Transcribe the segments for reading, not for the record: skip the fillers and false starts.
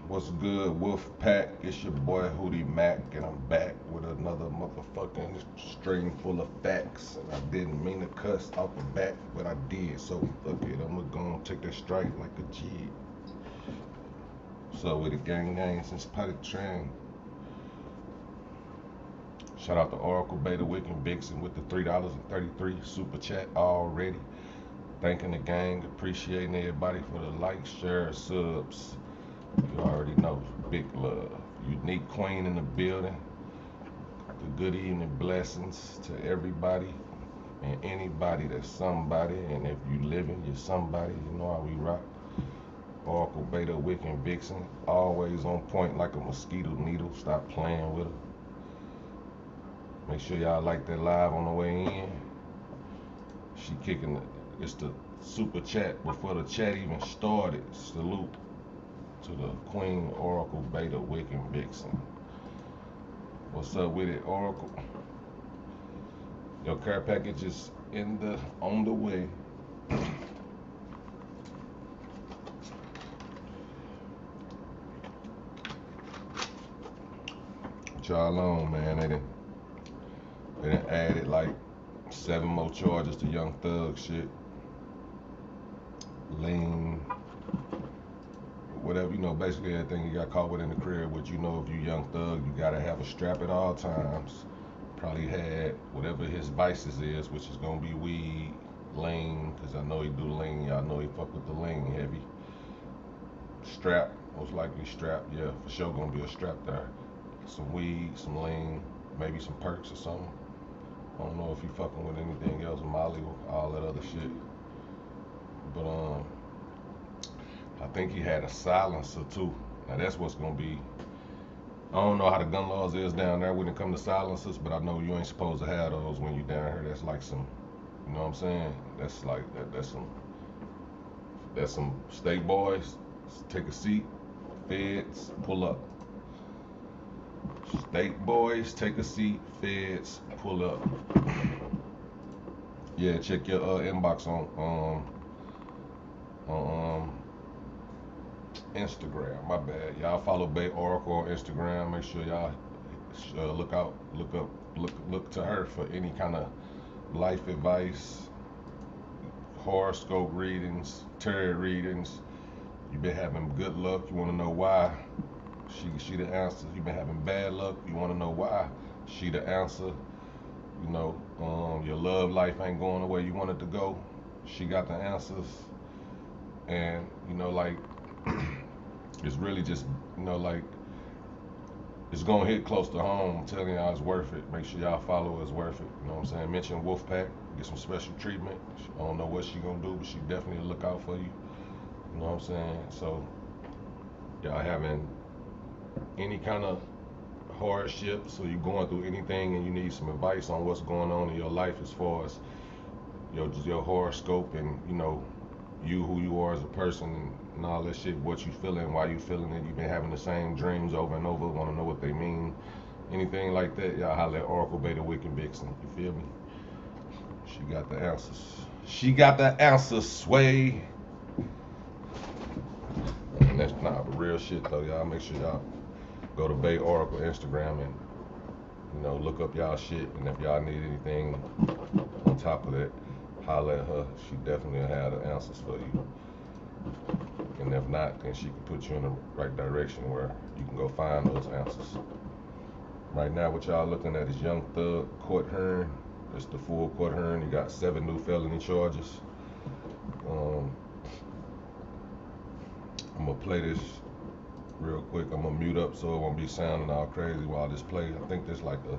What's good, Wolf Pack? It's your boy Hootie Mac, and I'm back with another motherfucking string full of facts. And I didn't mean to cuss off the bat, but I did. So fuck it, I'm gonna take that strike like a G. So with the gang since Potty Train. Shout out to Oracle, Beta, Wick, and Vixen with the $3.33 super chat already. Thanking the gang, appreciating everybody for the likes, shares, subs. You already know, big love. Unique Queen in the building. The good evening blessings to everybody and anybody that's somebody. And if you living, you're somebody. You know how we rock. Oracle, Beta, Wick, and Vixen. Always on point like a mosquito needle. Stop playing with her. Make sure y'all like that live on the way in. She kicking it. It's the super chat before the chat even started. Salute to the Queen, Oracle, Beta, Wick, and Vixen. What's up with it, Oracle? Your care package is on the way. What y'all on, man? They done added like 7 more charges to Young Thug shit. Lean, whatever, you know, basically everything he got caught with in the crib, which, you know, if you Young Thug, you gotta have a strap at all times. Probably had whatever his vices is, which is gonna be weed, lean, cause I know he do lean, y'all know he fuck with the lean heavy. Strap, most likely strap, yeah, for sure gonna be a strap there. Some weed, some lean, maybe some perks or something. I don't know if he fucking with anything else, Molly, all that other shit. But I think he had a silencer too. Now that's what's gonna be. I don't know how the gun laws is down there when it comes to silencers, but I know you ain't supposed to have those when you down here. That's like some, you know what I'm saying? That's like that's some state boys. Take a seat. Feds, pull up. State boys, take a seat. Feds, pull up. Yeah, check your inbox on Instagram. My bad. Y'all follow Bay Oracle on Instagram. Make sure y'all look to her for any kind of life advice, horoscope readings, tarot readings. You've been having good luck. You want to know why? She the answer. You've been having bad luck. You want to know why? She the answer. You know, your love life ain't going the way you want it to go. She got the answers. And, you know, like, it's really just, you know, like, it's gonna hit close to home. I'm telling y'all, it's worth it. Make sure y'all follow her, it's worth it. You know what I'm saying? Mention Wolfpack, get some special treatment. I don't know what she gonna do, but she definitely look out for you. You know what I'm saying? So, y'all having any kind of hardships, or you going through anything and you need some advice on what's going on in your life as far as your horoscope and, you know, you who you are as a person and all that shit, what you feeling, why you feeling it, you've been having the same dreams over and over, want to know what they mean, anything like that, y'all holler at Oracle, Beta, Wick, and Vixen. You feel me? She got the answers. She got the answers, Sway. And that's not real shit though, y'all. Make sure y'all go to Bay Oracle Instagram and, you know, look up y'all shit. And if y'all need anything on top of that, holler at her. She definitely will have the answers for you. And if not, then she can put you in the right direction where you can go find those answers. Right now, what y'all looking at is Young Thug court hearing. It's the full court hearing. He got 7 new felony charges. I'm gonna play this real quick. I'm gonna mute up so it won't be sounding all crazy while this plays. I think this like a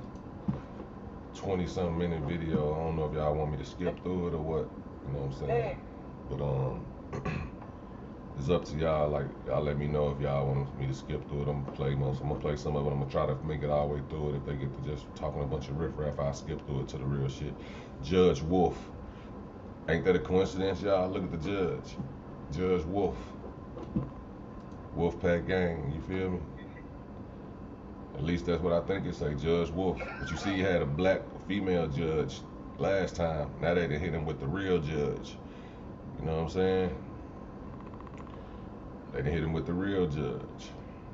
20-something minute video. I don't know if y'all want me to skip through it or what. You know what I'm saying? But it's up to y'all. Like, y'all let me know if y'all want me to skip through it. I'm gonna play most. I'm gonna play some of it. I'm gonna try to make it all the way through it. If they get to just talking a bunch of riffraff, I'll skip through it to the real shit. Judge Wolf. Ain't that a coincidence, y'all? Look at the judge. Judge Wolf. Wolfpack gang, you feel me? At least that's what I think it say, Judge Wolf. But you see, you had a black female judge last time. Now they done hit him with the real judge. You know what I'm saying? They done hit him with the real judge.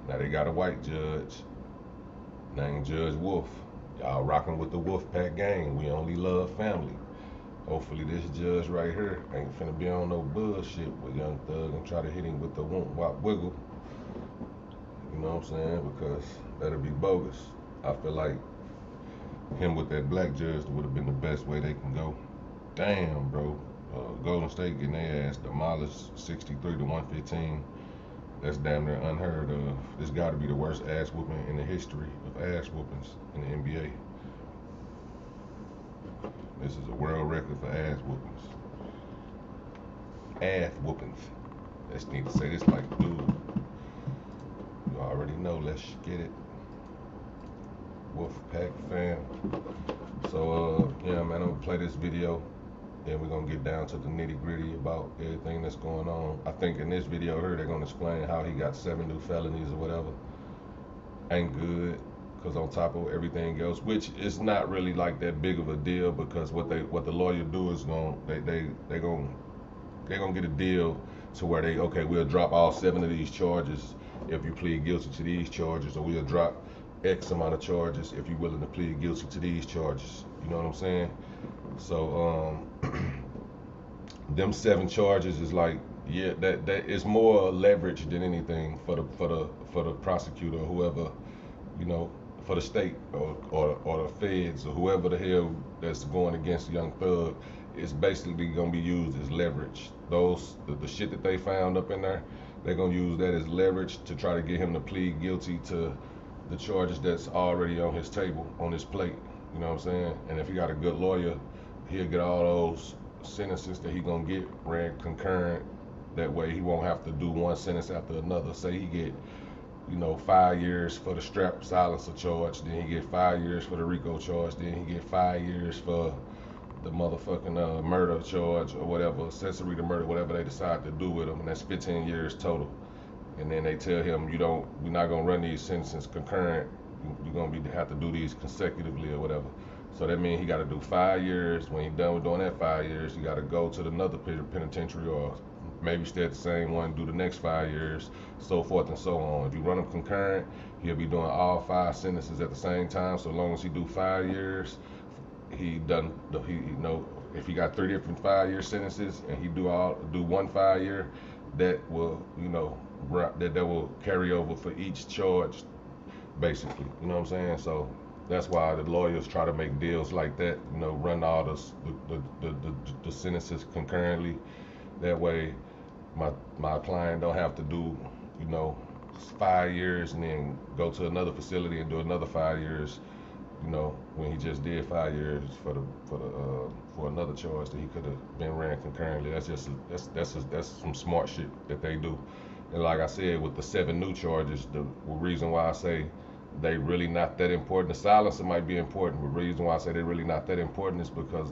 Now they got a white judge named Judge Wolf. Y'all rocking with the Wolfpack gang. We only love family. Hopefully this judge right here ain't finna be on no bullshit with Young Thug and try to hit him with the whoop wop wiggle. You know what I'm saying? Because that'll be bogus. I feel like him with that black judge would have been the best way they can go. Damn, bro. Golden State getting their ass demolished 63 to 115. That's damn near unheard of. This got to be the worst ass whooping in the history of ass whoopings in the NBA. This is a world record for ass whoopings. Ass whoopings. Let's need to say this like, dude. You already know. Let's get it. Wolfpack fam. So yeah, man, I'm gonna play this video. Then we're gonna get down to the nitty gritty about everything that's going on. I think in this video here they're gonna explain how he got 7 new felonies or whatever. Ain't good, cause on top of everything else, which is not really like that big of a deal, because what the lawyer do is they gonna get a deal to where we'll drop all 7 of these charges if you plead guilty to these charges, or we'll drop X amount of charges if you're willing to plead guilty to these charges. You know what I'm saying? So them 7 charges is like, yeah, that is more leverage than anything for the prosecutor or whoever, you know, for the state or the feds or whoever the hell that's going against Young Thug. It's basically gonna be used as leverage. The shit that they found up in there, they're gonna use that as leverage to try to get him to plead guilty to the charges that's already on his table, on his plate. You know what I'm saying? And if he got a good lawyer, he'll get all those sentences that he gonna get ran concurrent. That way he won't have to do one sentence after another. Say he get, 5 years for the strap silencer charge, then he get 5 years for the Rico charge, then he get 5 years for the motherfucking murder charge or whatever, accessory to murder, whatever they decide to do with him, and that's 15 years total. And then they tell him, we're not gonna run these sentences concurrent. You're gonna have to do these consecutively or whatever. So that means he got to do 5 years. When he's done with doing that 5 years, he got to go to another penitentiary, or maybe stay at the same one, do the next 5 years, so forth and so on. If you run them concurrent, he'll be doing all 5 sentences at the same time. So long as he do 5 years, if he got 3 different 5-year sentences and he do 1 5 year, that will, that will carry over for each charge, basically. You know what I'm saying? So that's why the lawyers try to make deals like that, run all the sentences concurrently. That way my client don't have to do, 5 years and then go to another facility and do another 5 years, when he just did 5 years for another charge that he could have been ran concurrently. That's some smart shit that they do. And like I said, with the 7 new charges, the reason why I say they really not that important, the silencer might be important, but the reason why I say they're really not that important is because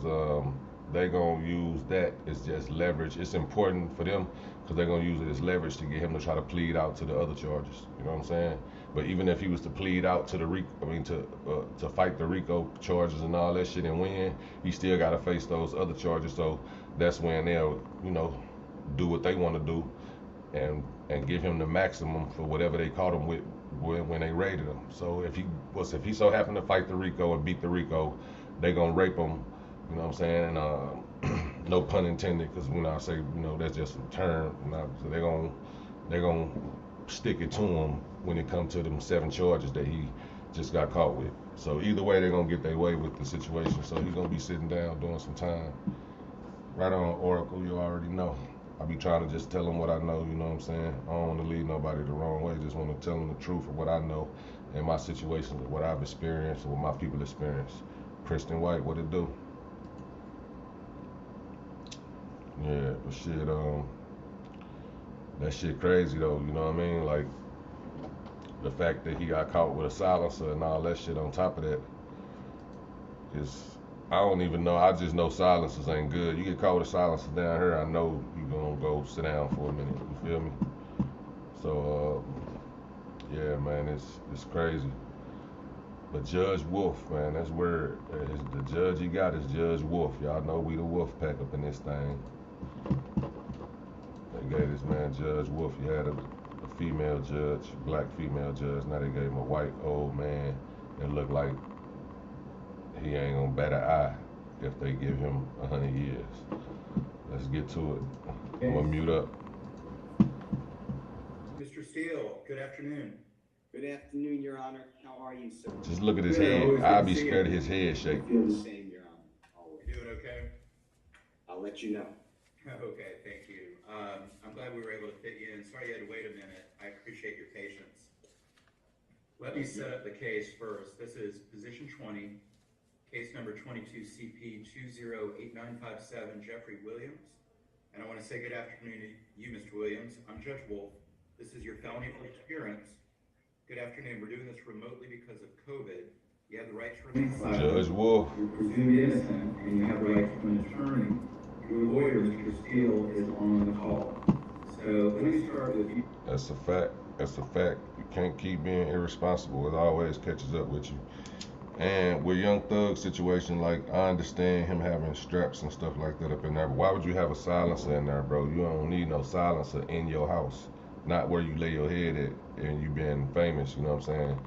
they gonna use that as just leverage. It's important for them because they're gonna use it as leverage to get him to try to plead out to the other charges. You know what I'm saying? But even if he was to plead out to to fight the Rico charges and all that shit and win, he still gotta face those other charges. So that's when they'll, do what they want to do and give him the maximum for whatever they caught him with when they raided him. So if he so happened to fight the Rico and beat the Rico, they gonna rape him. You know what I'm saying? No pun intended, because when I say, that's just a term. So they're gonna stick it to him when it comes to them 7 charges that he just got caught with. So either way, they're gonna get their way with the situation. So he's gonna be sitting down doing some time. Right on, Oracle, you already know. I be trying to just tell them what I know, you know what I'm saying? I don't want to lead nobody the wrong way. Just want to tell them the truth of what I know and my situation, what I've experienced and what my people experience. Princeton White, what it do? Yeah, but shit, that shit crazy though, you know what I mean? Like, the fact that he got caught with a silencer and all that shit on top of that is, I don't even know. I just know silencers ain't good. You get caught with a silencer down here, I know you gonna go sit down for a minute. You feel me? So, yeah, man, it's crazy. But Judge Wolf, man, that's where the judge he got is Judge Wolf. Y'all know we the wolf pack up in this thing. They gave this man Judge Wolf. He had a female judge, black female judge. Now they gave him a white old man. It looked like he ain't gonna bat an eye if they give him 100 years. Let's get to it. I'm gonna mute up. Mr. Steele, good afternoon. Good afternoon, Your Honor. How are you, sir? Just look at his head. I'd be scared of his head shake. I feel the same, Your Honor. Always. You doing okay? I'll let you know. Okay, thank you. I'm glad we were able to fit you in. Sorry you had to wait a minute. I appreciate your patience. Let me set up the case first. This is position 20, case number 22 CP 208957, Jeffrey Williams. And I want to say good afternoon to you, Mr. Williams. I'm Judge Wolf. This is your felony first appearance. Good afternoon. We're doing this remotely because of COVID. You have the right to remain silent. Judge Wolf. You're presumed innocent, and you have the right to an attorney. Your lawyer, Mr. Steele, is on the call. So let me start with you. That's a fact. That's a fact. You can't keep being irresponsible. It always catches up with you. And with Young Thug's situation, like, I understand him having straps and stuff like that up in there, but why would you have a silencer in there, bro? You don't need no silencer in your house. Not where you lay your head at and you been famous, you know what I'm saying?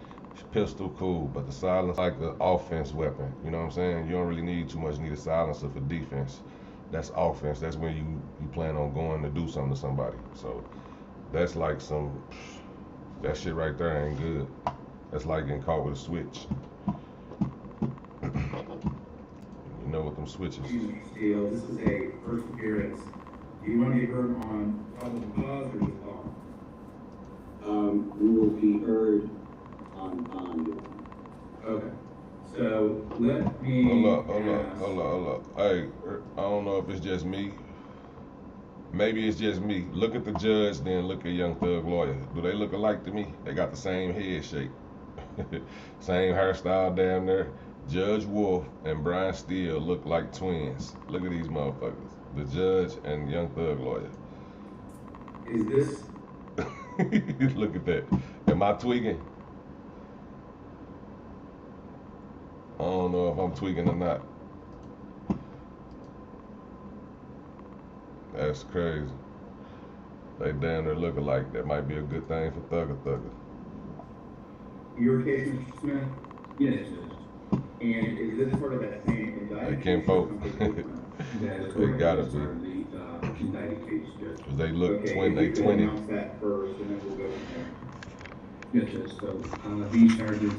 Pistol, cool, but the silencer like an offense weapon, you know what I'm saying? You don't really need too much, you need a silencer for defense. That's offense. That's when you plan on going to do something to somebody. So that's like that shit right there ain't good. That's like getting caught with a switch. You know what them switches. Mr. Steele, this is a first appearance. Do you want to be heard on probable cause or just law? We will be heard on bond. Okay. So let me Hold up. Hey, I don't know if it's just me. Maybe it's just me. Look at the judge, then look at Young Thug lawyer. Do they look alike to me? They got the same head shape. Same hairstyle down there. Judge Wolf and Brian Steele look like twins. Look at these motherfuckers. The judge and Young Thug lawyer. Is this? Look at that. Am I tweaking? I don't know if I'm tweaking or not. That's crazy. They damn near look alike. That might be a good thing for Thugger. Your case, Mr. Smith? Yes, Judge. And is this part of that same indictment? They can't vote. It gotta be. The indicted case, Judge. Cause they look Okay, twin. They if you could 20. announce that first, and then we'll go from there. Yes, Judge. So these charges,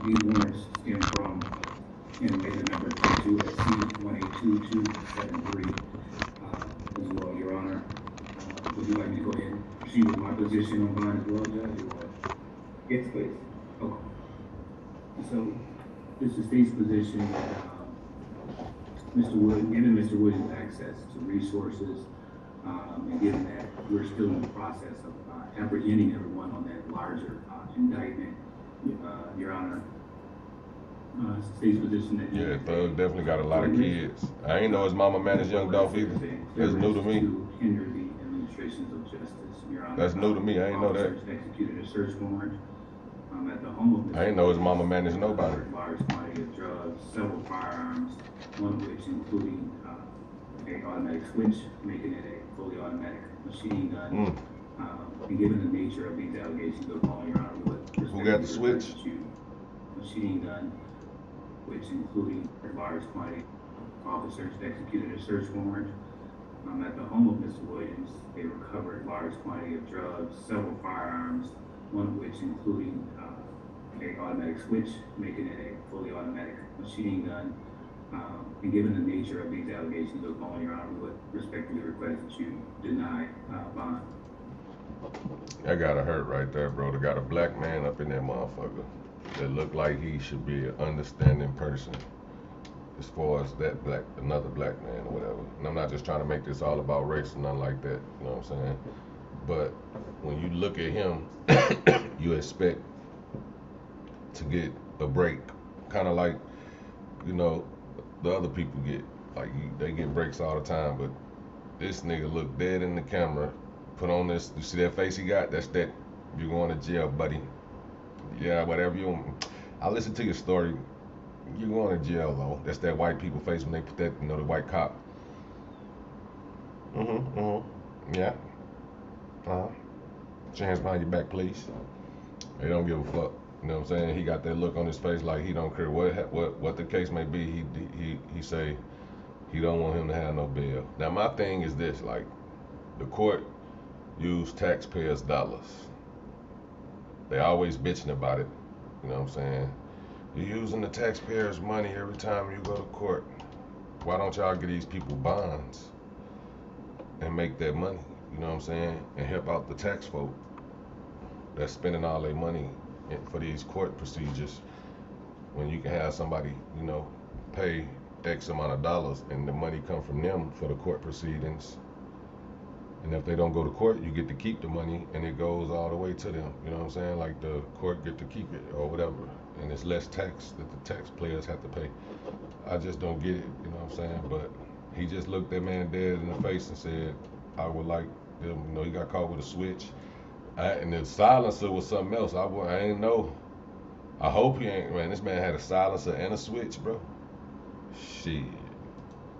these warrants stem from inmate number 22 at C182273. As well, Your Honor. Would you like me to go ahead and proceed with my position on bond as well, Judge? Or? Yes, please. Okay. So it's the state's position that given Mr. Williams access to resources, and given that we're still in the process of apprehending everyone on that larger indictment, Your Honor, it's the state's position that Yeah, Thug definitely got a lot of kids. I ain't know his mama managed Young Dolph either. That's new to me. To hinder the administrations of justice, Your Honor. That's new to me. I ain't know that. Officers executed a search warrant at the home of Mr. I ain't know his mama managed nobody. Large quantity of drugs, several firearms, one of which including a automatic switch, making it a fully automatic machine gun. And given the nature of these allegations of following, Your Honor, Who got the switch? Machine gun, which including a large quantity. Officers executed a search warrant at the home of Mr. Williams. They recovered a large quantity of drugs, several firearms, one of which including a automatic switch, making it a fully automatic machine gun. And given the nature of these allegations of following, Your Honor, we would respectfully request that you deny bond. That gotta hurt right there, bro. They got a black man up in that motherfucker that look like he should be an understanding person as far as that another black man or whatever. And I'm not just trying to make this all about race or nothing like that, you know what I'm saying? But when you look at him, you expect to get a break, kind of like, you know, the other people get. Like, they get breaks all the time, but this nigga look dead in the camera, put on this, you see that face he got? That's that, you're going to jail, buddy. Yeah, whatever you want. I listened to your story. You're going to jail, though. That's that white people face when they put that, you know, the white cop. Yeah. Put your hands behind your back, please. They don't give a fuck. You know what I'm saying? He got that look on his face like he don't care what the case may be. He say he don't want him to have no bail. Now my thing is this: like, the court use taxpayers' dollars. They always bitching about it. You know what I'm saying? You're using the taxpayers' money every time you go to court. Why don't y'all get these people bonds and make that money? You know what I'm saying? And help out the tax folk that's spending all their money for these court procedures, when you can have somebody, you know, pay X amount of dollars and the money come from them for the court proceedings. And if they don't go to court, you get to keep the money and it goes all the way to them. You know what I'm saying? Like, the court get to keep it or whatever. And it's less tax that the taxpayers have to pay. I just don't get it, you know what I'm saying? But he just looked that man dead in the face and said, I would like them, you know, he got caught with a switch. And the silencer was something else. I ain't know. I hope he ain't, man, this man had a silencer and a switch, bro. Shit.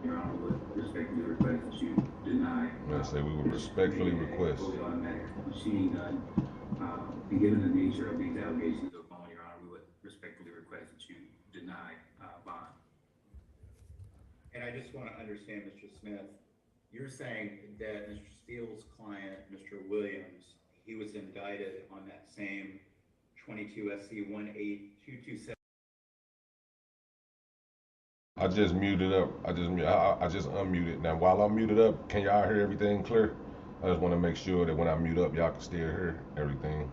Your Honor, would respectfully request that you deny. Man, say we would respectfully request. Fully automatic machine gun. And given the nature of these allegations of bond, Your Honor, we would respectfully request that you deny bond. And I just want to understand, Mr. Smith, you're saying that Mr. Steele's client, Mr. Williams, he was indicted on that same 22 SC 18227. I just muted up. I just unmuted. Now, while I'm muted up, can y'all hear everything clear? I just want to make sure that when I mute up, y'all can still hear everything.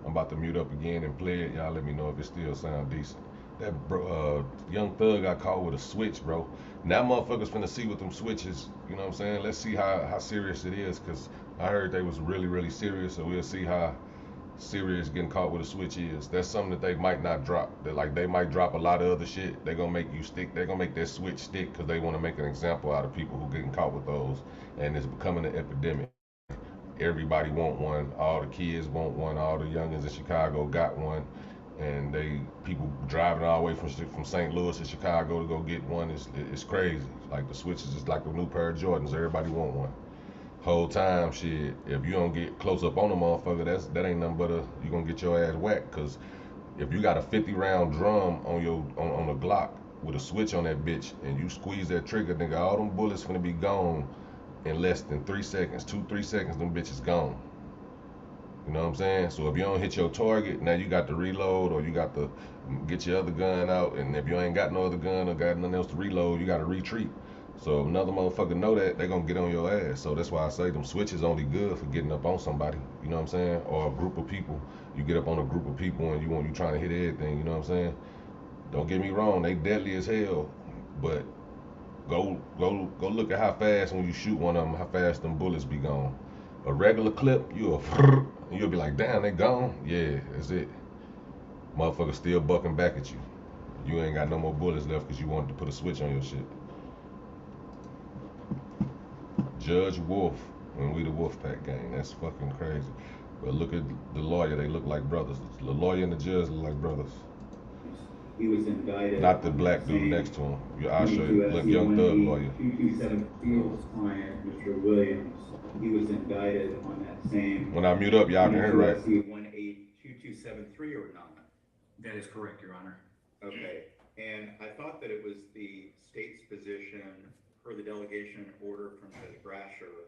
I'm about to mute up again and play it. Y'all let me know if it still sound decent. That young thug got caught with a switch, bro. Now motherfuckers finna see with them switches. You know what I'm saying? Let's see how serious it is, because I heard they was really, really serious. So we'll see how serious getting caught with a switch is. That's something that they might not drop. That, like, they might drop a lot of other shit. They're gonna make you stick. They're gonna make that switch stick because they want to make an example out of people who getting caught with those, and it's becoming an epidemic. Everybody want one. All the kids want one. All the youngins in Chicago got one, and people driving all the way from St. Louis to Chicago to go get one. It's crazy. Like, the switch is just like a new pair of Jordans. Everybody want one. Whole time, shit, if you don't get close up on a motherfucker, that ain't nothing but you gonna get your ass whacked. Cause if you got a 50-round drum on a Glock with a switch on that bitch, and you squeeze that trigger, nigga, all them bullets finna be gone in less than 3 seconds. 2-3 seconds, them bitches gone. You know what I'm saying? So if you don't hit your target, now you got to reload, or you got to get your other gun out. And if you ain't got no other gun or got nothing else to reload, you got to retreat. So if another motherfucker know that, they gonna get on your ass. So that's why I say them switches only good for getting up on somebody. You know what I'm saying? Or a group of people. You get up on a group of people and you trying to hit everything. You know what I'm saying? Don't get me wrong, they deadly as hell. But go look at how fast, when you shoot one of them, how fast them bullets be gone. A regular clip, you'll be like, damn, they gone? Yeah, that's it. Motherfucker still bucking back at you. You ain't got no more bullets left because you wanted to put a switch on your shit. Judge Wolf, when we the Wolfpack gang, that's fucking crazy. But look at the lawyer, they look like brothers. The lawyer and the judge look like brothers. He was indicted. Not the black dude next to him. I'll show you. Look, young thug lawyer. 227 Steele's client, Mr. Williams, he was indicted on that same. When I mute up, y'all can hear, right? 18223 or not? That is correct, Your Honor. Okay, and I thought that it was the state's position, per the delegation order from Judge Brasher,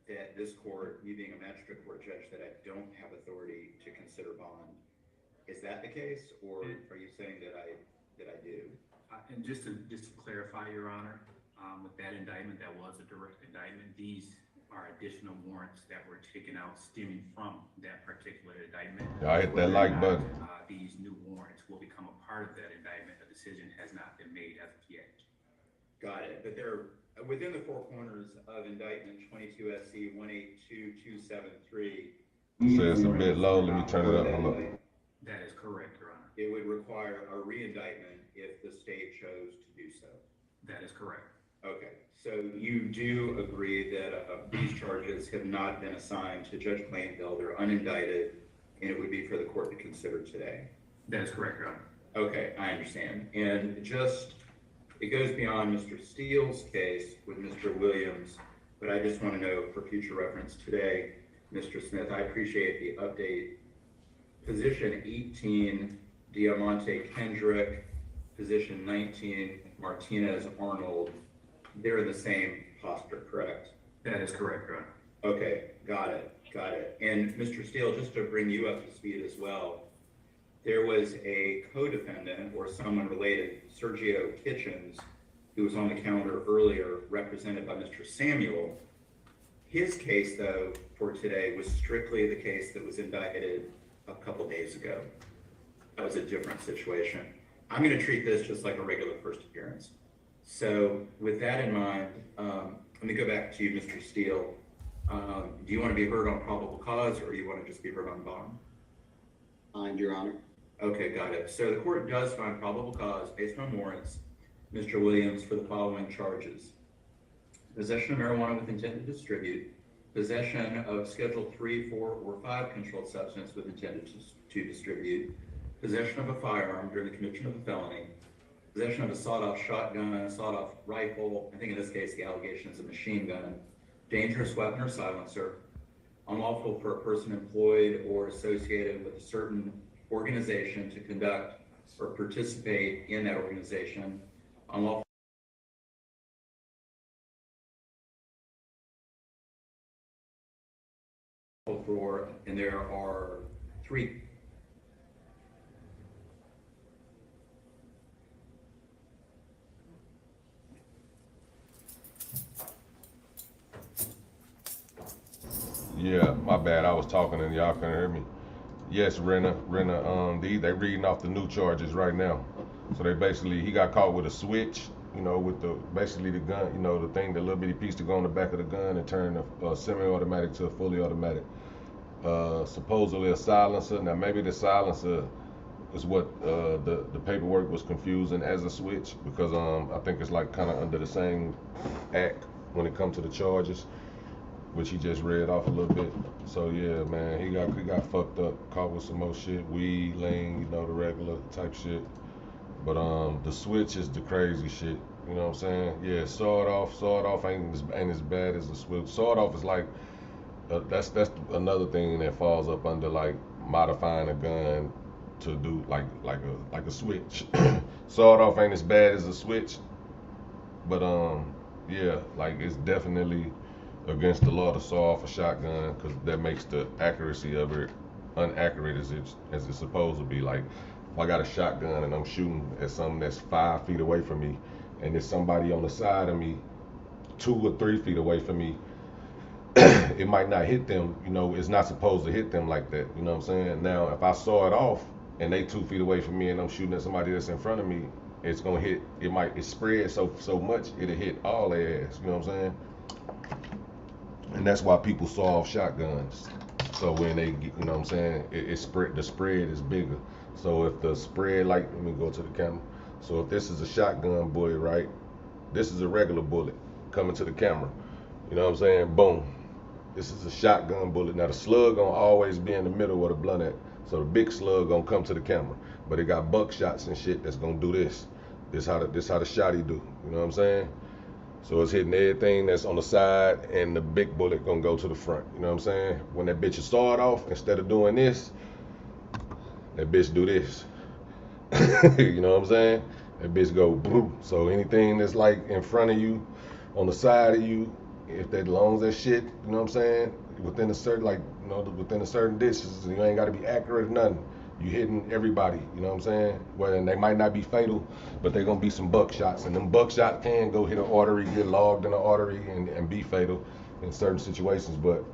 that this court, me being a magistrate court judge, that I don't have authority to consider bond. Is that the case, or are you saying that I do? And just to clarify, Your Honor, with that indictment, that was a direct indictment. These are additional warrants that were taken out stemming from that particular indictment. Y'all hit that like button. These new warrants will become a part of that indictment. A decision has not been made as of yet. Got it, but they're within the four corners of indictment 22 SC 182273. So it's a bit low. Let me turn it up. Hold up. That is correct, Your Honor. It would require a re-indictment if the state chose to do so. That is correct. Okay, so you do agree that these charges have not been assigned to Judge Plainville, they're unindicted, and it would be for the court to consider today? That is correct, Your Honor. Okay, I understand. And it goes beyond Mr. Steele's case with Mr. Williams, but I just want to know for future reference today, Mr. Smith. I appreciate the update. Position 18, Diamante Kendrick. Position 19, Martinez Arnold. They're in the same posture, correct? That is correct, Your Honor. Okay, got it. And Mr. Steele, just to bring you up to speed as well, there was a co-defendant or someone related, Sergio Kitchens, who was on the calendar earlier, represented by Mr. Samuel. His case, though, for today was strictly the case that was indicted a couple days ago. That was a different situation. I'm going to treat this just like a regular first appearance. So with that in mind, let me go back to you, Mr. Steele. Do you want to be heard on probable cause, or do you want to just be heard on bond? Fine, Your Honor. Okay, got it. So the court does find probable cause based on warrants, Mr. Williams, for the following charges: possession of marijuana with intent to distribute, possession of Schedule 3, 4, or 5 controlled substance with intent to distribute, possession of a firearm during the commission of a felony, possession of a sawed-off shotgun, sawed-off rifle, I think in this case the allegation is a machine gun, dangerous weapon or silencer, unlawful for a person employed or associated with a certain organization to conduct or participate in that organization, unlawful for, and there are three. Yeah, my bad. I was talking and y'all couldn't hear me. Yes, Renna, they reading off the new charges right now. So they basically, he got caught with a switch, with basically the gun, the thing, the little bitty piece to go on the back of the gun and turn a semi-automatic to a fully automatic. Supposedly a silencer. Now maybe the silencer is what the paperwork was confusing as a switch, because I think it's like kind of under the same act when it comes to the charges, which he just read off a little bit. So yeah, man, he got fucked up, caught with some more shit, weed, lean, the regular type shit. But the switch is the crazy shit. You know what I'm saying? Yeah, sawed off ain't as bad as the switch. Sawed off is like that's another thing that falls up under like modifying a gun to do like a switch. Sawed off ain't as bad as a switch, but yeah, like it's definitely against the law to saw off a shotgun, because that makes the accuracy of it inaccurate as it's supposed to be. Like if I got a shotgun and I'm shooting at something that's 5 feet away from me, and there's somebody on the side of me 2 or 3 feet away from me, it might not hit them. It's not supposed to hit them like that. You know what I'm saying? Now if I saw it off and they 2 feet away from me and I'm shooting at somebody that's in front of me, it's gonna hit. It spread so much it'll hit all their ass. You know what I'm saying? And that's why people saw off shotguns. So when they get, what I'm saying, it spread. The spread is bigger. So if the spread, like, let me go to the camera. So if this is a shotgun bullet, right? This is a regular bullet coming to the camera. You know what I'm saying? Boom. This is a shotgun bullet. Now the slug gonna always be in the middle where the blunt at. So the big slug gonna come to the camera. But it got buckshots and shit that's gonna do this. This how the shotty do. You know what I'm saying? So it's hitting everything that's on the side, and the big bullet gonna go to the front. You know what I'm saying? When that bitch is sawed off, instead of doing this, that bitch do this. You know what I'm saying? That bitch go blue. So anything that's like in front of you, on the side of you, if that longs that shit, you know what I'm saying? Within a certain distance, you ain't gotta be accurate or nothing. You hitting everybody, you know what I'm saying? Well, and they might not be fatal, but they gonna be some buckshots, and them buckshots can go hit an artery, get logged in an artery, and be fatal in certain situations, but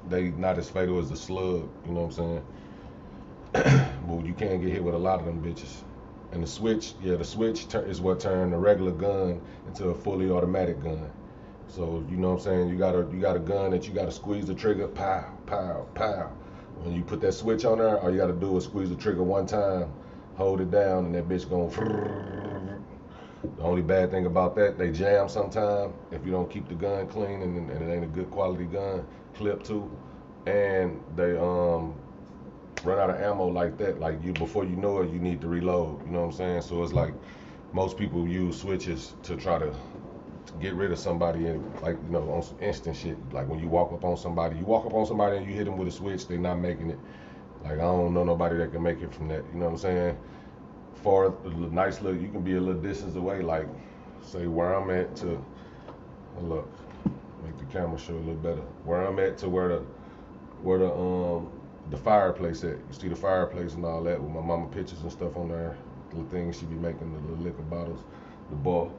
they not as fatal as the slug, you know what I'm saying? Well, you can get hit with a lot of them bitches. And the switch is what turned a regular gun into a fully automatic gun. So you know what I'm saying? You got a gun that you gotta squeeze the trigger, pow, pow, pow. When you put that switch on there, all you gotta do is squeeze the trigger one time, hold it down, and that bitch gon'. The only bad thing about that, they jam sometime if you don't keep the gun clean, and it ain't a good quality gun, clip too, and they run out of ammo like that. Like before you know it, you need to reload. You know what I'm saying? So it's like most people use switches to try to get rid of somebody and like, you know, on some instant shit. Like when you walk up on somebody and you hit them with a switch, they're not making it. Like I don't know nobody that can make it from that. You know what I'm saying? For a nice little, you can be a little distance away. Like say where I'm at to, look, make the camera show a little better. Where I'm at to where the fireplace at. You see the fireplace and all that with my mama pictures and stuff on there. The things she be making, the little liquor bottles, the ball.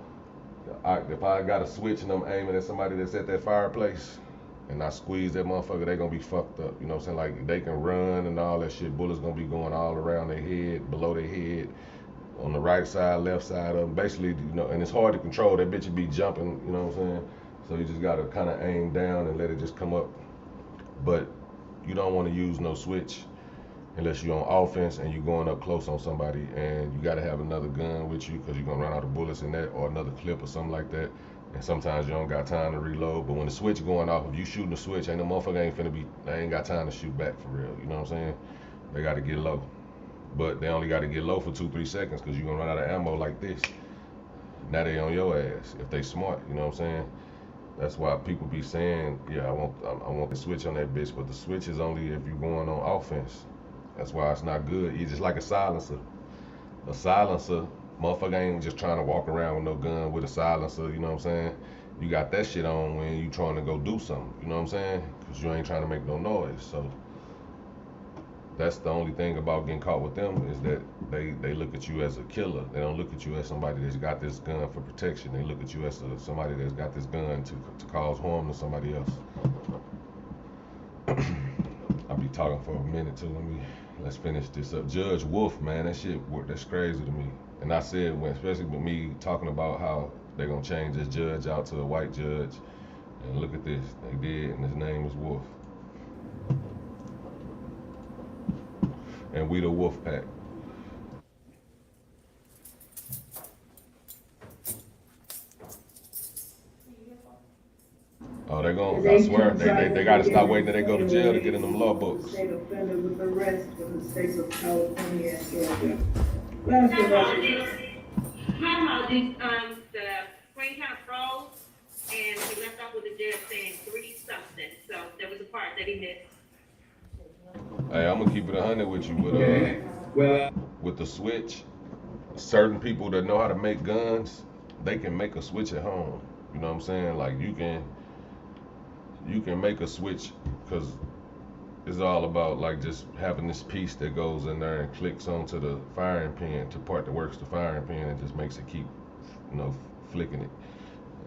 If I got a switch and I'm aiming at somebody that's at that fireplace and I squeeze that motherfucker, they gonna be fucked up. You know what I'm saying? Like they can run and all that shit. Bullets gonna be going all around their head, below their head, on the right side, left side of them. Basically, you know, and it's hard to control. That bitch would be jumping, you know what I'm saying? So you just gotta kind of aim down and let it just come up. But you don't want to use no switch unless you're on offense and you're going up close on somebody, and you got to have another gun with you because you're going to run out of bullets in that, or another clip or something like that. And sometimes you don't got time to reload. But when the switch going off, if you shooting the switch, ain't no motherfucker they ain't got time to shoot back for real. You know what I'm saying? They got to get low. But they only got to get low for 2-3 seconds because you're going to run out of ammo like this. Now they on your ass if they smart, you know what I'm saying? That's why people be saying, yeah, I want the switch on that bitch, but the switch is only if you're going on offense. That's why it's not good. It's just like a silencer. A silencer, motherfucker ain't just trying to walk around with no gun with a silencer, you know what I'm saying? You got that shit on when you trying to go do something, you know what I'm saying? Because you ain't trying to make no noise. So that's the only thing about getting caught with them is that they look at you as a killer. They don't look at you as somebody that's got this gun for protection. They look at you as somebody that's got this gun to cause harm to somebody else. I'll be talking for a minute too. Let's finish this up. Judge Wolf, man, that's crazy to me. And I said, especially with me talking about how they're gonna change this judge out to a white judge, and look at this, they did, and his name is Wolf. And we the Wolf Pack. Oh, they're gonna, I swear, they gotta stop waiting till they go to jail to get in them law books. State offender with arrest for the states of California and Georgia. My apologies. The screen kind of froze, and we left off with the judge saying 3 something, so there was a part that he missed. Hey, I'm gonna keep it 100 with you. With the switch, certain people that know how to make guns, they can make a switch at home. You know what I'm saying? Like you can make a switch because it's all about like just having this piece that goes in there and clicks onto the firing pin, to part that works the firing pin, and just makes it keep, you know, flicking it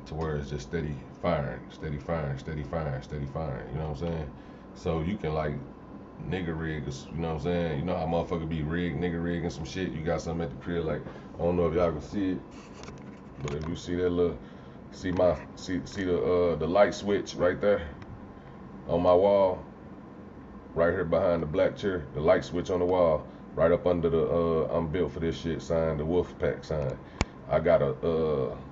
to where it's just steady firing, steady firing, steady firing, steady firing. You know what I'm saying? So you can like nigga rig, you know what I'm saying? You know how motherfucker be nigga rigging some shit. You got something at the crib, like I don't know if y'all can see it, but if you see that little, see the light switch right there on my wall, right here behind the black chair, the light switch on the wall, right up under the I'm built for this shit sign, the Wolf Pack sign. I got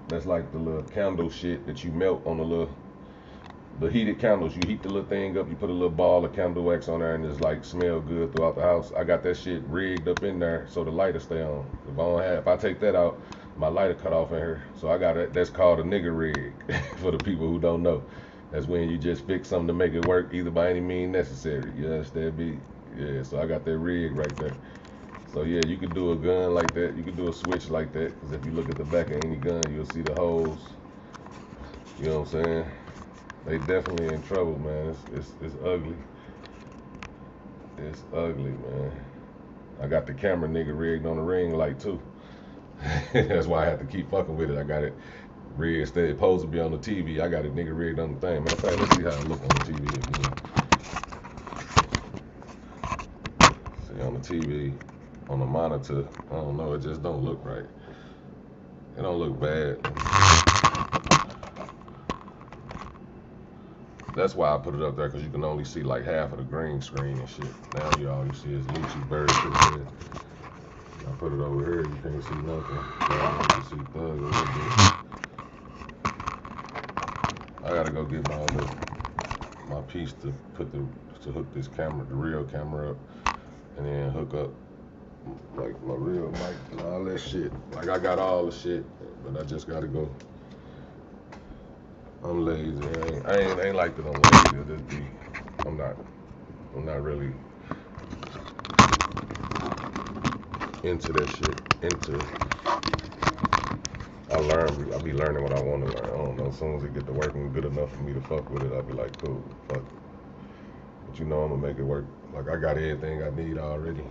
that's like the little candle shit that you melt on the heated candles. You heat the little thing up, you put a little ball of candle wax on there, and it's like smell good throughout the house. I got that shit rigged up in there so the light will stay on. If I take that out, my light will cut off in here. So I got it. That's called a nigga rig for the people who don't know. That's when you just fix something to make it work, either by any means necessary. You understand? Yeah. So I got that rig right there. So yeah, you could do a gun like that. You could do a switch like that. Because if you look at the back of any gun, you'll see the holes. You know what I'm saying? They definitely in trouble, man. It's ugly. It's ugly, man. I got the camera nigga rigged on the ring light too. That's why I have to keep fucking with it. I got it rigged. Instead, it's supposed to be on the TV. I got it nigga rigged on the thing. Matter of fact, let's see how it look on the TV again. See, on the TV, on the monitor, I don't know, it just don't look right. It don't look bad. That's why I put it up there, because you can only see like half of the green screen and shit. Now all you see is Lucci bird to the head. I put it over here, you can't see nothing. Now you can see Thug a little bit. I gotta go get my piece to hook this camera, the real camera up, and then hook up like my real mic and all that shit. Like I got all the shit, but I just gotta go I'm lazy. I ain't like that I'm lazy. I'm not really into that shit. I be learning what I want to learn. I don't know. As soon as it get to working good enough for me to fuck with it, I'll be like, cool, fuck it. But you know, I'm gonna make it work. Like I got everything I need already,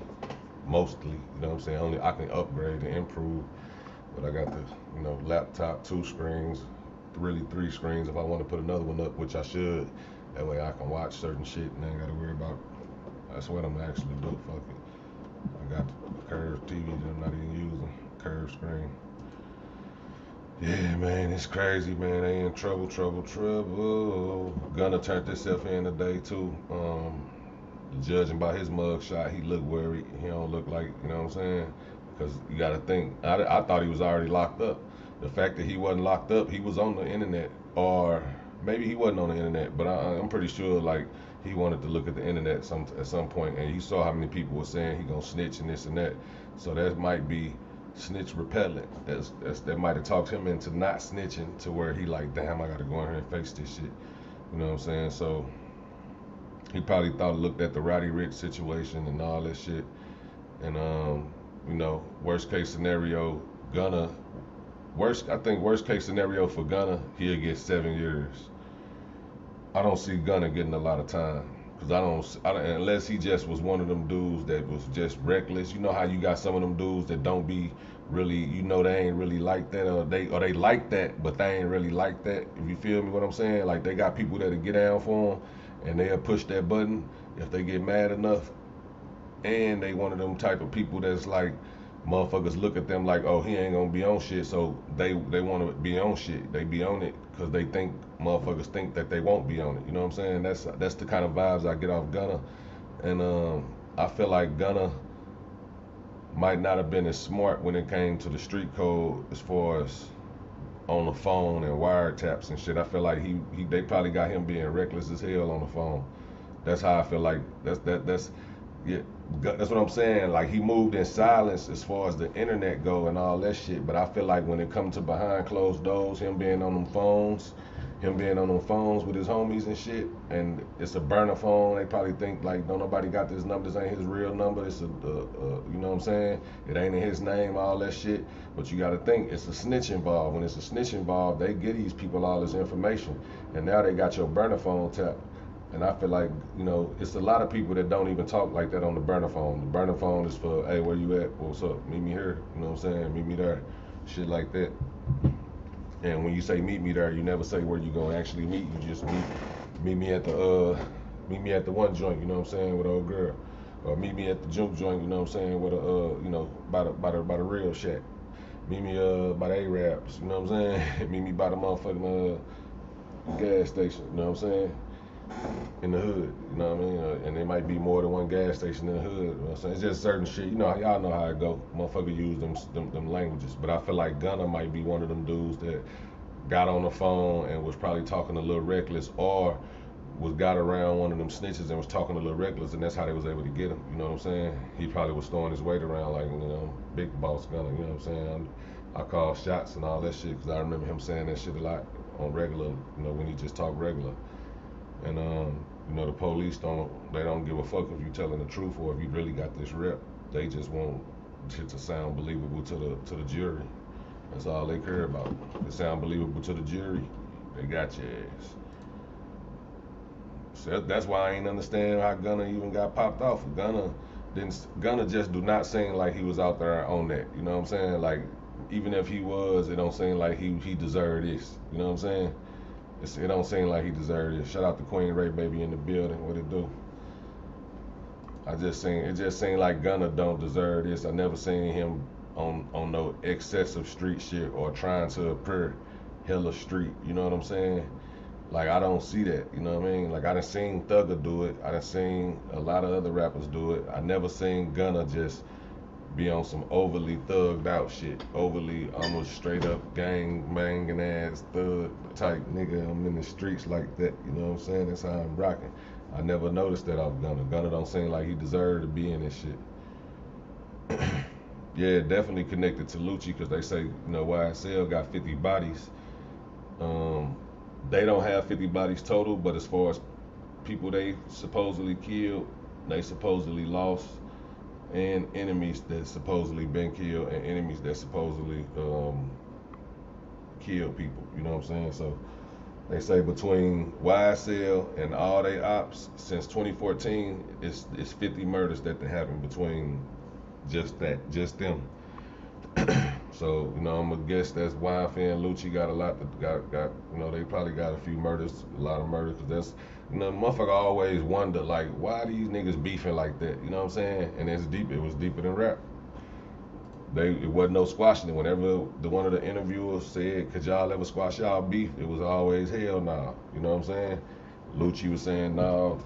mostly. You know what I'm saying? Only I can upgrade and improve. But I got the, laptop, 2 screens, really 3 screens if I want to put another one up, which I should. That way I can watch certain shit and ain't got to worry about. That's what I'm actually doing. Fuck it. I got the curved TV that I'm not even using, curved screen. Yeah, man, it's crazy, man. They in trouble. Gunna turned himself in today too. Judging by his mug shot, he looked worried. He don't look like, you know what I'm saying? Because you got to think, I thought he was already locked up. The fact that he wasn't locked up, he was on the internet, or maybe he wasn't on the internet, but I'm pretty sure like he wanted to look at the internet at some point, and you saw how many people were saying he gonna snitch and this and that. So that might be snitch repellent. That might have talked him into not snitching to where he like, damn, I gotta go in here and face this shit. You know what I'm saying? So he probably looked at the Roddy Ricch situation and all that shit, and worst case scenario, Gunna. I think worst case scenario for Gunna, he'll get 7 years. I don't see Gunna getting a lot of time, because I don't, unless he just was one of them dudes that was just reckless. You know how you got some of them dudes that don't be really, they ain't really like that, or they like that, but they ain't really like that. If you feel me, what I'm saying? Like they got people that'll get down for them, and they'll push that button if they get mad enough. And they one of them type of people that's like, motherfuckers look at them like, oh, he ain't gonna be on shit, so they want to be on shit. They be on it because they think motherfuckers think that they won't be on it. You know what I'm saying? That's the kind of vibes I get off Gunna, and I feel like Gunna might not have been as smart when it came to the street code as far as on the phone and wiretaps and shit. I feel like they probably got him being reckless as hell on the phone. That's how I feel like yeah, that's what I'm saying. Like he moved in silence as far as the internet go and all that shit. But I feel like when it comes to behind closed doors, him being on them phones with his homies and shit, and it's a burner phone. They probably think like, don't nobody got this number. This ain't his real number. It's you know what I'm saying? It ain't in his name. All that shit. But you got to think it's a snitch involved. When it's a snitch involved, they get these people all this information, and now they got your burner phone tapped. And I feel like, it's a lot of people that don't even talk like that on the burner phone. The burner phone is for, hey, where you at? What's up? Meet me here. You know what I'm saying? Meet me there. Shit like that. And when you say meet me there, you never say where you gonna actually meet. You just meet me at the one joint, you know what I'm saying, with old girl. Or meet me at the juke joint, you know what I'm saying, with by the real shack. Meet me by the Arabs, you know what I'm saying? Meet me by the motherfucking gas station, you know what I'm saying? In the hood, you know what I mean? And there might be more than one gas station in the hood, you know what I'm saying? It's just certain shit, y'all know how it go. Motherfucker use them languages. But I feel like Gunna might be one of them dudes that got on the phone and was probably talking a little reckless, or got around one of them snitches and was talking a little reckless, and that's how they was able to get him, you know what I'm saying? He probably was throwing his weight around like, big boss Gunna, you know what I'm saying? I call shots and all that shit, because I remember him saying that shit a lot on regular, when he just talked regular. And the police don't give a fuck if you telling the truth or if you really got this rep. They just want shit to sound believable to the jury. That's all they care about. It sound believable to the jury, they got your ass. So that's why I ain't understand how Gunna even got popped off. Gunna just do not seem like he was out there on that. You know what I'm saying? Like, even if he was, it don't seem like he deserved this. You know what I'm saying? It don't seem like he deserved it. Shout out to Queen Ray Baby in the building. What it do? It just seemed like Gunna don't deserve this. I never seen him on no excessive street shit or trying to appear hella street. You know what I'm saying? Like, I don't see that. You know what I mean? Like, I done seen Thugger do it. I done seen a lot of other rappers do it. I never seen Gunna just be on some overly thugged out shit, overly almost straight up gang banging ass thug type nigga. I'm in the streets like that, you know what I'm saying? That's how I'm rocking. I never noticed that off Gunna. Gunna don't seem like he deserved to be in this shit. Yeah, definitely connected to Lucci, because they say, YSL got 50 bodies. they don't have 50 bodies total, but as far as people they supposedly killed, they supposedly lost, and enemies that supposedly been killed, and enemies that supposedly killed people. You know what I'm saying? So they say between YSL and all they ops since 2014, it's 50 murders that happened between just them. So, you know, I'm gonna guess that's YFNLUCCI got a lot got you know, they probably got a few murders, a lot of murders, because that's, you know, the motherfucker always wonder, like, why these niggas beefing like that, you know what I'm saying? And it's deep, it was deeper than rap. It wasn't no squashing it. Whenever one of the interviewers said, could y'all ever squash y'all beef, it was always hell nah, you know what I'm saying? Lucci was saying no,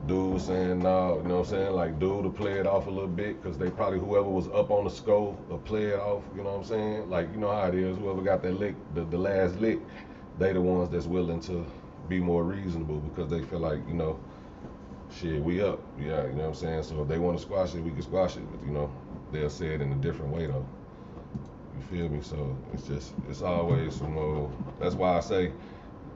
dude was saying no, you know what I'm saying? Like, dude to play it off a little bit, because they probably, whoever was up on the score will play it off, you know what I'm saying? Like, you know how it is, whoever got that lick, the last lick, they the ones that's willing to be more reasonable, because they feel like, you know, shit, we up, yeah, you know what I'm saying? So if they want to squash it, we can squash it, but, you know, they'll say it in a different way, though. You feel me? So it's always some more, that's why I say,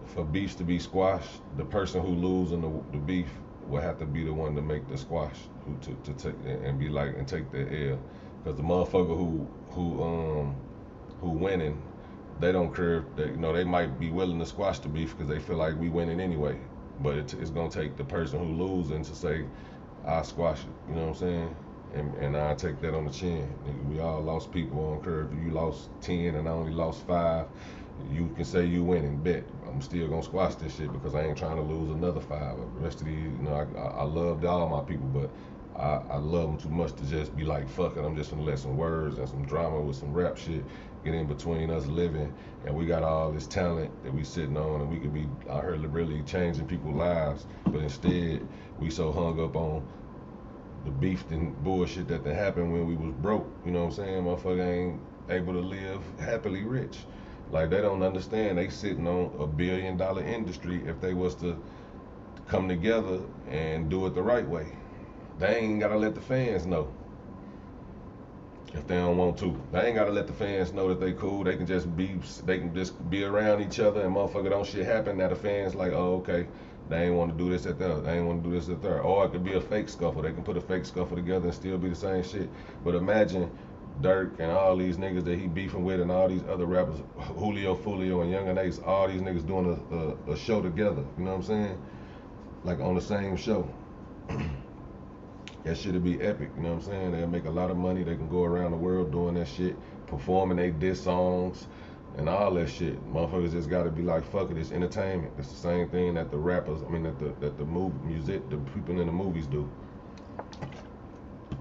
for beefs to be squashed, the person who loses in the beef will have to be the one to make the squash, to take and be like and take the L, because the motherfucker who winning, they don't care that, you know, they might be willing to squash the beef because they feel like we winning anyway, but it's gonna take the person who losing to say, I squash it, you know what I'm saying? And I take that on the chin. We all lost people on curve. You lost 10 and I only lost 5. You can say you winning, bet. I'm still gonna squash this shit because I ain't trying to lose another 5. The rest of these, you know, I loved all my people, but I love them too much to just be like, fuck it, I'm just gonna let some words and some drama with some rap shit get in between us living, and we got all this talent that we sitting on, and we could be out here really changing people's lives, but instead, we so hung up on the beef and bullshit that happened when we was broke, you know what I'm saying? Motherfucker ain't able to live happily rich. Like, they don't understand, they sitting on $1 billion industry if they was to come together and do it the right way. They ain't gotta let the fans know if they don't want to. They ain't gotta let the fans know that they cool. They can just be around each other, and motherfucker don't shit happen. Now the fans like, oh, okay, they ain't want to do this at there. They ain't want to do this at there. Or it could be a fake scuffle. They can put a fake scuffle together and still be the same shit. But imagine Dirk and all these niggas that he beefing with, and all these other rappers, Julio, Fulio, and Young and Ace, all these niggas doing a show together. You know what I'm saying? Like on the same show. That shit'll be epic, you know what I'm saying? They'll make a lot of money. They can go around the world doing that shit, performing they diss songs and all that shit. Motherfuckers just gotta be like, fuck it, it's entertainment. It's the same thing that the rappers, that the music, the people in the movies do.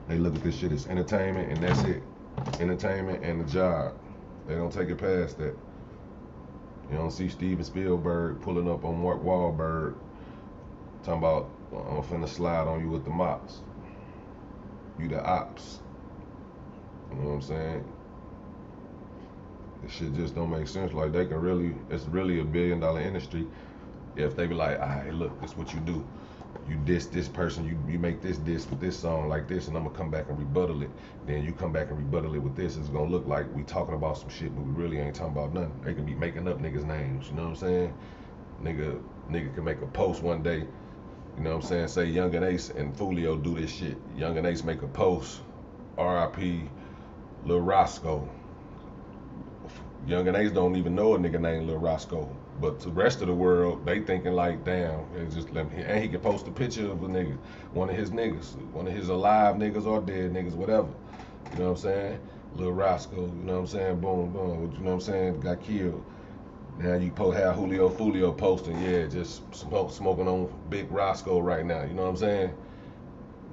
They look at this shit as entertainment, and that's it. Entertainment and the job. They don't take it past that. You don't see Steven Spielberg pulling up on Mark Wahlberg talking about, I'm finna slide on you with the mops. You the ops. You know what I'm saying? This shit just don't make sense. Like, they can really, it's really $1 billion industry if they be like, all right, look, this is what you do. You diss this person, you make this diss with this song like this, and I'm gonna come back and rebuttal it. Then you come back and rebuttal it with this. It's gonna look like we talking about some shit, but we really ain't talking about nothing. They can be making up niggas' names, you know what I'm saying? Nigga can make a post one day, you know what I'm saying? Say Young and Ace and Fulio do this shit. Young and Ace make a post, R.I.P. Lil Roscoe. Young and Ace don't even know a nigga named Lil Roscoe. But to the rest of the world, they thinking like, damn, it's just let me, and he can post a picture of a nigga, one of his niggas, one of his alive niggas or dead niggas, whatever. You know what I'm saying? Lil Roscoe, you know what I'm saying? Boom, boom, you know what I'm saying? Got killed. Now you have Julio Fulio posting, yeah, just smoking on Big Roscoe right now, you know what I'm saying?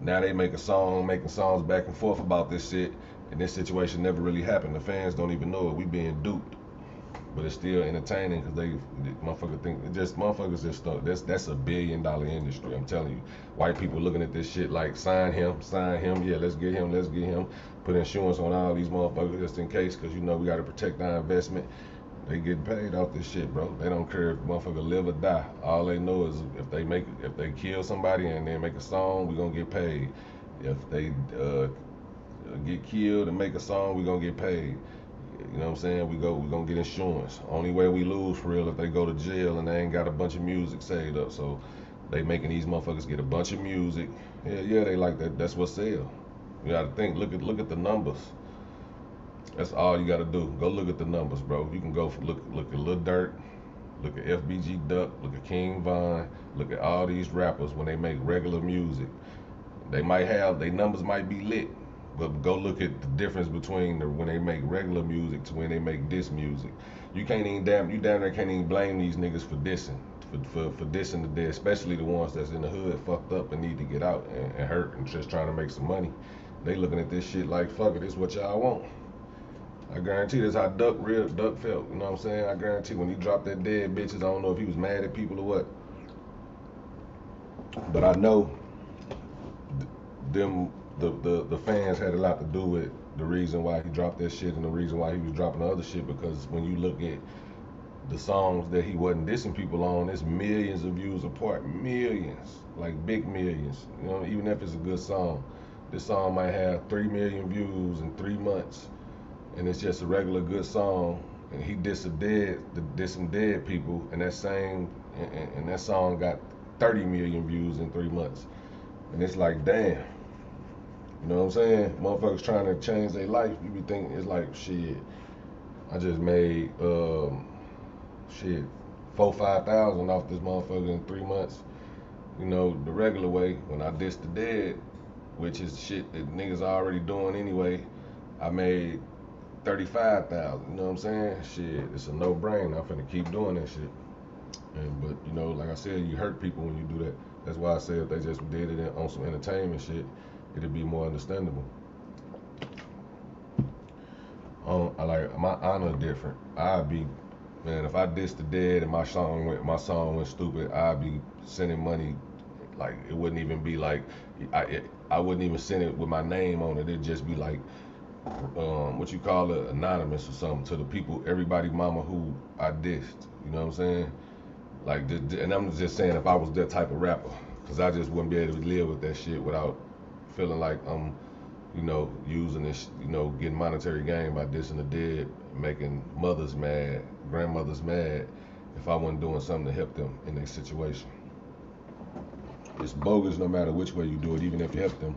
Now they make a song, making songs back and forth about this shit, and this situation never really happened. The fans don't even know it. We being duped. But it's still entertaining because motherfuckers just thought that's $1 billion industry. I'm telling you, white people looking at this shit like, sign him, yeah, let's get him, put insurance on all these motherfuckers just in case, because you know we got to protect our investment. They getting paid off this shit, bro. They don't care if motherfucker live or die. All they know is if they kill somebody and then make a song, we gonna get paid. If they get killed and make a song, we gonna get paid. You know what I'm saying? We gonna get insurance. Only way we lose for real if they go to jail and they ain't got a bunch of music saved up. So they making these motherfuckers get a bunch of music. Yeah, they like that. That's what sell. You gotta think. Look at the numbers. That's all you gotta do. Go look at the numbers, bro. You can go look at Lil Durk, look at FBG Duck, look at King Von, look at all these rappers when they make regular music. They numbers might be lit, but go look at the difference between when they make regular music to when they make diss music. You damn near can't even blame these niggas for dissing, for dissing the dead, especially the ones that's in the hood fucked up and need to get out and hurt and just trying to make some money. They looking at this shit like, fuck it, this what y'all want. I guarantee that's how Duck felt, you know what I'm saying? I guarantee when he dropped that dead bitches, I don't know if he was mad at people or what. But I know the fans had a lot to do with the reason why he dropped that shit and the reason why he was dropping the other shit, because when you look at the songs that he wasn't dissing people on, it's millions of views apart. Millions. Like big millions. You know, even if it's a good song. This song might have 3 million views in 3 months. And it's just a regular good song, and he dissed some dead people, and that song got 30 million views in 3 months. And it's like, damn. You know what I'm saying? Motherfuckers trying to change their life, you be thinking, it's like, shit, I just made, 4,000-5,000 off this motherfucker in 3 months. You know, the regular way, when I dissed the dead, which is shit that niggas already doing anyway, I made 35,000, you know what I'm saying? Shit, it's a no-brainer. I'm finna keep doing that shit. But you know, like I said, you hurt people when you do that. That's why I said if they just did it on some entertainment shit, it'd be more understandable. I like my honor different. Man, if I dissed the dead and my song went stupid, I'd be sending money. Like it wouldn't even be like I wouldn't even send it with my name on it. It'd just be like what you call it, anonymous or something, to the people, everybody mama who I dissed. You know what I'm saying? Like, and I'm just saying if I was that type of rapper, because I just wouldn't be able to live with that shit without feeling like I'm, you know, using this, you know, getting monetary gain by dissing the dead, making mothers mad, grandmothers mad, if I wasn't doing something to help them in their situation. It's bogus no matter which way you do it, even if you help them.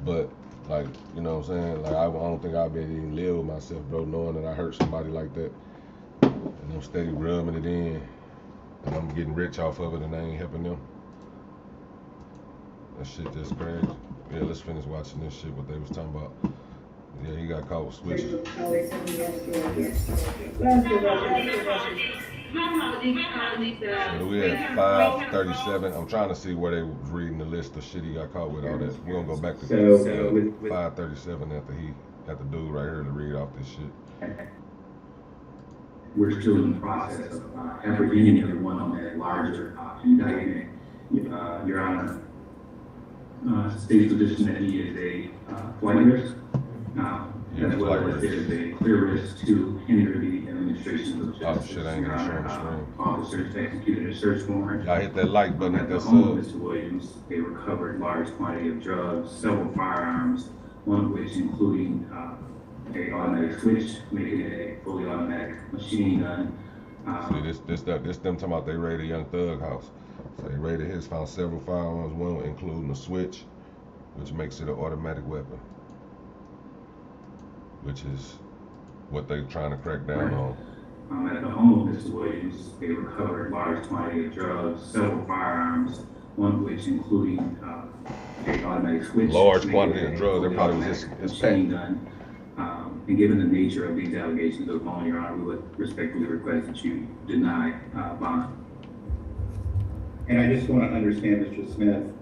But like, you know what I'm saying? Like, I don't think I'd be able to even live with myself, bro, knowing that I hurt somebody like that. And I'm steady rubbing it in. And I'm getting rich off of it and I ain't helping them. That shit just crazy. Yeah, let's finish watching this shit, what they was talking about. Yeah, he got caught with switches. We at 5:37. I'm trying to see where they was reading the list of shit he got caught with, all that. We're gonna go back to 5:37 after dude right here to read off this shit. We're still in the process of apprehending everyone on that larger indictment. Your Honor, state's position that he is a flight risk, as well as there is a clear risk to hinder the administration of justice. Shit, I ain't gonna show on the screen. Officers executed a search warrant. I hit that like button at that home of Mr. Williams, they recovered large quantity of drugs, several firearms, one of which including a automatic switch, making it a fully automatic machine gun. See, this them talking about they raided Young Thug house. So they raided his, found several firearms, one including a switch, which makes it an automatic weapon, which is what they're trying to crack down on. At the home of Mr. Williams, they recovered large quantity of drugs, several firearms, one of which including a automatic switch. Large quantity of drugs, that probably was his machine gun. And given the nature of these allegations of bond, Your Honor, we would respectfully request that you deny bond. And I just want to understand, Mr. Smith,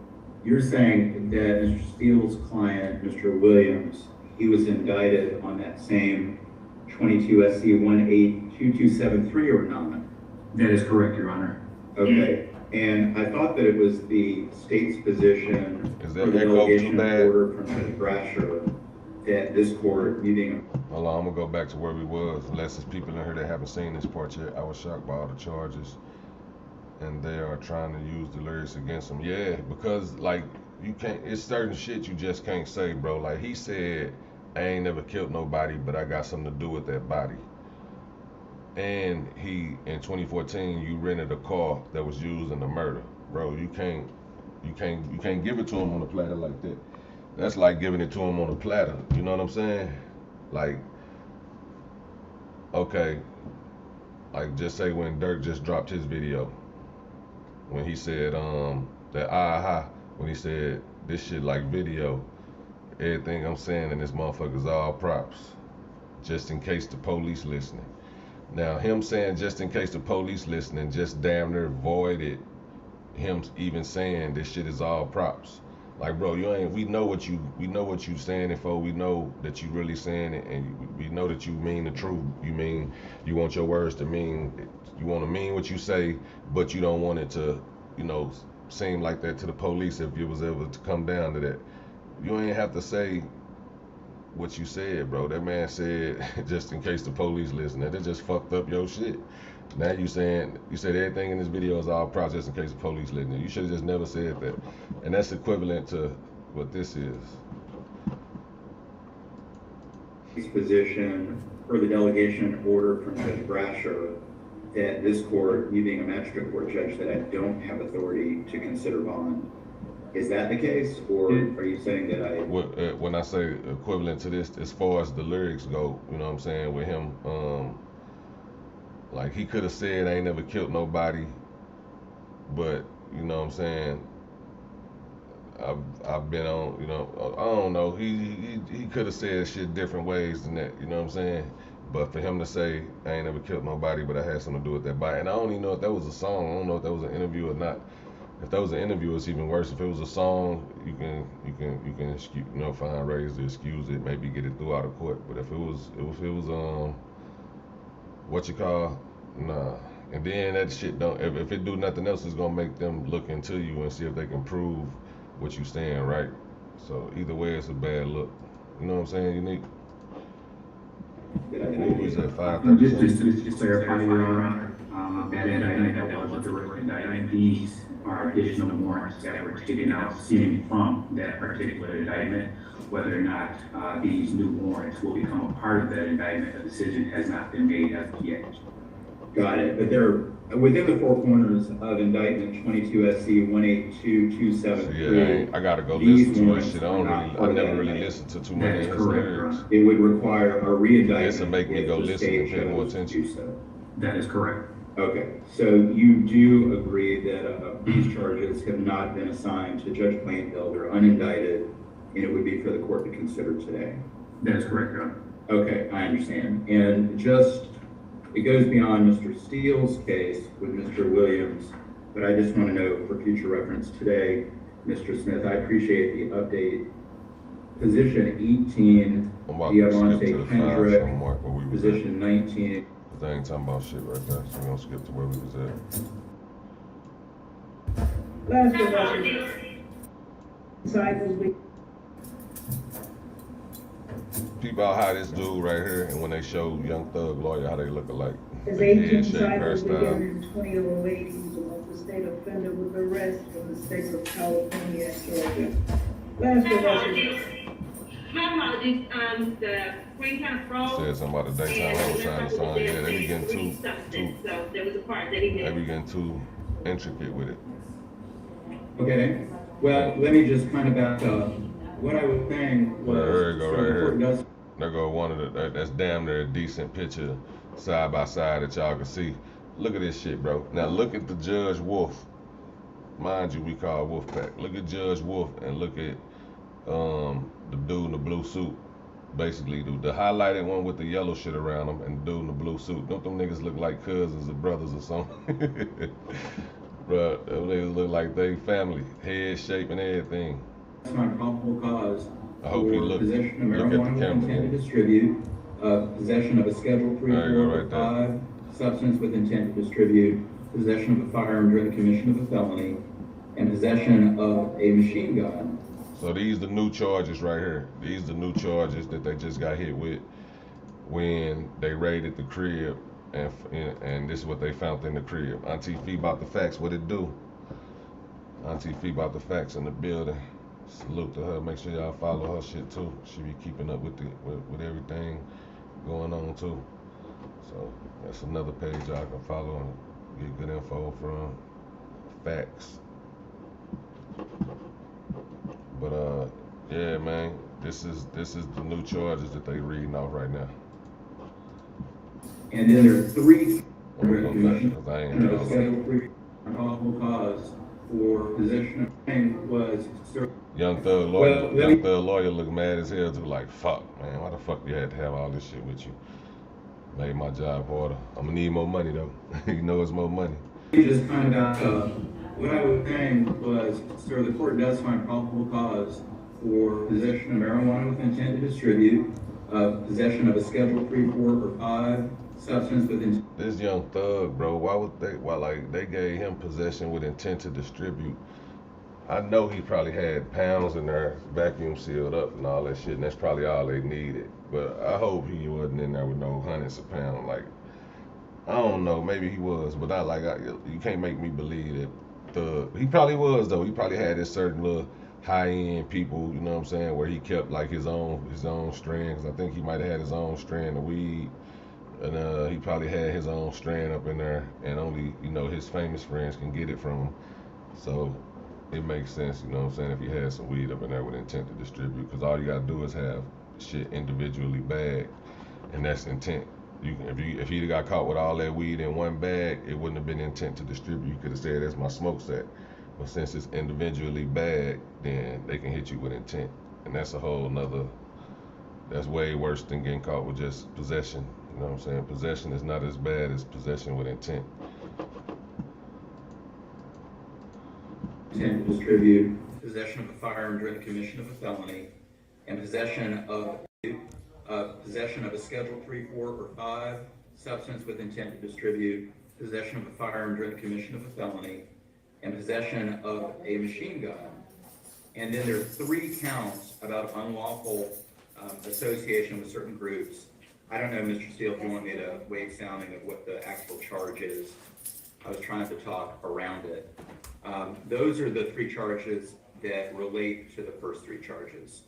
you're saying that Mr. Steele's client, Mr. Williams, he was indicted on that same 22 SC 182273 or not? That is correct, Your Honor. Okay. And I thought that it was the state's position Is for that the echo delegation too of bad? order from Judge Brasher that this court needing. Hold on, I'm gonna go back to where we was. Unless there's people in here that haven't seen this part yet. I was shocked by all the charges, and they are trying to use the lyrics against him. Yeah, because like you can't. It's certain shit you just can't say, bro. Like he said, I ain't never killed nobody, but I got something to do with that body. And he, in 2014, you rented a car that was used in the murder. Bro, you can't give it to him on a platter like that. That's like giving it to him on a platter. You know what I'm saying? Like, okay, like just say when Dirk just dropped his video, when he said that aha, when he said this shit like video, everything I'm saying in this motherfucker's all props, just in case the police listening. Now him saying just in case the police listening just damn near voided him even saying this shit is all props. Like, bro, we know what you saying it for. We know that you really saying it, and we know that you mean the truth. You want your words to mean, you want to mean what you say, but you don't want it to, seem like that to the police if it was ever to come down to that. You ain't have to say what you said, bro. That man said just in case the police listening. That just fucked up your shit. Now you said everything in this video is all props just in case the police listening. You should have just never said that. And that's equivalent to what this is. His position for the delegation order from Judge Brasher that this court, me being a magistrate court judge, that I don't have authority to consider bond. Is that the case, or are you saying that I... When I say equivalent to this, as far as the lyrics go, you know what I'm saying, with him, like he could have said I ain't never killed nobody, but you know what I'm saying, I've been on, I don't know, he could have said shit different ways than that, you know what I'm saying? But for him to say I ain't never killed nobody, but I had something to do with that body, and I don't even know if that was a song. I don't know if that was an interview or not. If that was an interview, it's even worse. If it was a song, you can excuse, find ways to excuse it, maybe get it through out of court. But if it was what you call, nah. And then that shit don't. If it do nothing else, it's gonna make them look into you and see if they can prove what you saying, right? So either way, it's a bad look. You know what I'm saying, Unique? What was that, 5:30? Just to clarify, Your Honor, that indictment that was a direct indictment, these are additional warrants that were taken out stemming from that particular indictment. Whether or not these new warrants will become a part of that indictment, a decision has not been made as of yet. Got it. But they're within the four corners of indictment 22 SC 182273. Yeah, I gotta go listen to this shit. I never really listened to too many of his lyrics. It would require a re-indictment. This will make me go listen and pay more attention. That is correct. Okay, so you do agree that these charges have not been assigned to Judge Plainfield, they're unindicted, and it would be for the court to consider today? That is correct, Your Honor. Okay, I understand. And it goes beyond Mr. Steele's case with Mr. Williams, but I just want to know for future reference today, Mr. Smith, I appreciate the update. Position 18, Diamante Kendrick, position 19. They ain't talking about shit right there, so we're gonna skip to where we was at. Last question. Cycles we. People out how this dude right here, and when they show Young Thug Lawyer, how they look alike. His 18 cycles began in 2008. He was a local state offender with arrest in the states of California and Georgia. Last question. My apologies, the screen kind of froze. Said something about the daytime homicide song. Yeah, they be getting too, so there was a part that he missed. they be getting too intricate with it. Okay, well, let me just kind of back up. What I was saying was, There you go, right here. does There go one of that's damn near a decent picture side by side that y'all can see. Look at this shit, bro. Now look at the Judge Wolf. Mind you, we call Wolfpack. Look at Judge Wolf and look at the dude in the blue suit. Basically, the highlighted one with the yellow shit around him and the dude in the blue suit. Don't them niggas look like cousins or brothers or something? Bro, them niggas look like they family. Head shape and everything. That's my probable cause. I hope you look Possession of at the marijuana with camera. intent to distribute, possession of a Schedule 3, There you go, 4, right there. 5, substance with intent to distribute, possession of a firearm during the commission of a felony, and possession of a machine gun. So these the new charges right here. These the new charges that they just got hit with when they raided the crib, and this is what they found in the crib. Auntie Fee about the facts. What it do? Auntie Fee about the facts in the building. Salute to her. Make sure y'all follow her shit too. She be keeping up with with everything going on too. So that's another page y'all can follow and get good info from. Facts. But yeah, man, this is the new charges that they reading off right now. And then there are three I'm gonna go back because I ain't of schedule 3 probable cause for possession of thing was Young Thug lawyer look mad as hell too. Like, fuck, man, why the fuck you had to have all this shit with you? Made my job harder. I'm gonna need more money though. You know it's more money. He just kind of what I was saying was, sir, the court does find probable cause for possession of marijuana with intent to distribute, possession of a Schedule 3, 4, or 5 substance with intent. This Young Thug, bro, why they gave him possession with intent to distribute? I know he probably had pounds in there, vacuum sealed up and all that shit, and that's probably all they needed. But I hope he wasn't in there with no hundreds of pounds. Like, I don't know, maybe he was, but you can't make me believe that he probably was though. He probably had his certain little high-end people, you know what I'm saying, where he kept like his own strand. Cause I think he might have had his own strand of weed, and he probably had his own strand up in there, and only his famous friends can get it from him. So it makes sense, you know what I'm saying, if he had some weed up in there with intent to distribute, because all you gotta do is have shit individually bagged, and that's intent. If he'd got caught with all that weed in one bag, it wouldn't have been intent to distribute. You could have said that's my smoke set. But since it's individually bagged, then they can hit you with intent. And that's a whole nother, that's way worse than getting caught with just possession. You know what I'm saying? Possession is not as bad as possession with intent. Intent to distribute, possession of a firearm during the commission of a felony, and possession of a Schedule 3, 4, or 5 substance with intent to distribute, possession of a firearm during the commission of a felony, and possession of a machine gun. And then there are 3 counts about unlawful association with certain groups. I don't know, Mr. Steele, if you want me to waive sounding of what the actual charge is. I was trying to talk around it. Those are the 3 charges that relate to the first 3 charges.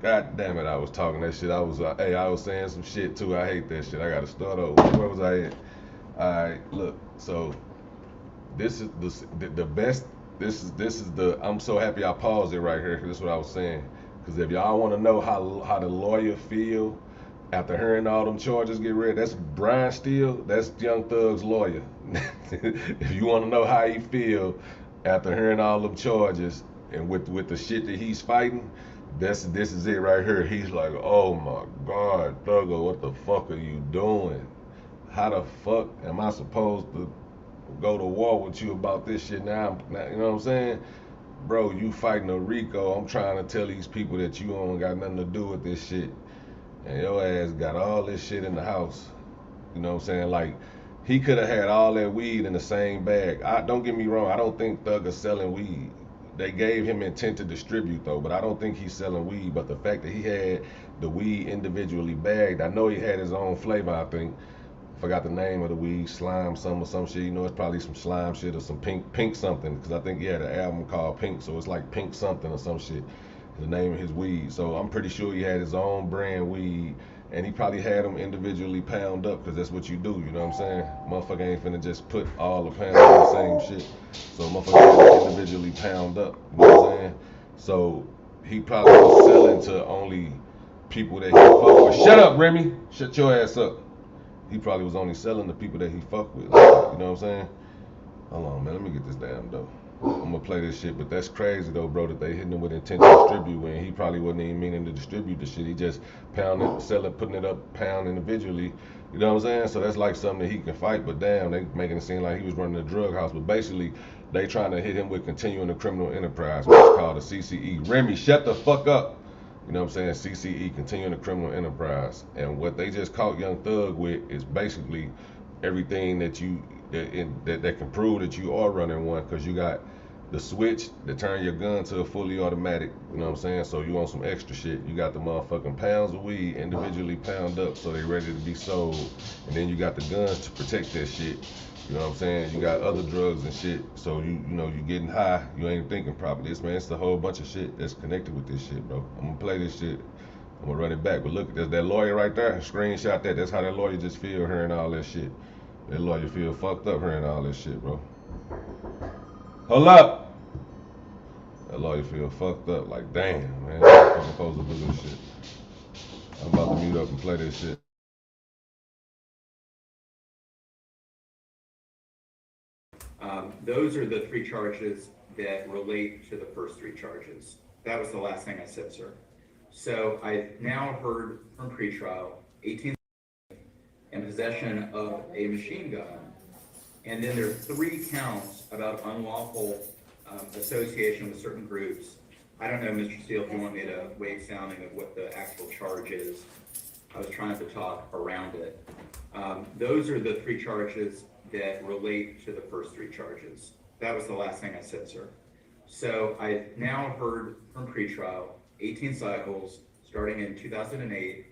God damn it, I was talking that shit. I was saying some shit too. I hate that shit. I gotta start over. Where was I at? Alright, look, so this is the best. This is the. I'm so happy I paused it right here, because this is what I was saying. Because if y'all want to know how the lawyer feel after hearing all them charges get read, that's Brian Steele. That's Young Thug's lawyer. If you want to know how he feel after hearing all them charges and with the shit that he's fighting, this is it right here. He's like, oh my God, Thugger, what the fuck are you doing? How the fuck am I supposed to go to war with you about this shit now? You know what I'm saying? Bro, you fighting a Rico. I'm trying to tell these people that you don't got nothing to do with this shit. And your ass got all this shit in the house. You know what I'm saying? Like, he could have had all that weed in the same bag. Don't get me wrong, I don't think Thugger's selling weed. They gave him intent to distribute though, but I don't think he's selling weed. But the fact that he had the weed individually bagged, I know he had his own flavor, I think. Forgot the name of the weed, slime some or some shit. You know, it's probably some slime shit or some pink something, because I think he had an album called Pink, so it's like Pink something or some shit, the name of his weed. So I'm pretty sure he had his own brand weed, and he probably had them individually pound up, because that's what you do, you know what I'm saying? Motherfucker ain't finna just put all the pounds in the same shit. So motherfucker individually pound up, you know what I'm saying? So he probably was selling to only people that he fuck with. Shut up, Remy. Shut your ass up. He probably was only selling the people that he fuck with. You know what I'm saying? Hold on, man. Let me get this down, though. I'm gonna play this shit, but that's crazy though, bro, that they hitting him with intent to distribute when he probably wasn't even meaning to distribute the shit. He just pounding, selling, putting it up, pound individually. You know what I'm saying? So that's like something that he can fight, but damn, they making it seem like he was running a drug house. But basically, they trying to hit him with continuing the criminal enterprise, which is called a CCE. Remy, shut the fuck up. You know what I'm saying? CCE, continuing the criminal enterprise. And what they just caught Young Thug with is basically everything that you that can prove that you are running one, because you got the switch to turn your gun to a fully automatic. You know what I'm saying? So you want some extra shit. You got the motherfucking pounds of weed individually pound up so they ready to be sold. And then you got the guns to protect that shit. You know what I'm saying? You got other drugs and shit. So you know you getting high. You ain't thinking properly. This man, it's a whole bunch of shit that's connected with this shit, bro. I'm gonna play this shit. I'm gonna run it back. But look, there's that lawyer right there. Screenshot that. That's how that lawyer just feel hearing all that shit. That lawyer feel fucked up hearing all that shit, bro. Hold up. That lawyer feel fucked up. Like, damn, man. I'm supposed to do this shit. I'm about to mute up and play this shit. Those are the three charges that relate to the first three charges. That was the last thing I said, sir. So I now heard from pretrial 18 in possession of a machine gun. And then there are 3 counts about unlawful association with certain groups. I don't know, Mr. Steele, if you want me to waive sounding of what the actual charge is. I was trying to talk around it. Those are the 3 charges that relate to the first 3 charges. That was the last thing I said, sir. So I now heard from pretrial 18 cycles starting in 2008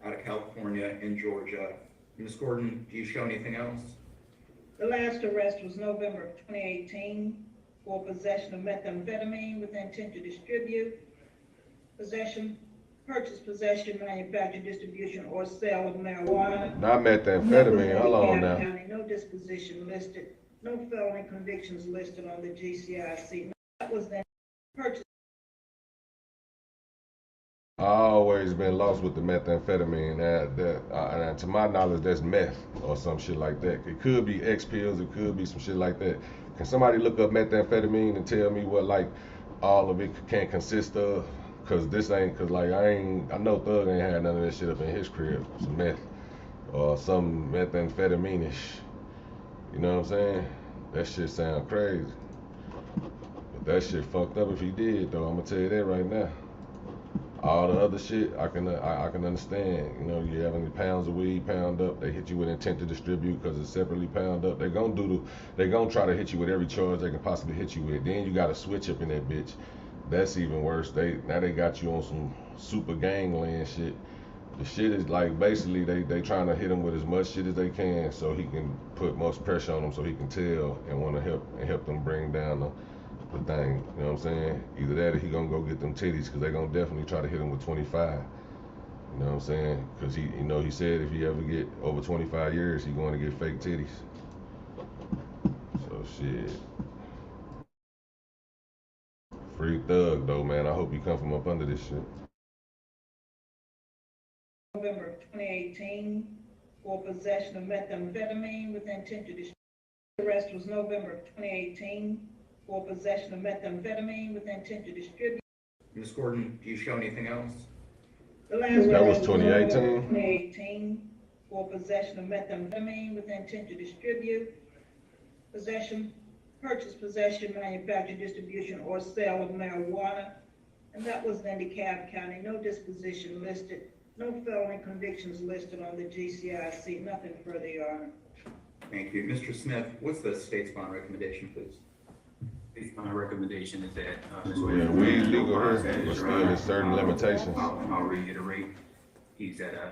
out of California and Georgia. Ms. Gordon, do you show anything else? The last arrest was November of 2018 for possession of methamphetamine with intent to distribute, possession, purchase, possession, manufacture, distribution, or sale of marijuana. Not methamphetamine. Hold on now. County, no disposition listed, no felony convictions listed on the GCIC. That was then purchased. I always been lost with the methamphetamine. And to my knowledge, that's meth or some shit like that. It could be X pills. It could be some shit like that. Can somebody look up methamphetamine and tell me what like all of it can consist of? Cause this ain't, cause like I know Thug ain't had none of that shit up in his crib. Some meth or some methamphetamine-ish. You know what I'm saying? That shit sound crazy. But that shit fucked up if he did though. I'm gonna tell you that right now. All the other shit, I can understand. You know, you have any pounds of weed pound up, they hit you with intent to distribute because it's separately pound up. They're gonna try to hit you with every charge they can possibly hit you with. Then you got to switch up in that bitch. That's even worse. Now they got you on some super gangland shit. The shit is like basically they trying to hit him with as much shit as they can so he can put most pressure on him so he can tell and want to help them bring down the thing. You know what I'm saying? Either that or he gonna go get them titties because they gonna definitely try to hit him with 25. You know what I'm saying? Because he said if he ever get over 25 years, he going to get fake titties. So shit. Free Thug though, man. I hope he come from up under this shit. November of 2018 for possession of methamphetamine with intent to distribute. The arrest was November of 2018 for possession of methamphetamine with intent to distribute. Ms. Gordon, do you show anything else? The last That was arrest 2018. 2018? For possession of methamphetamine with intent to distribute, possession, purchase, possession, manufacture, distribution, or sale of marijuana. And that was in DeKalb County. No disposition listed, no felony convictions listed on the GCIC. Nothing further, Your Honor. Thank you. Mr. Smith, what's the state's bond recommendation, please? My recommendation is that. Yeah, weed legal here, but still there's certain limitations. I'll reiterate, he's at a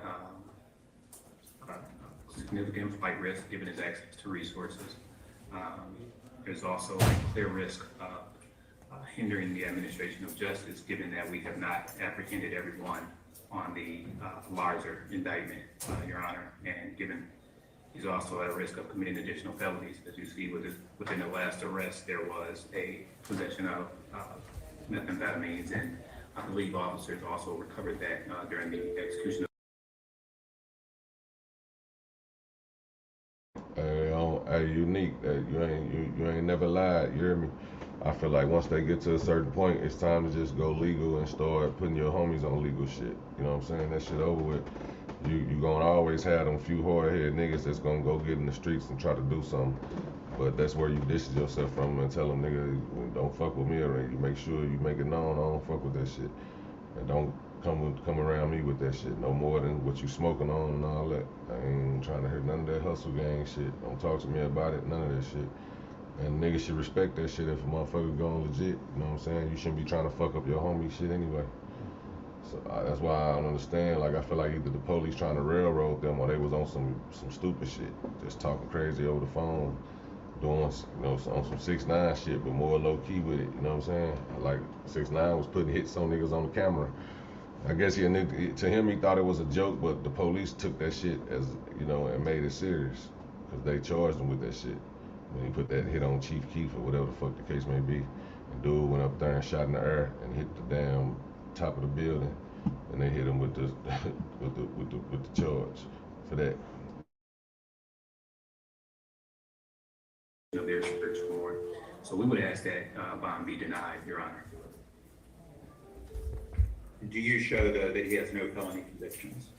significant flight risk given his access to resources. There's also a clear risk of hindering the administration of justice given that we have not apprehended everyone on the larger indictment, Your Honor, and given he's also at a risk of committing additional felonies. As you see within the last arrest, there was a possession of methamphetamines and I believe officers also recovered that during the execution. Hey, unique. You ain't never lied. You hear me? I feel like once they get to a certain point, it's time to just go legal and start putting your homies on legal shit. You know what I'm saying? That shit over with. You gonna always have them few hard-headed niggas that's gonna go get in the streets and try to do something. But that's where you distance yourself from and tell them, nigga, don't fuck with me, or you make sure you make it known I don't fuck with that shit. And don't come around me with that shit no more than what you smoking on and all that. I ain't trying to hear none of that hustle gang shit. Don't talk to me about it, none of that shit. And niggas should respect that shit if a motherfucker going legit. You know what I'm saying? You shouldn't be trying to fuck up your homie shit anyway. So that's why I don't understand. Like, I feel like either the police trying to railroad them or they was on some stupid shit, just talking crazy over the phone, doing, you know, on some 6ix9ine shit, but more low key with it. You know what I'm saying? Like 6ix9ine was putting hits on niggas on the camera. I guess to him he thought it was a joke, but the police took that shit as, you know, and made it serious because they charged him with that shit. When he put that hit on Chief Keef or whatever the fuck the case may be, and dude went up there and shot in the air and hit the damn top of the building, and they hit him with the with the charge for that. Their search warrant. So we would ask that bond be denied, Your Honor. Do you show that he has no felony convictions?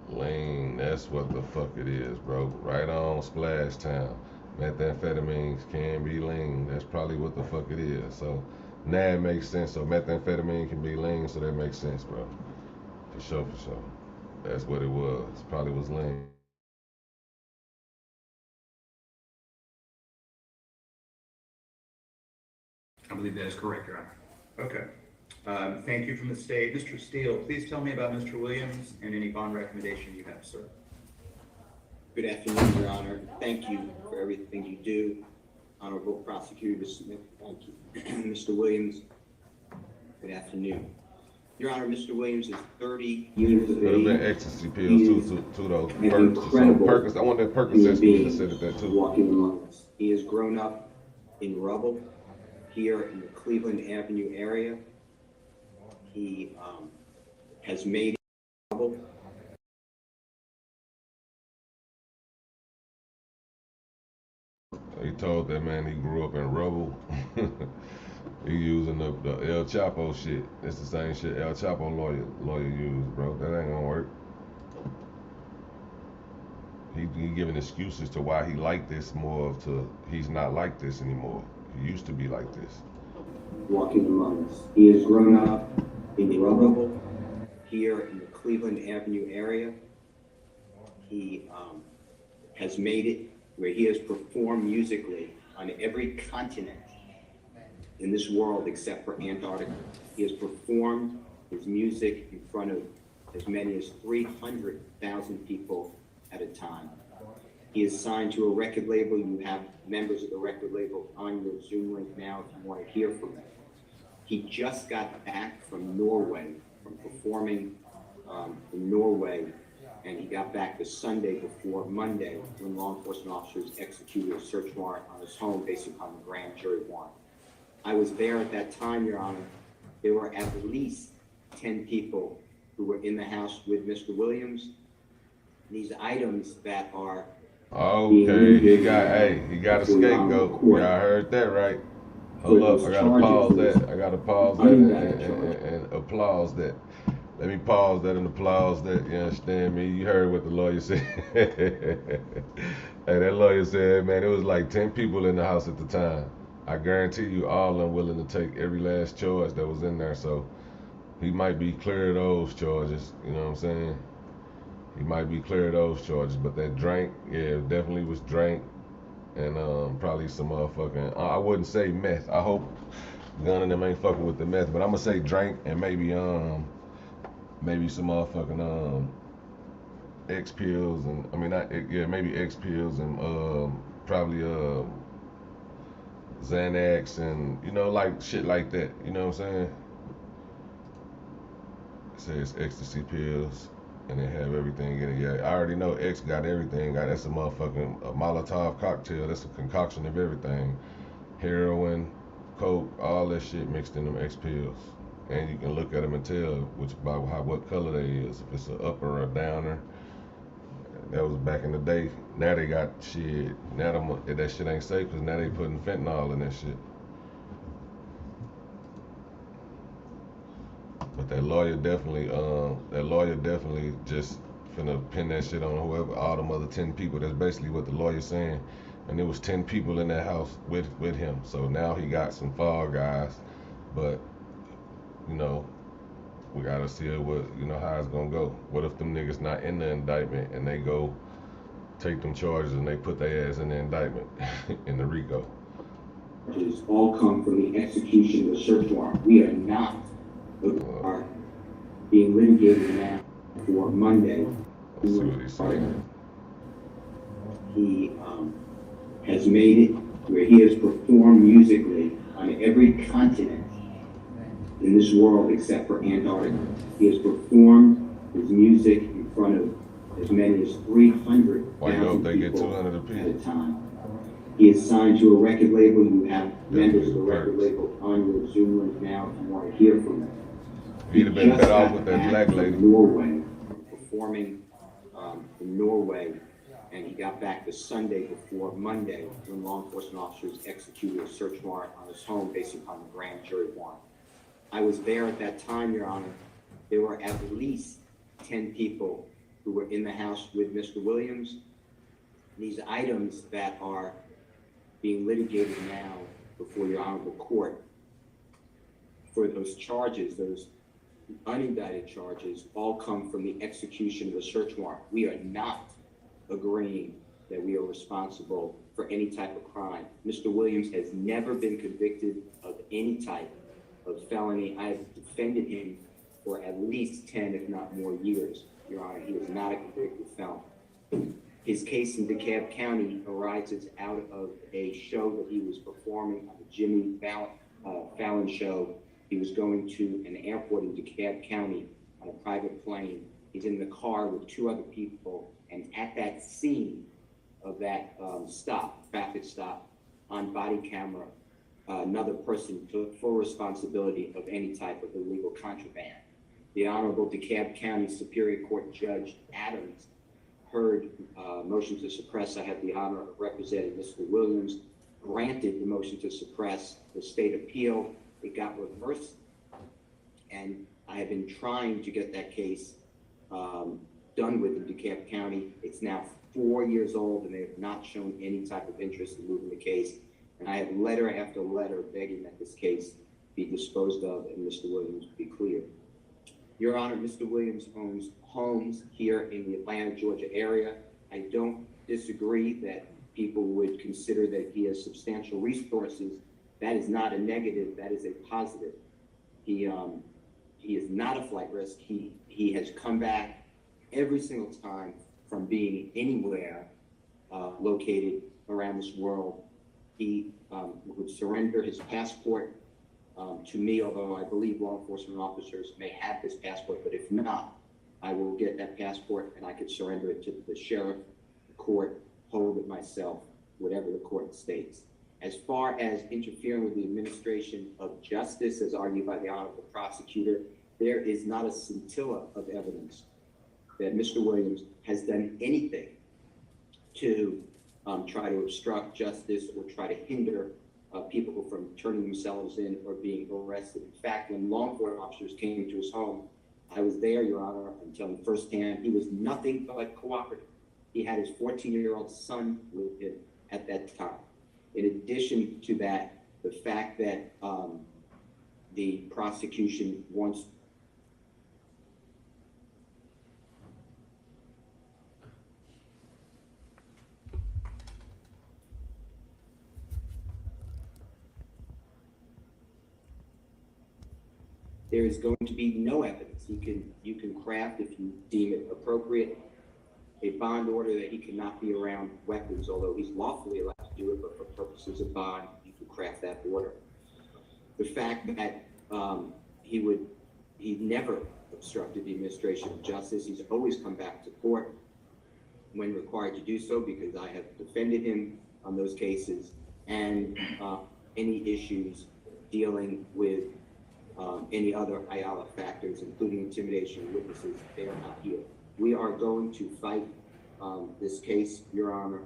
Lean, that's what the fuck it is, bro. Right on Splash Town. Methamphetamines can be lean. That's probably what the fuck it is. So now it makes sense. So methamphetamine can be lean, so that makes sense, bro. For sure, for sure. That's what it was. Probably was lean. I believe that is correct, Your Honor. Okay. Thank you from the state. Mr. Steele, please tell me about Mr. Williams and any bond recommendation you have, sir. Good afternoon, Your Honor. Thank you for everything you do. Honorable Prosecutor Smith, thank you. Mr. Williams, good afternoon. Your Honor, Mr. Williams is 30 years of age. Could have been ecstasy pills too though. Perkins. I want that Perkins being said that too. Walking among us. He has grown up in rubble here in the Cleveland Avenue area. He has made rubble. He told that man he grew up in rubble. He using the El Chapo shit. It's the same shit El Chapo lawyer used, bro. That ain't gonna work. He giving excuses to why he like this more of to he's not like this anymore. He used to be like this. Walking among us. He has grown up in rubble here in the Cleveland Avenue area. He has made it where he has performed musically on every continent in this world except for Antarctica. He has performed his music in front of as many as 300,000 people at a time. He is signed to a record label. You have members of the record label on your Zoom link now if you want to hear from him. He just got back from Norway, from performing in Norway, and he got back the Sunday before Monday when law enforcement officers executed a search warrant on his home based upon the grand jury warrant. I was there at that time, Your Honor. There were at least 10 people who were in the house with Mr. Williams. These items that are okay, he got a scapegoat. Y'all heard that, right? Hold up, I gotta pause that and applause that. Let me pause that and applause that. You understand me? You heard what the lawyer said. Hey, that lawyer said, man, it was like 10 people in the house at the time. I guarantee you all are willing to take every last charge that was in there. So he might be clear of those charges. You know what I'm saying? He might be clear of those charges. But that drink, yeah, definitely was drink. And probably some motherfucking, I wouldn't say meth. I hope Gunna and them ain't fucking with the meth. But I'm gonna say drink and maybe some motherfucking X pills and maybe X pills and probably Xanax and like shit like that. You know what I'm saying? It says ecstasy pills and they have everything in it. Yeah, I already know X got everything. That's a motherfucking Molotov cocktail. That's a concoction of everything. heroin, coke, all that shit mixed in them X pills. And you can look at them and tell what color they is, if it's an upper or a downer. That was back in the day. Now they got shit. Now that shit ain't safe because now they putting fentanyl in that shit. But that lawyer definitely just finna pin that shit on whoever, all them other 10 people. That's basically what the lawyer's saying. And there was 10 people in that house with him. So now he got some fall guys, but you know, we gotta see how it's gonna go. What if them niggas not in the indictment and they go take them charges and they put their ass in the indictment in the Rico? All come from the execution of the search warrant. We are not being litigated now for Monday. Let's see what he's saying. He has made it where he has performed musically on every continent in this world except for Antarctica. He has performed his music in front of as many as 300,000 people at a time. He is signed to a record label. You have members of the record label on your Zoom link now if you want to hear from them. He'd have been better off with that black lady. Norway, performing in Norway, and he got back the Sunday before Monday when law enforcement officers executed a search warrant on his home based upon the grand jury warrant. I was there at that time, Your Honor. There were at least 10 people who were in the house with Mr. Williams. These items that are being litigated now before your honorable court for those charges, those unindicted charges, all come from the execution of a search warrant. We are not agreeing that we are responsible for any type of crime. Mr. Williams has never been convicted of any type of felony. I have defended him for at least 10, if not more years, Your Honor. He is not a convicted felon. His case in DeKalb County arises out of a show that he was performing on the Jimmy Fallon show. He was going to an airport in DeKalb County on a private plane. He's in the car with 2 other people, and at that scene of that traffic stop, on body camera, another person took full responsibility of any type of illegal contraband. The Honorable DeKalb County Superior Court Judge Adams heard motion to suppress. I have the honor of representing Mr. Williams, granted the motion to suppress. The state appeal, it got reversed, and I have been trying to get that case done with in DeKalb County. It's now 4 years old, and they have not shown any type of interest in moving the case. And I have letter after letter begging that this case be disposed of and Mr. Williams be cleared. Your Honor, Mr. Williams owns homes here in the Atlanta, Georgia area. I don't disagree that people would consider that he has substantial resources. That is not a negative, that is a positive. He is not a flight risk. He has come back every single time from being anywhere located around this world. He would surrender his passport to me, although I believe law enforcement officers may have this passport, but if not, I will get that passport and I could surrender it to the sheriff, the court, hold it myself, whatever the court states. As far as interfering with the administration of justice, as argued by the honorable prosecutor, there is not a scintilla of evidence that Mr. Williams has done anything to try to obstruct justice or try to hinder people from turning themselves in or being arrested. In fact, when law enforcement officers came to his home, I was there, Your Honor, I'm telling you firsthand, he was nothing but cooperative. He had his 14-year-old son with him at that time. In addition to that, the fact that the prosecution wants there is going to be no evidence. You can craft, if you deem it appropriate, a bond order that he cannot be around weapons, although he's lawfully allowed to do it, but for purposes of bond, you can craft that order. The fact that he never obstructed the administration of justice. He's always come back to court when required to do so because I have defended him on those cases. And any issues dealing with any other IALA factors, including intimidation of witnesses. They are not here. We are going to fight this case, Your Honor,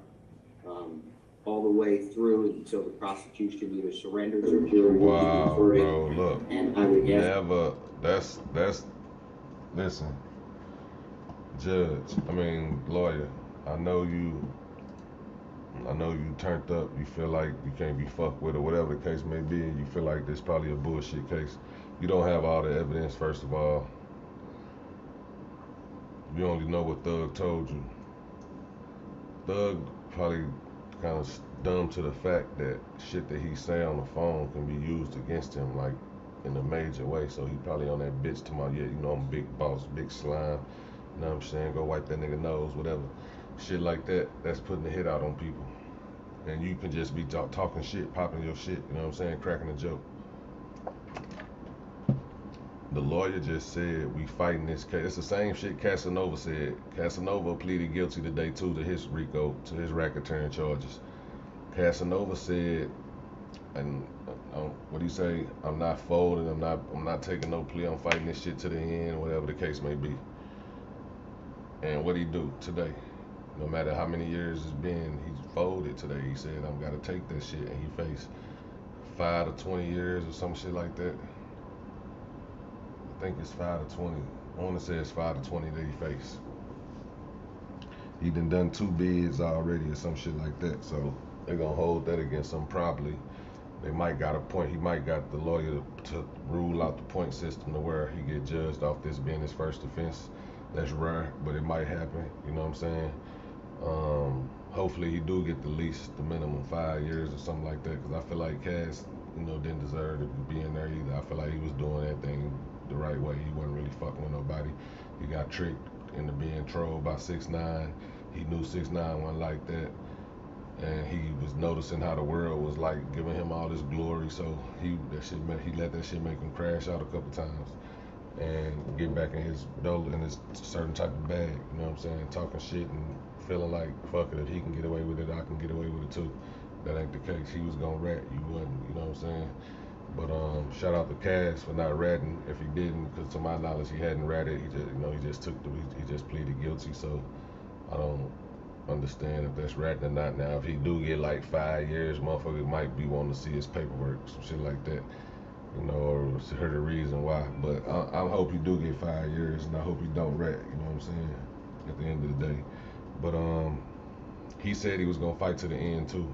all the way through until the prosecution either surrenders or jury Wow, verdict. bro, look. And I would ask. Never. That's. Listen, judge. I mean, lawyer. I know you turned up. You feel like you can't be fucked with or whatever the case may be, and you feel like this probably a bullshit case. You don't have all the evidence, first of all. You only know what Thug told you. Thug probably kind of dumb to the fact that shit that he say on the phone can be used against him, like in a major way. So he probably on that bitch tomorrow. Yeah, you know I'm big boss, big slime. You know what I'm saying? Go wipe that nigga nose, whatever. Shit like that. That's putting a hit out on people. And you can just be talking shit, popping your shit. You know what I'm saying? Cracking a joke. The lawyer just said we fighting this case. It's the same shit CASSANOVA said. CASSANOVA pleaded guilty today too to his Rico, to his racketeering charges. CASSANOVA said, and what do you say? I'm not folding. I'm not taking no plea. I'm fighting this shit to the end, whatever the case may be. And what he do today? No matter how many years it's been, he's folded today. He said, I'm gotta take that shit, and he faced 5 to 20 years or some shit like that. I think it's 5 to 20. I want to say it's 5 to 20 that he faced. He done 2 bids already or some shit like that. So they're gonna hold that against him probably. They might got a point. He might got the lawyer to rule out the point system to where he get judged off this being his first offense. That's rare, but it might happen. You know what I'm saying? Hopefully he do get the minimum 5 years or something like that. Cause I feel like Cass, didn't deserve to be in there either. I feel like he was doing that thing the right way. He wasn't really fucking with nobody. He got tricked into being trolled by 6ix9ine. He knew 6ix9ine wasn't like that. And he was noticing how the world was like giving him all this glory. So he let that shit make him crash out a couple times and get back in his certain type of bag. You know what I'm saying? Talking shit and feeling like, fuck it, if he can get away with it, I can get away with it too. That ain't the case. He was gonna rat, you wasn't. You know what I'm saying? But shout out to Cass for not ratting if he didn't, because to my knowledge he hadn't ratted. He just pleaded guilty. So I don't understand if that's ratting or not. Now if he do get like 5 years, motherfucker might be wanting to see his paperwork, some shit like that, or hear the reason why. But I hope he do get 5 years, and I hope he don't rat. You know what I'm saying? At the end of the day. But he said he was gonna fight to the end too.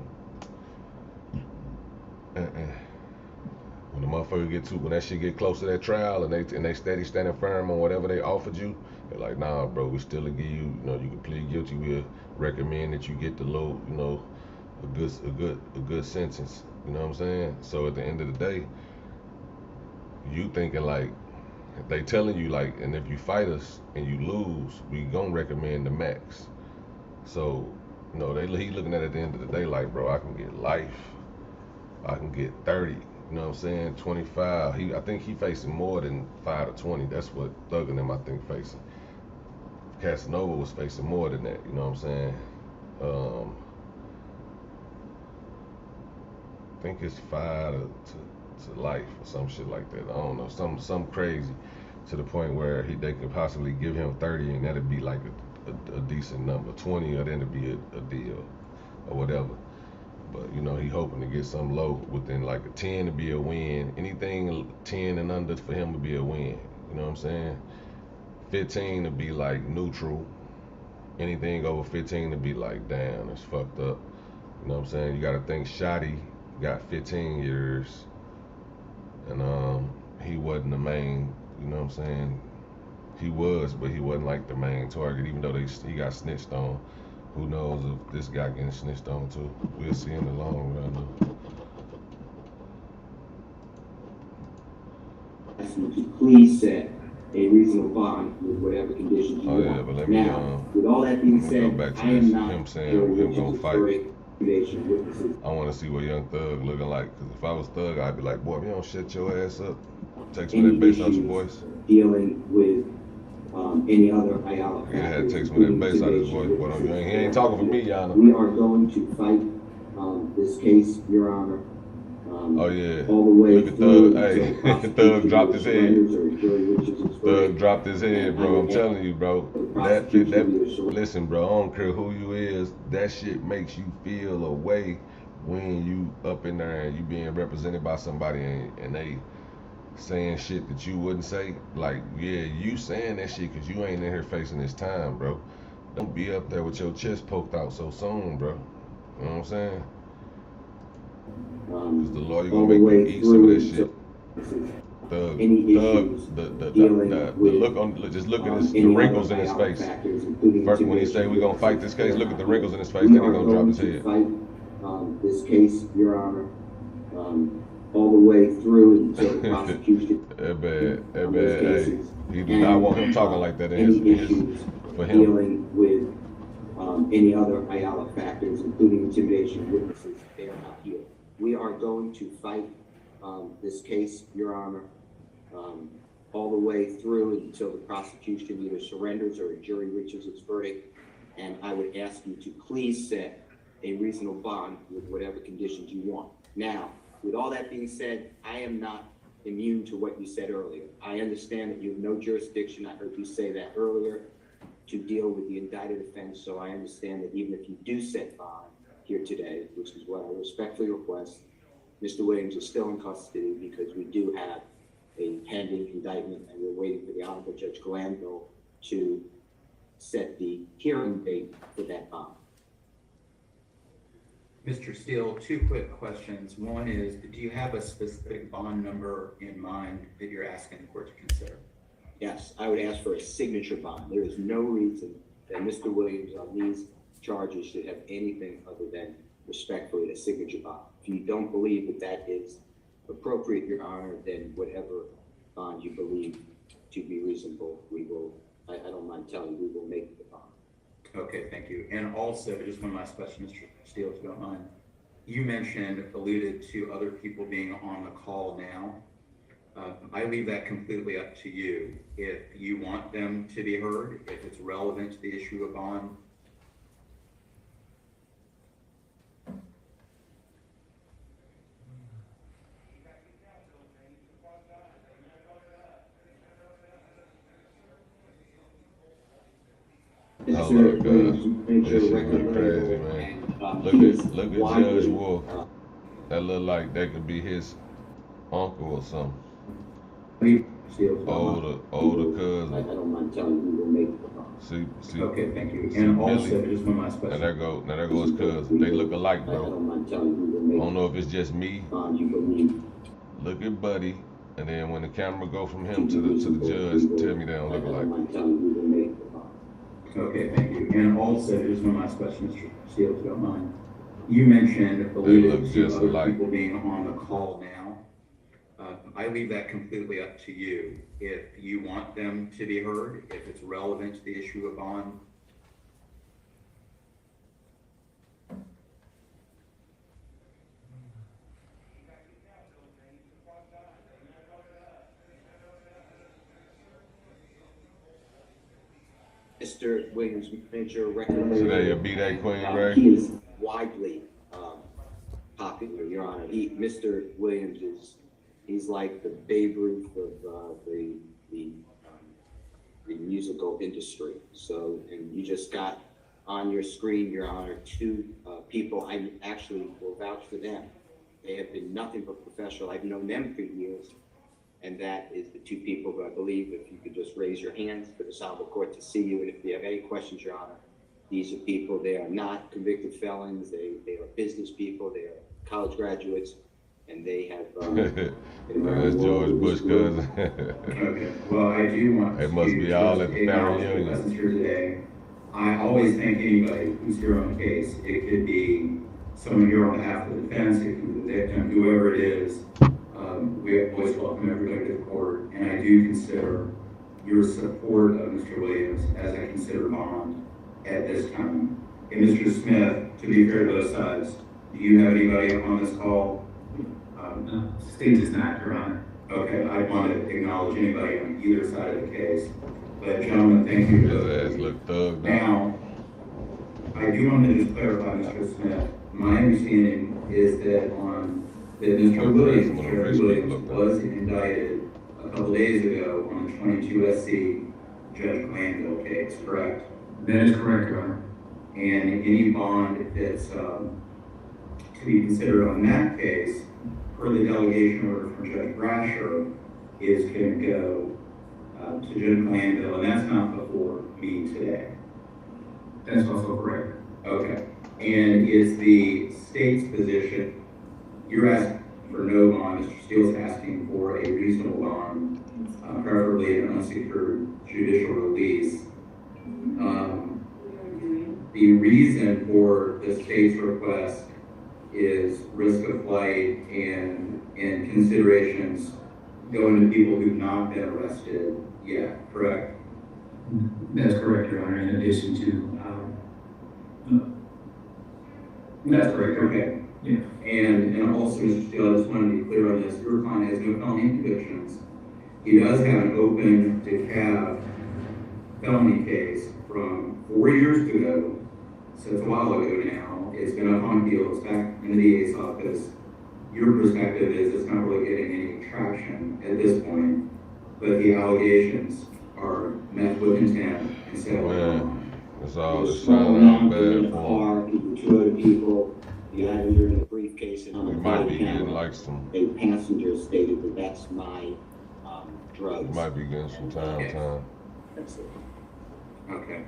When the motherfucker when that shit get close to that trial and they steady standing firm on whatever they offered you, they're like, nah, bro, we still give you, you can plead guilty. We'll recommend that you get the low, a good sentence. You know what I'm saying? So at the end of the day, you thinking like, they telling you like, and if you fight us and you lose, we gonna recommend the max. So, he looking at it at the end of the day like, bro, I can get life. I can get 30. You know what I'm saying? 25. I think he facing more than 5 to 20. That's what Thug and them, I think, facing. CASSANOVA was facing more than that. You know what I'm saying? I think it's 5 to life or some shit like that. I don't know. Some crazy to the point where they could possibly give him 30 and that'd be like a decent number. 20 or then it'd be a deal or whatever. But he hoping to get something low within like a 10 to be a win. Anything 10 and under for him to be a win. You know what I'm saying? 15 to be like neutral. Anything over 15 to be like, damn, it's fucked up. You know what I'm saying? You gotta think Shotty got 15 years and he wasn't the main, you know what I'm saying? He was, but he wasn't like the main target, even though he got snitched on. Who knows if this guy getting snitched on too? We'll see in the long run. Please set a reasonable bond with whatever conditions you want. Yeah, but let me with all that being said, go back to him saying him gonna fight. I want to see what Young Thug looking like, because if I was Thug, I'd be like, boy, if you don't shut your ass up, text me that bass out your voice. Dealing with any other IALA factors. He had to text me that bass out his voice. But he ain't talking for me, Yana. We are going to fight this case, Your Honor, Oh yeah. all the way Look at through Thug. Hey, until prosecution Thug dropped his surrenders head. or a jury reaches its Thug verdict. dropped his head, And I bro. I'm would telling you, bro. the That prosecution either surrender. listen, bro. I don't care who you is. That shit makes you feel a way when you up in there and you being represented by somebody and they saying shit that you wouldn't say. Like, yeah, you saying that shit because you ain't in here facing this time, bro. Don't be up there with your chest poked out so soon, bro. You know what I'm saying? Because the lawyer all gonna the make way you eat some of through that shit. any issues The dealing with look on, just look at the any wrinkles other in his violent face. factors, including First, when he say intimidation, we gonna fight this case, they're look at the not wrinkles here. in his face, We then he are gonna drop going his to head. fight this case, Your Honor, all the way through until the prosecution. That bad. Hey, Cases, he do not want him talking like that in any his issues for him. dealing with any other violent factors, including intimidation of witnesses, they are not here. We are going to fight this case, Your Honor, all the way through until the prosecution either surrenders or a jury reaches its verdict. And I would ask you to please set a reasonable bond with whatever conditions you want. Now, with all that being said, I am not immune to what you said earlier. I understand that you have no jurisdiction, I heard you say that earlier, to deal with the indicted offense. So I understand that even if you do set bond here today, which is what I respectfully request, Mr. Williams is still in custody because we do have a pending indictment and we're waiting for the Honorable Judge Glanville to set the hearing date for that bond. Mr. Steele, two quick questions. One is, do you have a specific bond number in mind that you're asking the court to consider? Yes, I would ask for a signature bond. There is no reason that Mr. Williams on these charges should have anything other than respectfully a signature bond. If you don't believe that that is appropriate, Your Honor, then whatever bond you believe to be reasonable, we will, I don't mind telling you, we will make the bond. Okay, thank you. And also, just one last question, Mr. Steele, if you don't mind. You alluded to other people being on the call now. I leave that completely up to you. If you want them to be heard, if it's relevant to the issue of bond. Oh Lord God, this shit look crazy, man. Look at Judge Wolf. That look like that could be his uncle or something. Older cousin. I don't mind telling you, we will make the bond. See. Okay, thank you. See And Billy. also, just one last question. Now there goes his cousin. They look alike, I bro. don't mind telling you, we will I make don't know if it's just me. the bond you believe. Look at Buddy, and then when the camera go from him to the judge, tell me they don't look I don't alike. mind telling you, we will make the bond. Okay, thank you. And also, just one last question, Mr. Steele, if you don't mind. You look alluded to just other alike. people being on the call now. I leave that completely up to you. If you want them to be heard, if it's relevant to the issue of bond. Mr. Williams, major record. So there you be that Queen Ray. He is widely popular, Your Honor. Mr. Williams he's like the Babe Ruth of the musical industry. So, and you just got on your screen, Your Honor, two people. I actually will vouch for them. They have been nothing but professional. I've known them for years. And that is the two people who I believe, if you could just raise your hands for the Honorable Court to see you. And if you have any questions, Your Honor, these are people, they are not convicted felons. They are business people. They are college graduates. And they have. That's George Bush cousin. Okay. Well, I do want It must be all at the family your reunion. presence here today. I always thank anybody who's here on the case. It could be someone here on behalf of the defense, it could be the victim, whoever it is. We always welcome everybody to the court, and I do consider your support of Mr. Williams as I consider bond at this time. And Mr. Smith, to be fair to both sides, do you have anybody on this call? No, state does not, Your Honor. Okay, I want to acknowledge anybody on either side of the case. But gentlemen, thank you. His ass look thugged out. Now, I do want to just clarify, Mr. Smith, my understanding is that on that Mr. Williams, Well, Jeffrey Williams, was indicted a couple days ago on the 22 SC Judge Glanville case, correct? That is correct, Your Honor. And any bond that's to be considered on that case, per the delegation order from Judge Brasher, is going to go to Judge Glanville, and that's not before me today. That's also correct. Okay. And is the state's position, you're asking for no bond, Mr. Steele's asking for a reasonable bond, preferably an unsecured judicial release. The reason for the state's request is risk of flight and considerations going to people who've not been arrested yet, correct? That's correct, Your Honor, in addition to, that's correct. Okay. Yeah. And also, Mr. Steele, I just want to be clear on this. Your client has no felony convictions. He does have an open DeKalb felony case from 4 years ago, so it's a while ago now. It's been up on appeal. It's back in the DA's office. Your perspective is it's not really getting any traction at this point, but the allegations are met with intent instead of it's all He was it's thrown all out bad in a for car, he threw two other people, the item during the briefcase and on him. the He might body be getting camera. like some. A passenger stated that that's my He drugs. might be getting some time. That's it. Okay.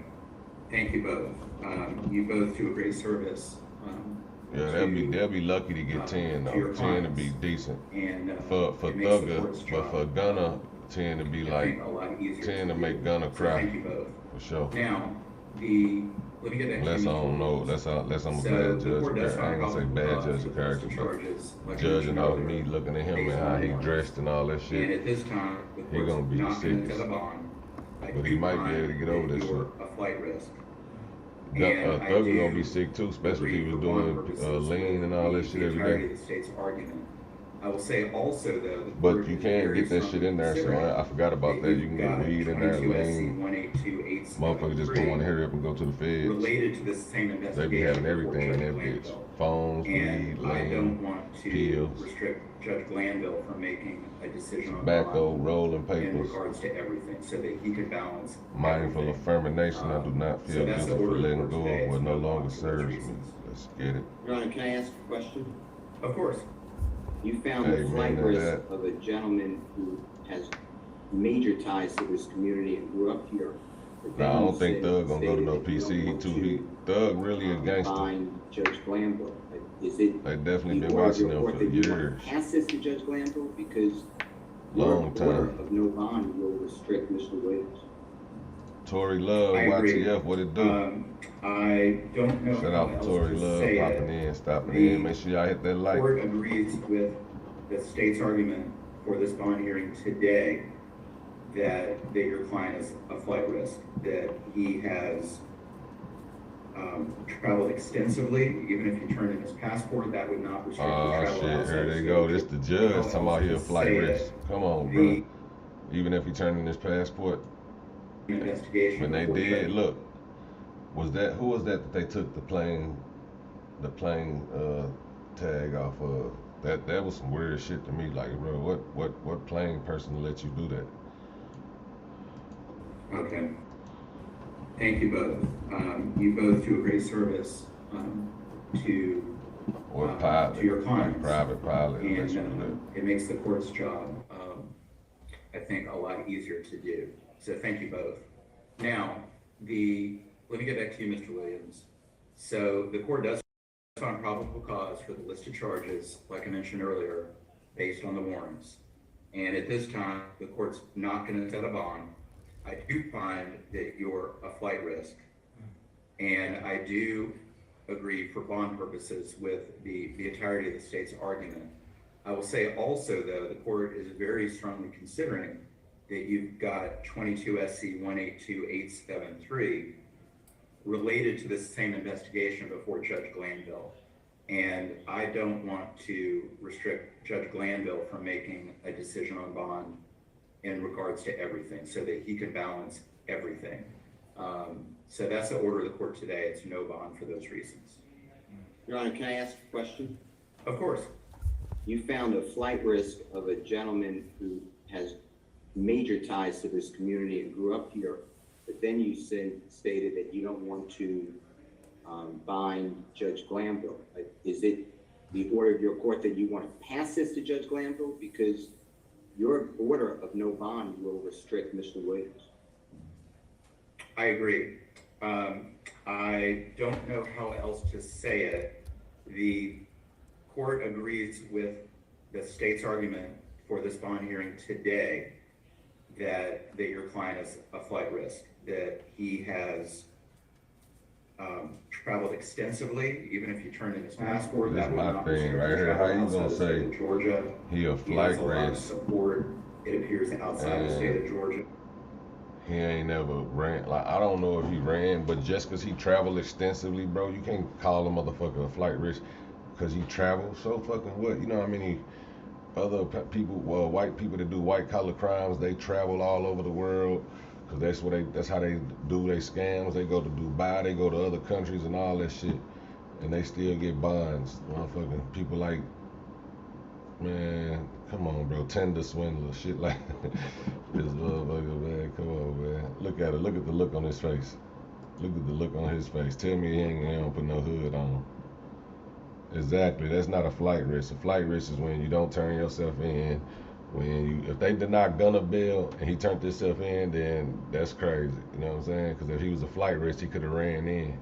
Thank you both. You both do a great service. Yeah, they'll be lucky to get 10 to though. your 10 to clients. be decent. And For it makes the Thugger, court's but job, for Gunna, 10 to be I like think, a lot easier 10 to do. make Gunna So cry thank you both. for sure. Now, let me get back Unless to I you. don't know, unless I'm a So bad the judge court of does character. I ain't gonna say find bad probable judge cause of for the character, but charges, like I judging mentioned off earlier, me looking at him based and how on he the bond. dressed and all that And shit. at this time, the He court's gonna be the not going to sickest. set a bond. I But do he might be find able to get over that this you're shit. a flight risk. And I Thugger do gonna be sick too, especially if he agree was for bond doing purposes lean with and all that shit the every entirety day. of the state's argument. I will say also, though, the But court you is can't very get that shit in there, so considering I forgot about that. You can get weed in there, 22 SC lean. 182 Motherfuckers just don't want to hurry up and go to the feds. related to this same They be investigation having before everything in Judge that bitch. Glanville. Phones, weed, And I lean, don't want to pills, restrict Judge Glanville from making a decision on tobacco, bond rolling in papers. regards to everything, so that he could balance Mindful everything. affirmation, I do not So feel that's guilty the for order letting of the go court of today. what It's no no longer bond for those serves me. reasons. Let's get it. Your Honor, can I ask a question? Of course. You found Hey, the man, flight that- risk of a gentleman who has major ties to this community and grew up here. But then Nah, I you don't think said- Thug gonna go to stated no that you PC. don't He want too. to, Thug really a gangster. bind Judge Glanville. Is it They definitely the been order of watching your him court for that you want years. to pass this to Judge Glanville? Because Long your order time. of no bond will restrict Mr. Williams. Tory Love, I agree. YTF, what it do? I don't know Shout how out to else Tory to Love, say popping it. in, stopping The in. Make sure y'all hit that like. Court agrees with the state's argument for this bond hearing today that your client is a flight risk, that he has traveled extensively. Even if he turned in his passport, that would not restrict his Oh travel shit, outside here the they state. go. This the judge talking about he a flight Say risk. it. Come on, The bro. Even if he turned in his passport. investigation. When they before did, judge- look, who was that they took the plane tag off of? That was some weird shit to me. Like, bro, what plane person let you do that? Okay. Thank you both. You both do a great service to Or to pilot, your like clients. private pilot. Let you do And that. it makes the court's job, I think, a lot easier to do. So thank you both. Now, let me get back to you, Mr. Williams. So the court does find probable cause for the list of charges, like I mentioned earlier, based on the warrants. And at this time, the court's not going to set a bond. I do find that you're a flight risk. And I do agree for bond purposes with the entirety of the state's argument. I will say also, though, the court is very strongly considering that you've got 22 SC 182873 related to this same investigation before Judge Glanville. And I don't want to restrict Judge Glanville from making a decision on bond in regards to everything, so that he can balance everything. So that's the order of the court today. It's no bond for those reasons. Your Honor, can I ask a question? Of course. you found a flight risk of a gentleman who has major ties to this community and grew up here, but then you stated that you don't want to bind Judge Glanville. Is it the order of your court that you want to pass this to Judge Glanville? Because your order of no bond will restrict Mr. Williams. I agree. I don't know how else to say it. The court agrees with the state's argument for this bond hearing today that your client is a flight risk, that he has traveled extensively. Even if you turn in his passport, That's that would my not thing right here. How you gonna say Georgia? he a He flight has a lot of risk? support. It appears outside the state of Georgia. He ain't never ran. Like, I don't know if he ran, but just because he traveled extensively, bro, you can't call a motherfucker a flight risk because he traveled. So fucking what? You know how many other people, well, white people that do white collar crimes, they travel all over the world because that's how they do their scams. They go to Dubai, they go to other countries and all that shit, and they still get bonds. Motherfucking people like, man, come on, bro, tender swindler, shit like this motherfucker, man. Come on, man. Look at it. Look at the look on his face. Look at the look on his face. Tell me he don't put no hood on. Exactly. That's not a flight risk. A flight risk is when you don't turn yourself in. If they deny Gunna bail and he turned himself in, then that's crazy. You know what I'm saying? Because if he was a flight risk, he could have ran in.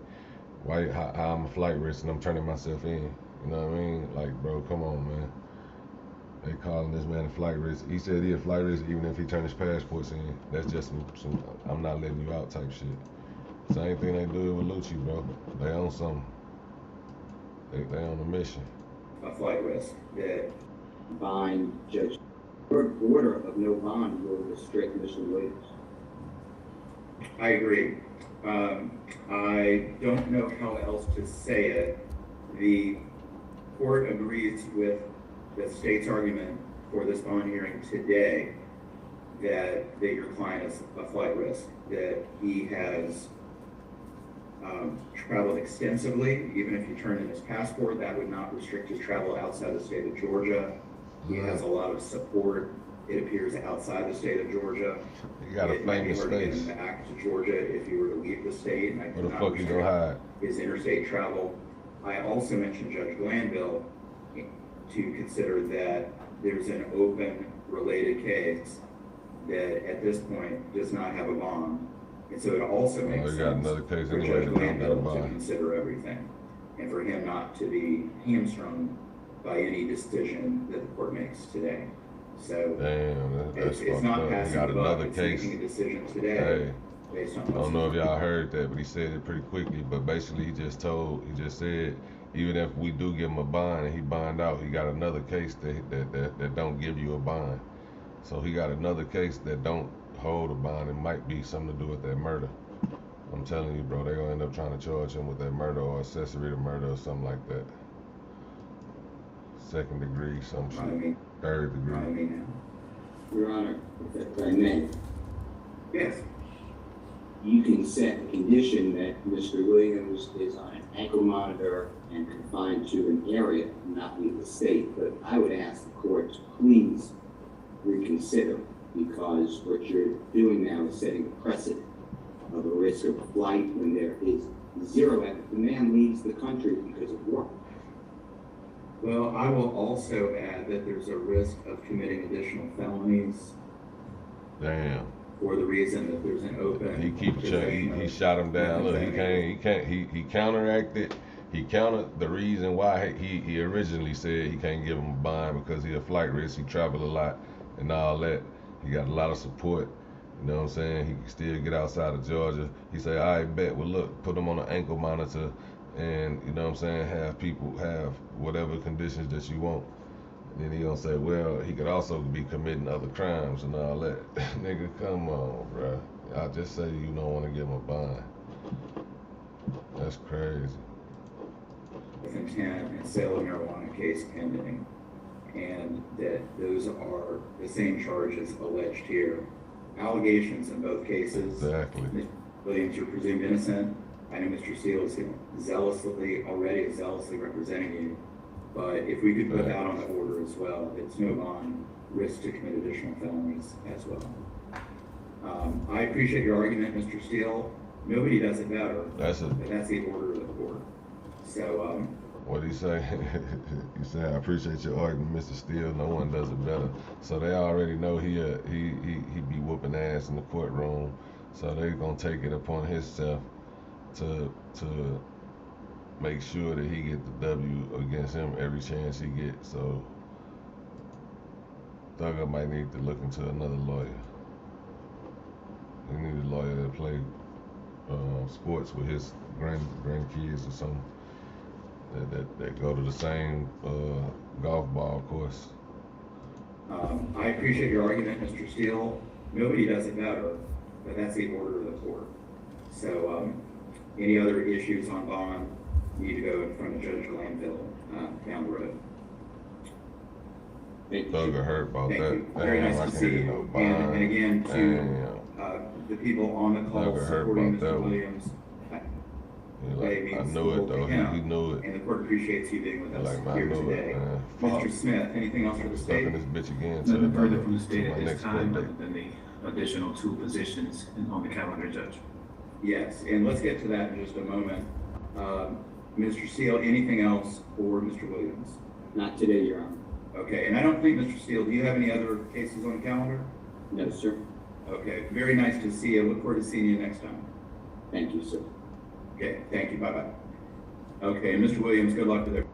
How I'm a flight risk and I'm turning myself in? You know what I mean? Like, bro, come on, man. They calling this man a flight risk. He said he a flight risk even if he turned his passports in. That's just some I'm not letting you out type shit. Same thing they do with Lucci, bro. They own something. They on a mission. A flight risk that Bind Judge. Your order of no bond will restrict Mr. Williams. I agree. I don't know how else to say it. The court agrees with the state's argument for this bond hearing today that your client is a flight risk, that he has traveled extensively. Even if you turn in his passport, that would not restrict his travel outside the state of Georgia. He has a lot of support. It appears outside the state of Georgia. He got a famous face. Back to Georgia if he were to leave the state. And I Where the fuck he gonna hide? His interstate travel. I also mentioned Judge Glanville to consider that there's an open related case that at this point does not have a bond. And so it also makes sense another case for anyway Judge that don't got a Glanville to bond. consider everything and for him not to be hamstrung by any decision that the court makes today. So Damn, that's it's not fucked up. He passing got the buck, another it's case. making a decision today Hey, based on I don't know if y'all heard that, but he said it pretty quickly. But basically, he just said, even if we do give him a bond and he bond out, he got another case that don't give you a bond. So he got another case that don't hold a bond. It might be something to do with that murder. I'm telling you, bro, they gonna end up trying to charge him with that murder or accessory to murder or something like that. Second degree, some shit. Third degree. Your Honor, if I may, Yes. you can set a condition that Mr. Williams is on an ankle monitor and confined to an area and not leave the state. But I would ask the court to please reconsider, because what you're doing now is setting a precedent of a risk of flight when there is zero evidence. The man leaves the country because of war. Well, I will also add that there's a risk of committing additional felonies Damn. for the reason that there's an open. He shot him down. Look, he counteracted. He countered the reason why he originally said he can't give him a bond because he's a flight risk. He traveled a lot and all that. He got a lot of support. You know what I'm saying? He can still get outside of Georgia. He said, all right, bet. Well, look, put him on an ankle monitor and, you know what I'm saying, have people have whatever conditions that you want. And then he gonna say, well, he could also be committing other crimes and all that. Nigga, come on, bro. I just say you don't want to give him a bond. That's crazy. With intent and sale of marijuana case pending, and that those are the same charges alleged here. Allegations in both cases. Exactly. Mr. Williams, you're presumed innocent. I know Mr. Steele is zealously representing you But if we could put that on the order as well, it's no bond, risk to commit additional felonies as well. I appreciate your argument, Mr. Steele. Nobody does it better. But that's the order of the court. So, what he say? He said, I appreciate your argument, Mr. Steele. No one does it better. So they already know he be whooping ass in the courtroom. So they gonna take it upon himself to make sure that he get the W against him every chance he gets. So Thugger might need to look into another lawyer. He need a lawyer that play sports with his grandkids or something. That go to the same golf ball course. I appreciate your argument, Mr. Steele. Nobody does it better, but that's the order of the court. So, any other issues on bond need to go in front of Judge Glanville down the road. Thugger hurt about Thank that. you. Very nice to see you. And again, to the people on the call supporting Mr. Williams, I knew it though. He knew it. and the court appreciates you being with us here I knew today. it, Mr. Smith, anything else for the state? Stuffing this bitch again Nothing further to from the state my at this next time, court other date. than the additional 2 positions on the calendar, Judge. Yes, and let's get to that in just a moment. Mr. Steele, anything else for Mr. Williams? Not today, Your Honor. Okay, and I don't think, Mr. Steele, do you have any other cases on the calendar? No, sir. Okay, very nice to see you. Look forward to seeing you next time. Thank you, sir. Okay, thank you. Bye-bye. Okay, Mr. Williams, good luck with it.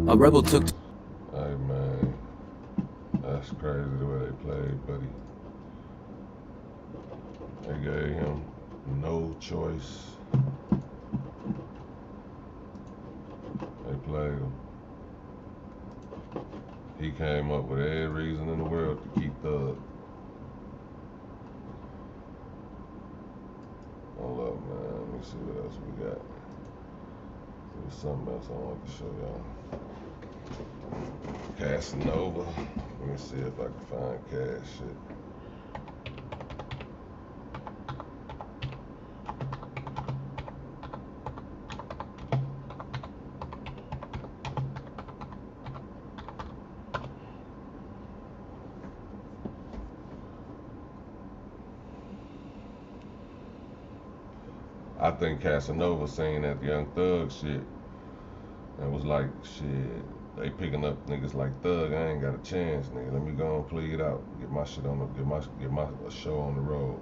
A rebel took. Hey man, that's crazy the way they played, buddy. They gave him no choice. They played him. He came up with every reason in the world to keep Thug. Hold up, man. Let me see what else we got. There's something else I want to show y'all. CASSANOVA. Let me see if I can find cash shit. I think CASSANOVA seen that Young Thug shit and was like, shit, they picking up niggas like Thug. I ain't got a chance, nigga. Let me go and plead it out. Get my shit on the, get my show on the road.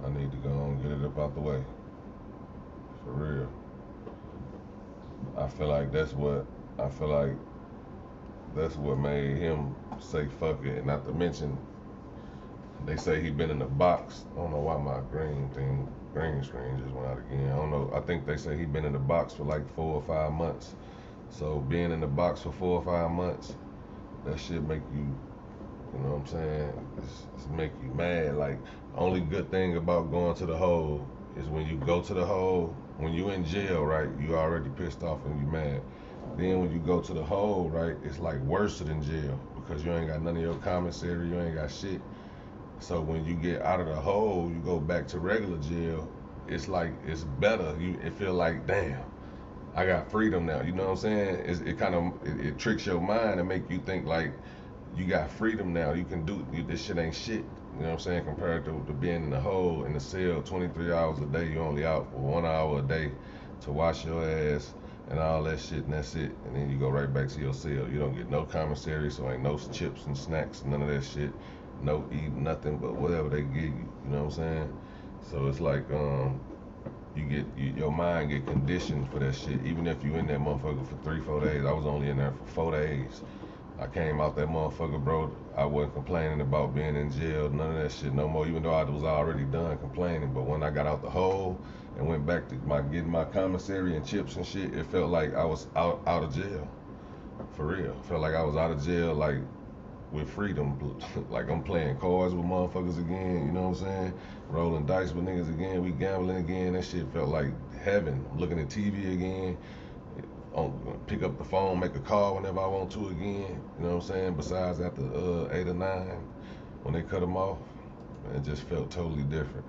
I need to go and get it up out the way. For real. I feel like that's what made him say fuck it. And not to mention, they say he been in the box. I don't know why my green screen just went out again. I don't know. I think they say he been in the box for like 4 or 5 months. So being in the box for 4 or 5 months, that shit make you, you know what I'm saying? It's make you mad. Like, only good thing about going to the hole is when you go to the hole, when you in jail, right, you already pissed off and you mad. Then when you go to the hole, right, it's like worse than jail because you ain't got none of your commissary, you ain't got shit. So when you get out of the hole, you go back to regular jail, it's like, it's better. It feel like, damn, I got freedom now. You know what I'm saying? It tricks your mind and make you think like you got freedom now. You can do, this shit ain't shit. You know what I'm saying? Compared to being in the hole, in the cell, 23 hours a day, you only out for 1 hour a day to wash your ass and all that shit, and that's it. And then you go right back to your cell. You don't get no commissary, so ain't no chips and snacks, none of that shit. No eat nothing but whatever they give you. You know what I'm saying? So it's like your mind get conditioned for that shit. Even if you in that motherfucker for 3-4 days. I was only in there for 4 days. I came out that motherfucker, bro. I wasn't complaining about being in jail, none of that shit no more, even though I was already done complaining. But when I got out the hole and went back to getting my commissary and chips and shit, it felt like I was out of jail. For real. Felt like I was out of jail, like with freedom. Like I'm playing cards with motherfuckers again, you know what I'm saying? Rolling dice with niggas again, we gambling again. That shit felt like heaven. I'm looking at TV again. Pick up the phone, make a call whenever I want to again. You know what I'm saying? Besides after 8 or 9, when they cut them off, it just felt totally different.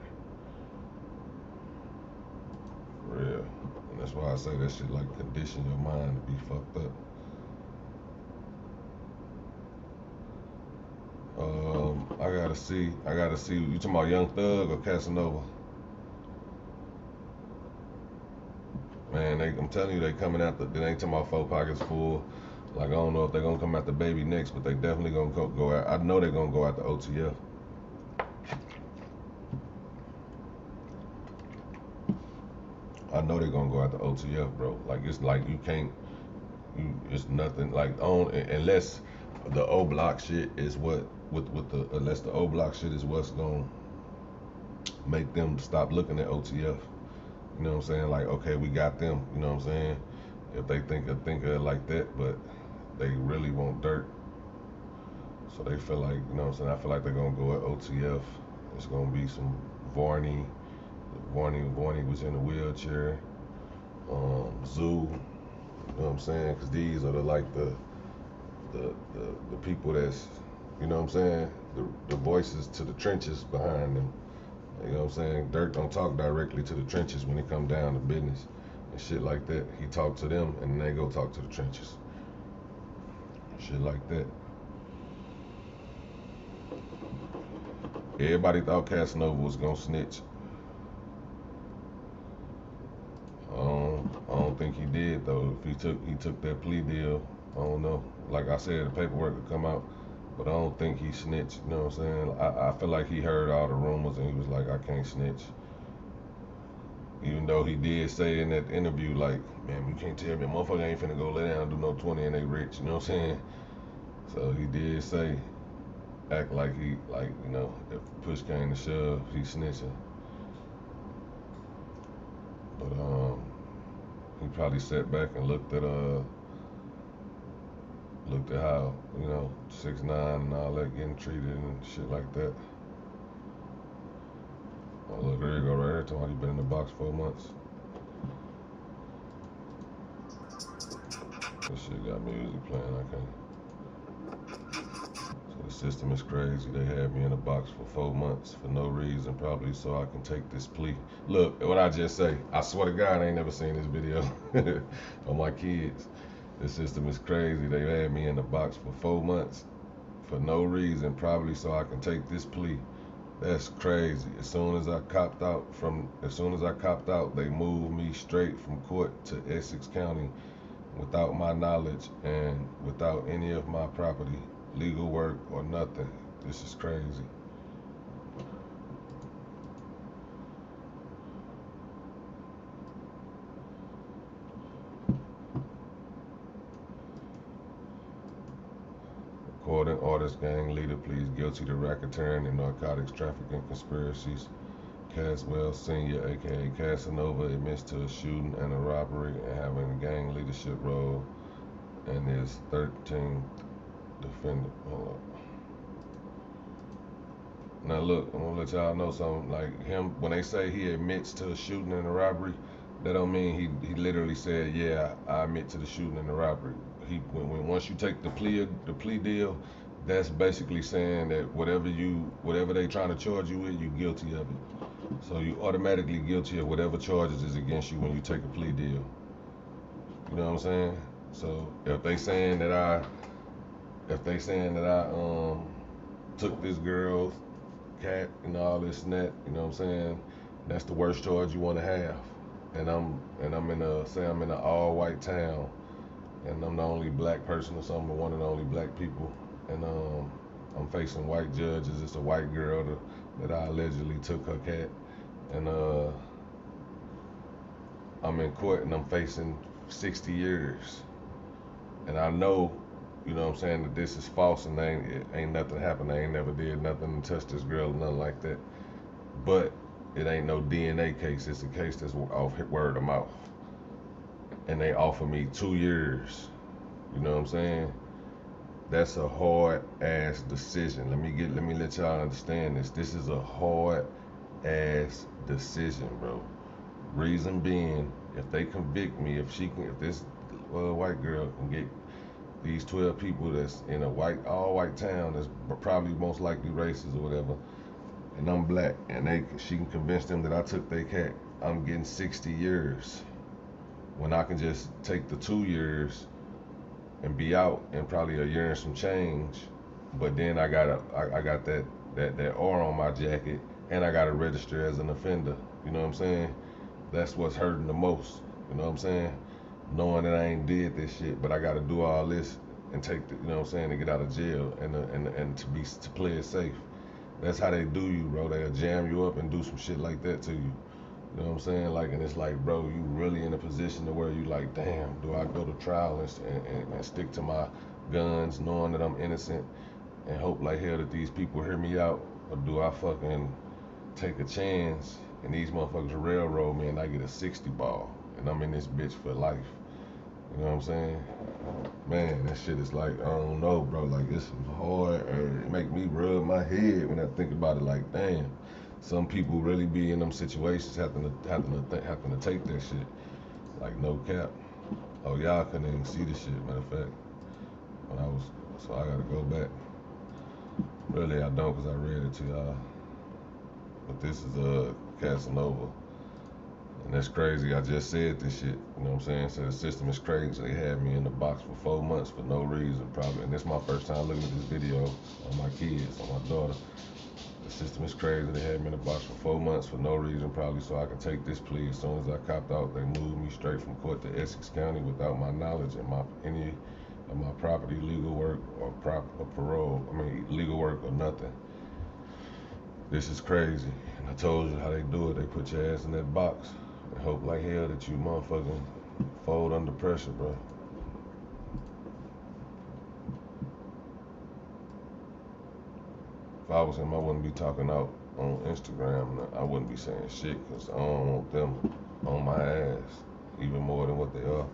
For real. And that's why I say that shit like condition your mind to be fucked up. I gotta see. You talking about Young Thug or Casanova? Man, I'm telling you, they coming out. They ain't talking about 4 pockets full. Like, I don't know if they're gonna come at the baby next, but they definitely gonna go out. I know they're gonna go out the OTF. I know they're gonna go out the OTF, bro. Like, it's like you can't. It's nothing like unless the O block shit is unless the O block shit is what's gonna make them stop looking at OTF. You know what I'm saying? Like, okay, we got them. You know what I'm saying? If they think of it like that, but they really want dirt. So they feel like, you know what I'm saying? I feel like they're gonna go at OTF. It's gonna be some Varney. Varney was in a wheelchair. Zoo. You know what I'm saying? Because these are the people that's, you know what I'm saying? The voices to the trenches behind them. You know what I'm saying? Dirk don't talk directly to the trenches when it come down to business and shit like that. He talk to them and then they go talk to the trenches. Shit like that. Everybody thought Casanova was gonna snitch. I don't think he did though. If he took that plea deal, I don't know. Like I said, the paperwork would come out, but I don't think he snitched. You know what I'm saying? I feel like he heard all the rumors and he was like, I can't snitch. Even though he did say in that interview, like, man, you can't tell me a motherfucker ain't finna go lay down and do no 20 and they rich. You know what I'm saying? So he did say, act like he, like, you know, if push came to shove, he snitching. But he probably sat back and looked at how, you know, 6ix9ine and all that getting treated and shit like that. Oh look, there you go, right here, talking about he been in the box 4 months. This shit got music playing, I can't. So the system is crazy. They had me in a box for 4 months for no reason, probably so I can take this plea. Look, what I just say, I swear to God, I ain't never seen this video on my kids. This system is crazy. They had me in the box for 4 months for no reason, probably so I can take this plea. That's crazy. As soon as I copped out, they moved me straight from court to Essex County without my knowledge and without any of my property, legal work or nothing. This is crazy. Recording artist gang leader pleads guilty to racketeering and narcotics trafficking conspiracies. Caswell Sr., aka Casanova, admits to a shooting and a robbery and having a gang leadership role and is 13th defendant. Hold up. Now look, I'm gonna let y'all know something. Like him, when they say he admits to a shooting and a robbery, that don't mean he literally said, yeah, I admit to the shooting and the robbery. Once you take the plea deal, that's basically saying that whatever they trying to charge you with, you guilty of it. So you automatically guilty of whatever charges is against you when you take a plea deal. You know what I'm saying? So if they saying that I took this girl's cat and all this and that, you know what I'm saying? That's the worst charge you want to have. And I'm in an all-white town, and I'm the only black person or something, or one of the only black people, and I'm facing white judges. It's a white girl that I allegedly took her cat, and I'm in court and I'm facing 60 years, and I know, you know what I'm saying, that this is false and ain't nothing happened. They ain't never did nothing to touch this girl or nothing like that. But it ain't no DNA case. It's a case that's off word of mouth. And they offer me 2 years. You know what I'm saying? That's a hard ass decision. Let me let y'all understand this. This is a hard ass decision, bro. Reason being, if they convict me, if this white girl can get these 12 people that's in a all white town that's probably most likely racist or whatever, and I'm black, and she can convince them that I took their cat, I'm getting 60 years. When I can just take the 2 years and be out in probably a year and some change But then I got that R on my jacket, and I got to register as an offender. You know what I'm saying? That's what's hurting the most. You know what I'm saying? Knowing that I ain't did this shit, but I got to do all this and take the, you know what I'm saying, to get out of jail and to play it safe. That's how they do you, bro. They'll jam you up and do some shit like that to you. You know what I'm saying? Like, and it's like, bro, you really in a position to where you like, damn, do I go to trial and stick to my guns, knowing that I'm innocent, and hope like hell that these people hear me out, or do I fucking take a chance and these motherfuckers railroad me and I get a 60 ball and I'm in this bitch for life? You know what I'm saying? Man, that shit is like, I don't know, bro. Like, it's hard. It make me rub my head when I think about it. Like, damn, some people really be in them situations having to take that shit. Like, no cap. Oh, y'all couldn't even see the shit. Matter of fact, so I gotta go back. Really, I don't, cause I read it to y'all. But this is Casanova. And that's crazy. I just said this shit. You know what I'm saying? So the system is crazy. They had me in the box for 4 months for no reason, probably. And this is my first time looking at this video on my kids, on my daughter. The system is crazy. They had me in the box for 4 months for no reason, probably so I could take this plea. As soon as I copped out, they moved me straight from court to Essex County without my knowledge and any of my property, legal work, or parole. I mean, legal work or nothing. This is crazy. And I told you how they do it. They put your ass in that box and hope like hell that you motherfucking fold under pressure, bro. If I was him, I wouldn't be talking out on Instagram. I wouldn't be saying shit, because I don't want them on my ass even more than what they are.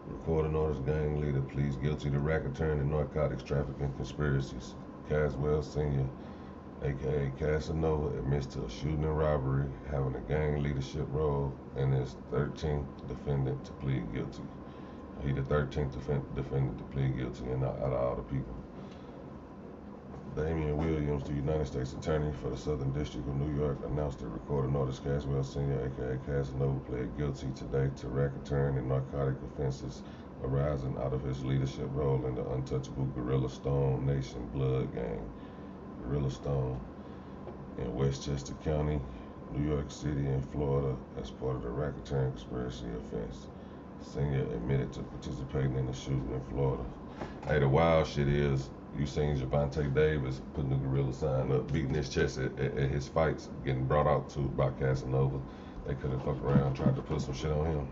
Recording orders, gang leader pleads guilty to racketeering and narcotics trafficking conspiracies. Caswell Sr., aka Casanova, admits to a shooting and robbery, having a gang leadership role, and is 13th defendant to plead guilty. He the 13th defendant to plead guilty, and out of all the people. Damian Williams, the United States Attorney for the Southern District of New York, announced that recording notice Caswell Sr., aka Casanova, pled guilty today to racketeering and narcotic offenses arising out of his leadership role in the untouchable Gorilla Stone Nation blood gang, Gorilla Stone, in Westchester County, New York City, and Florida as part of the racketeering conspiracy offense. Senior admitted to participating in the shooting in Florida. Hey, the wild shit is, you seen Javante Davis putting the gorilla sign up, beating his chest at his fights, getting brought out to by Casanova. They could have fucked around, tried to put some shit on him.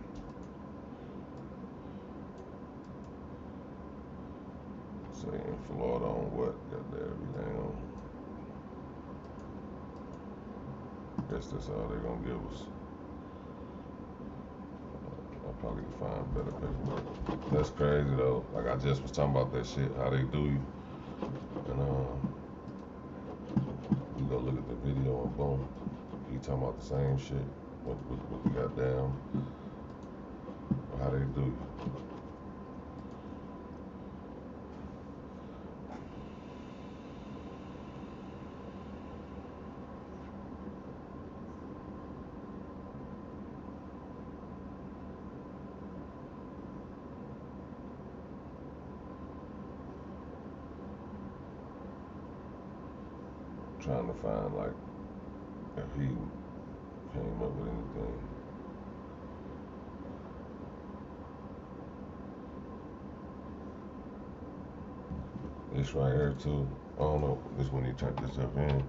Say in Florida on what? Goddamn everything on. Guess that's all they're gonna give us. I probably can find better paperwork. That's crazy though. Like, I just was talking about that shit, how they do you. And you go look at the video and boom, he talking about the same shit. What the goddamn, how they do you. Trying to find, like, if he came up with anything. This right here too. I don't know. This when he turned this up in.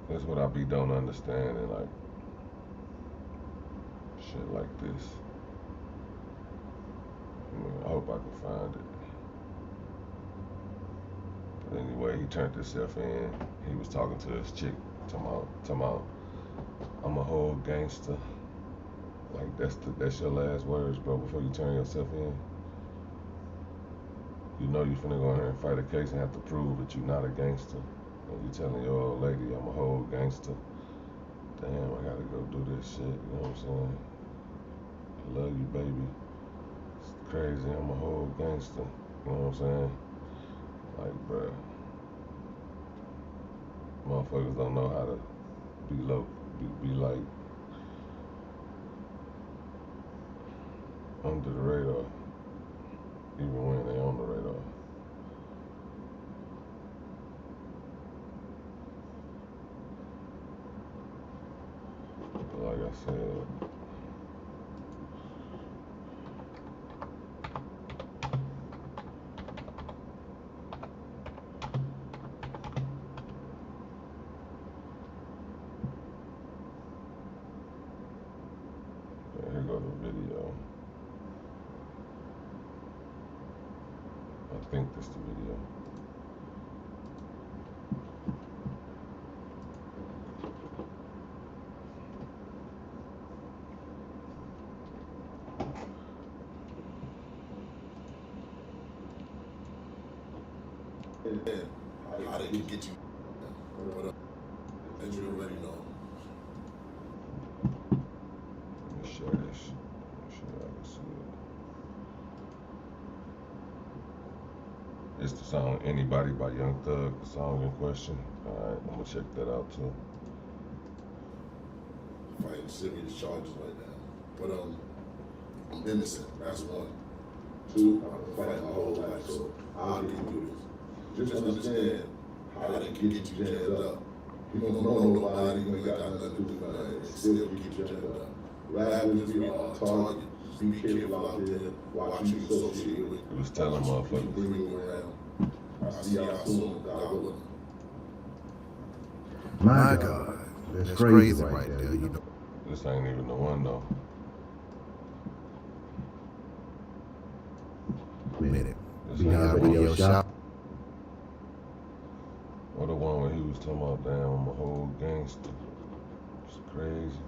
That's what I be don't understand, and like shit like this. I mean, I hope I can find it. But anyway, he turned himself in. He was talking to his chick, talking about, I'm a whole gangster. Like, that's your last words, bro, before you turn yourself in. You know you finna go in here and fight a case and have to prove that you're not a gangster. And you telling your old lady, I'm a whole gangster. Damn, I gotta go do this shit, you know what I'm saying? I love you, baby. It's crazy, I'm a whole gangster. You know what I'm saying? Like, bruh. Motherfuckers don't know how to be low, be like under the radar, even when they on the radar. But like I said, here go the video. I think this the video. How did you get you? What up? And you already know. Let me share this shit. Make sure y'all can see it. It's the song Anybody by Young Thug, the song in question. Alright, I'm gonna check that out too. Fighting serious charges right now. But I'm innocent. That's one. Two, I've been fighting my whole life, so I'll get through this. Just understand how they can get you jammed up. You don't know nobody, you ain't got nothing to do with nothing. They still get you jammed up. Rappers be on target. Just be careful out there. Watch you associate with. He was telling motherfuckers. Bring you around. I see y'all soon. God willing. My God, that's crazy right there, you know. This ain't even the one though. Minute. This We got ain't radio shop. or the one where he was talking about, damn, I'm a whole gangster. It's crazy.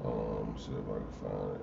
Let me see if I can find it.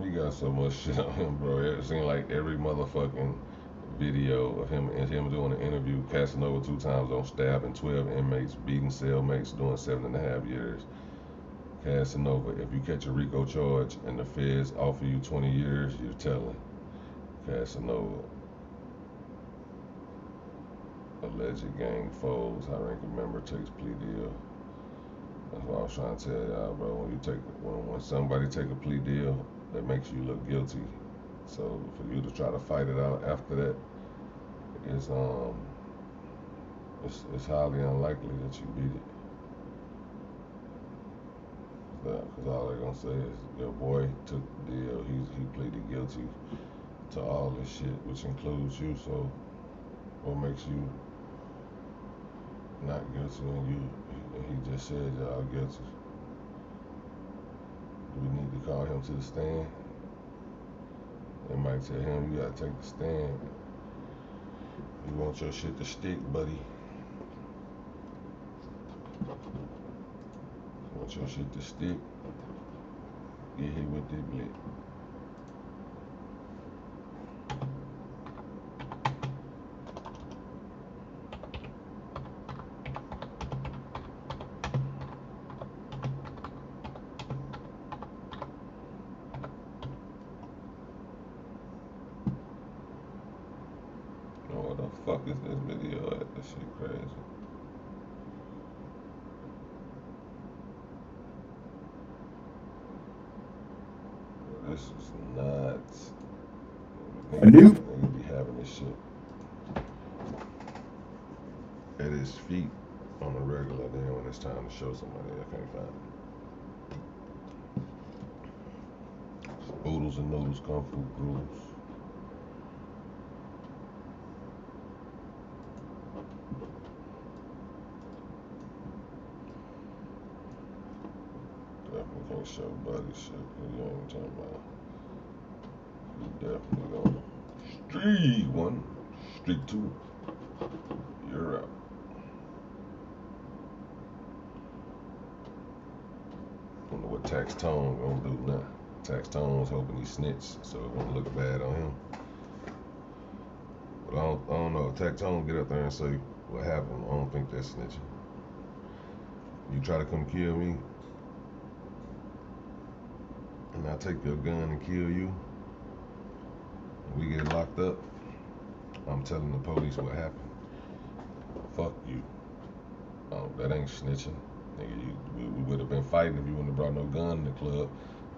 He got so much shit on him, bro. It seemed like every motherfucking video of him and him doing an interview, Casanova 2 times on stabbing 12 inmates, beating cellmates, doing 7.5 years. Casanova, if you catch a Rico charge and the feds offer you 20 years, you're telling. Casanova. Alleged gang foes, high ranking member takes plea deal. That's what I was trying to tell y'all, bro. When somebody take a plea deal, that makes you look guilty. So for you to try to fight it out after that, it's highly unlikely that you beat it. Because all they're gonna say is your boy took the deal. He pleaded guilty to all this shit, which includes you. So what makes you not guilty when he just said y'all guilty? Do we need to call him to the stand? They might tell him, you gotta take the stand. You want your shit to stick, buddy. You want your shit to stick? Get hit with the blick. What the fuck is this video at? This shit crazy. This is nuts. Niggas be having this shit. his feet on the regular, then when it's time to show somebody, I can't find it. Oodles and noodles, kung fu grooves. Definitely can't show body shit, cause you ain't talking about. You definitely gonna street 1, street 2. You're out. I don't know what Tax Tone gonna do now. Tax Tone was hoping he snitched, so it won't look bad on him. But I don't know. If Tax Tone get up there and say what happened, I don't think that's snitching. You try to come kill me, and I take your gun and kill you, and we get locked up, I'm telling the police what happened. Fuck you. That ain't snitching. Nigga, we would have been fighting if you wouldn't have brought no gun in the club.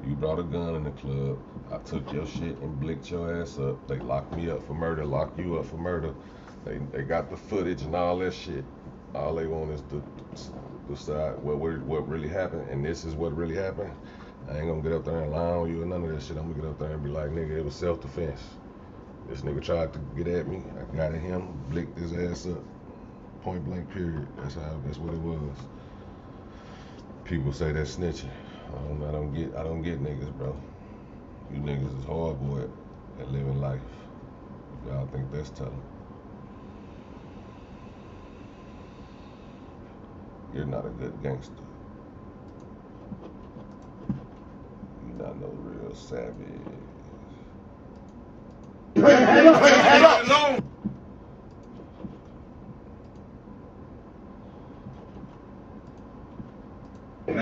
You brought a gun in the club. I took your shit and blicked your ass up. They locked me up for murder, locked you up for murder. They got the footage and all that shit. All they want is to decide what really happened, and this is what really happened. I ain't gonna get up there and lie on you or none of that shit. I'm gonna get up there and be like, nigga, it was self-defense. This nigga tried to get at me. I got at him, blicked his ass up. Point blank period. That's what it was. People say that's snitching. I don't get niggas, bro. You niggas is horrible at living life. If y'all think that's telling. You're not a good gangster. You're not no real savage. I'm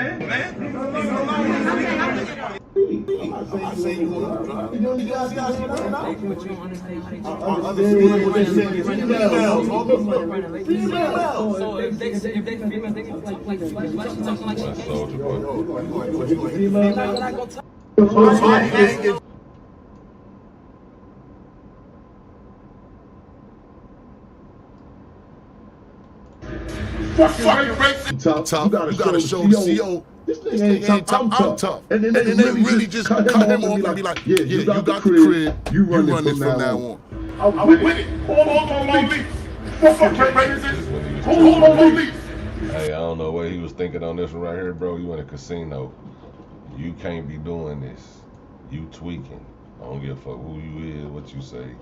not saying you want to drive. You guys got it right now. But you don't understand how they Females. So if they females, they can like something like she Soldier boy. not gonna tell. Tough. You gotta show CO. This nigga ain't tough. I'm tough. And then they really just cut him off and be like, yeah, you got the crib. You run it from now on. I'm with it. Hold on, police. Hold on, police. Hey, I don't know what he was thinking on this one right here, bro. You in a casino. You can't be doing this. You tweaking. I don't give a fuck who you is, what you say.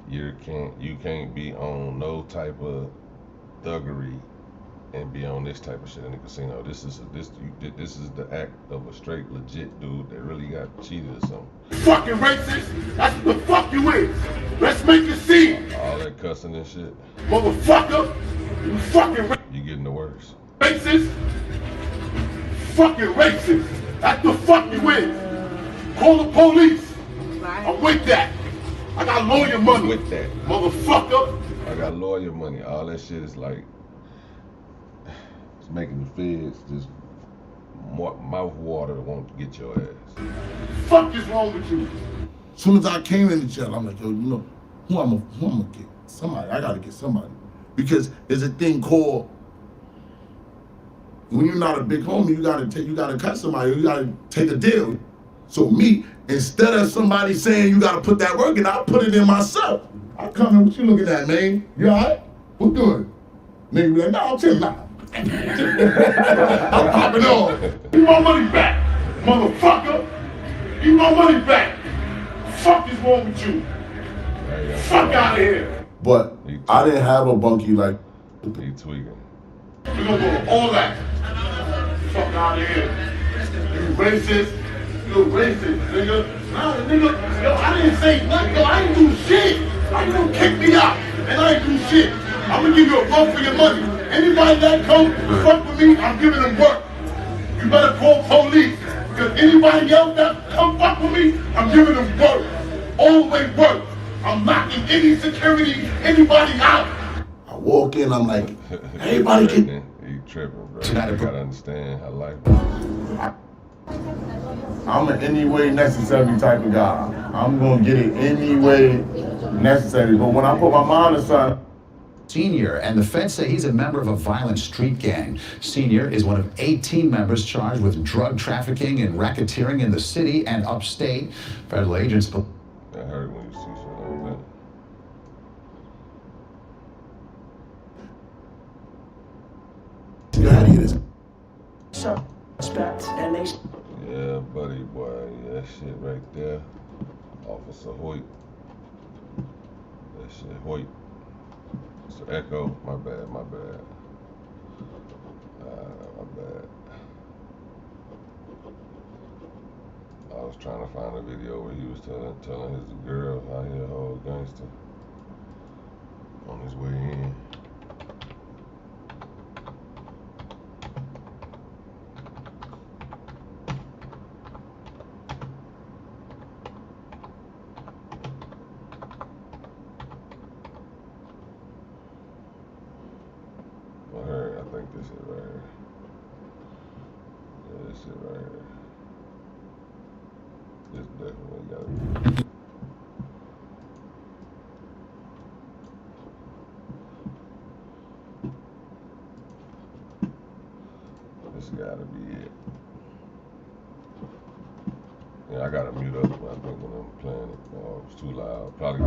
You can't be on no type of thuggery and be on this type of shit in the casino. This is the act of a straight legit dude that really got cheated or something. Fucking racist. That's what the fuck you is. Let's make a scene. All that cussing and shit. Motherfucker. You fucking You getting the worst. racist. Fucking racist. That's the fuck you is. Call the police. I'm with that. I got lawyer money. With that. Motherfucker. I got lawyer money. All that shit is like, it's making the feds just mouth water won't get your ass. Fuck is wrong with you? As soon as I came in the jail, I'm like, yo, you know, who I'm gonna get? Somebody. I gotta get somebody. Because there's a thing called, when you're not a big homie, you gotta cut somebody, you gotta take a deal. So me, instead of somebody saying you gotta put that work in, I put it in myself. I come in, what you looking at, man? You alright? What good? Nigga be like, no, I'm chilling now. I'm popping on. Give my money back, motherfucker. Give my money back. Fuck is wrong with you? Fuck out of here. But I didn't have a bunkie like. He tweaking. We're gonna go to all that. Fuck out of here. You racist. You racist, nigga. Nah, nigga. Yo, I didn't say nothing. Yo, I ain't do shit. How you gonna kick me out? And I ain't do shit. I'm gonna give you a run for your money. Anybody that come fuck with me, I'm giving them work. You better call police. Because anybody else that come fuck with me, I'm giving them work. Always work. I'm knocking any security, anybody out. I walk in, I'm like, everybody can. He tripping, bro. You gotta understand how life is. I'm an any way necessary type of guy. I'm gonna get it any way necessary. But when I put my mind to something, Senior, and the feds say he's a member of a violent street gang. Senior is one of 18 members charged with drug trafficking and racketeering in the city and upstate. Federal agents. I heard when you see something like that. Suspects and they. Yeah, buddy, boy, yeah, that shit right there. Officer Hoyt. That shit Hoyt. It's an echo. My bad, my bad. My bad. I was trying to find a video where he was telling his girl how he a whole gangster on his way in. I think this is right here. Yeah, this shit right here. This definitely gotta be. This gotta be it. Yeah, I gotta mute up. I think when I'm playing it, oh, it's too loud. Probably.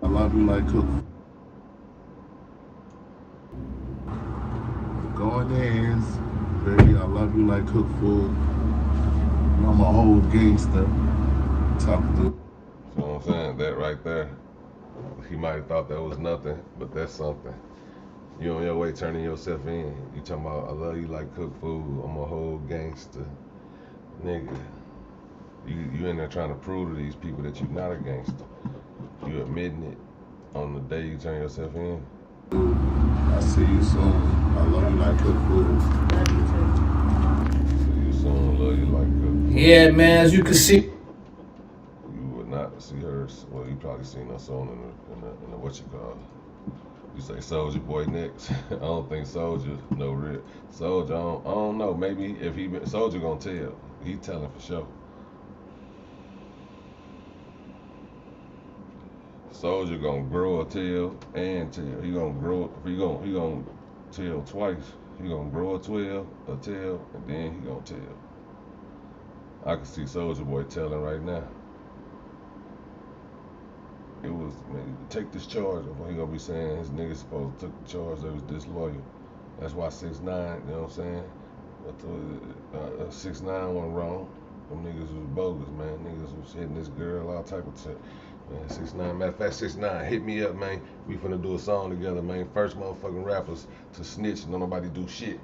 I love you like cook. Going dance, baby. I love you like cook food. I'm a whole gangster. Talk to. You know what I'm saying? That right there. He might have thought that was nothing, but that's something. You on your way turning yourself in. You talking about I love you like cook food. I'm a whole gangster, nigga. You in there trying to prove to these people that you're not a gangster. You admitting it on the day you turn yourself in. I see you soon. I love you like cook food. See you soon. Love you like cook food. Yeah, man, as you can see. You would not see her. Well, you probably seen her soon in the what you call. You say Soldier Boy next. I don't think Soldier no real. Soldier, I don't know. Maybe if he Soldier gonna tell. He telling for sure. Soldier gonna grow a tail and tail. He gonna tail twice. He gonna grow a tail, and then he gonna tail. I can see Soldier Boy telling right now. It was, man, take this charge. He gonna be saying his niggas supposed to took the charge. They was disloyal. That's why 6ix9ine, you know what I'm saying? But 6ix9ine wasn't wrong. Them niggas was bogus, man. Niggas was hitting this girl, all type of shit. Man, 6ix9ine, matter of fact, 6ix9ine, hit me up, man. We finna do a song together, man. First motherfucking rappers to snitch, don't nobody do shit.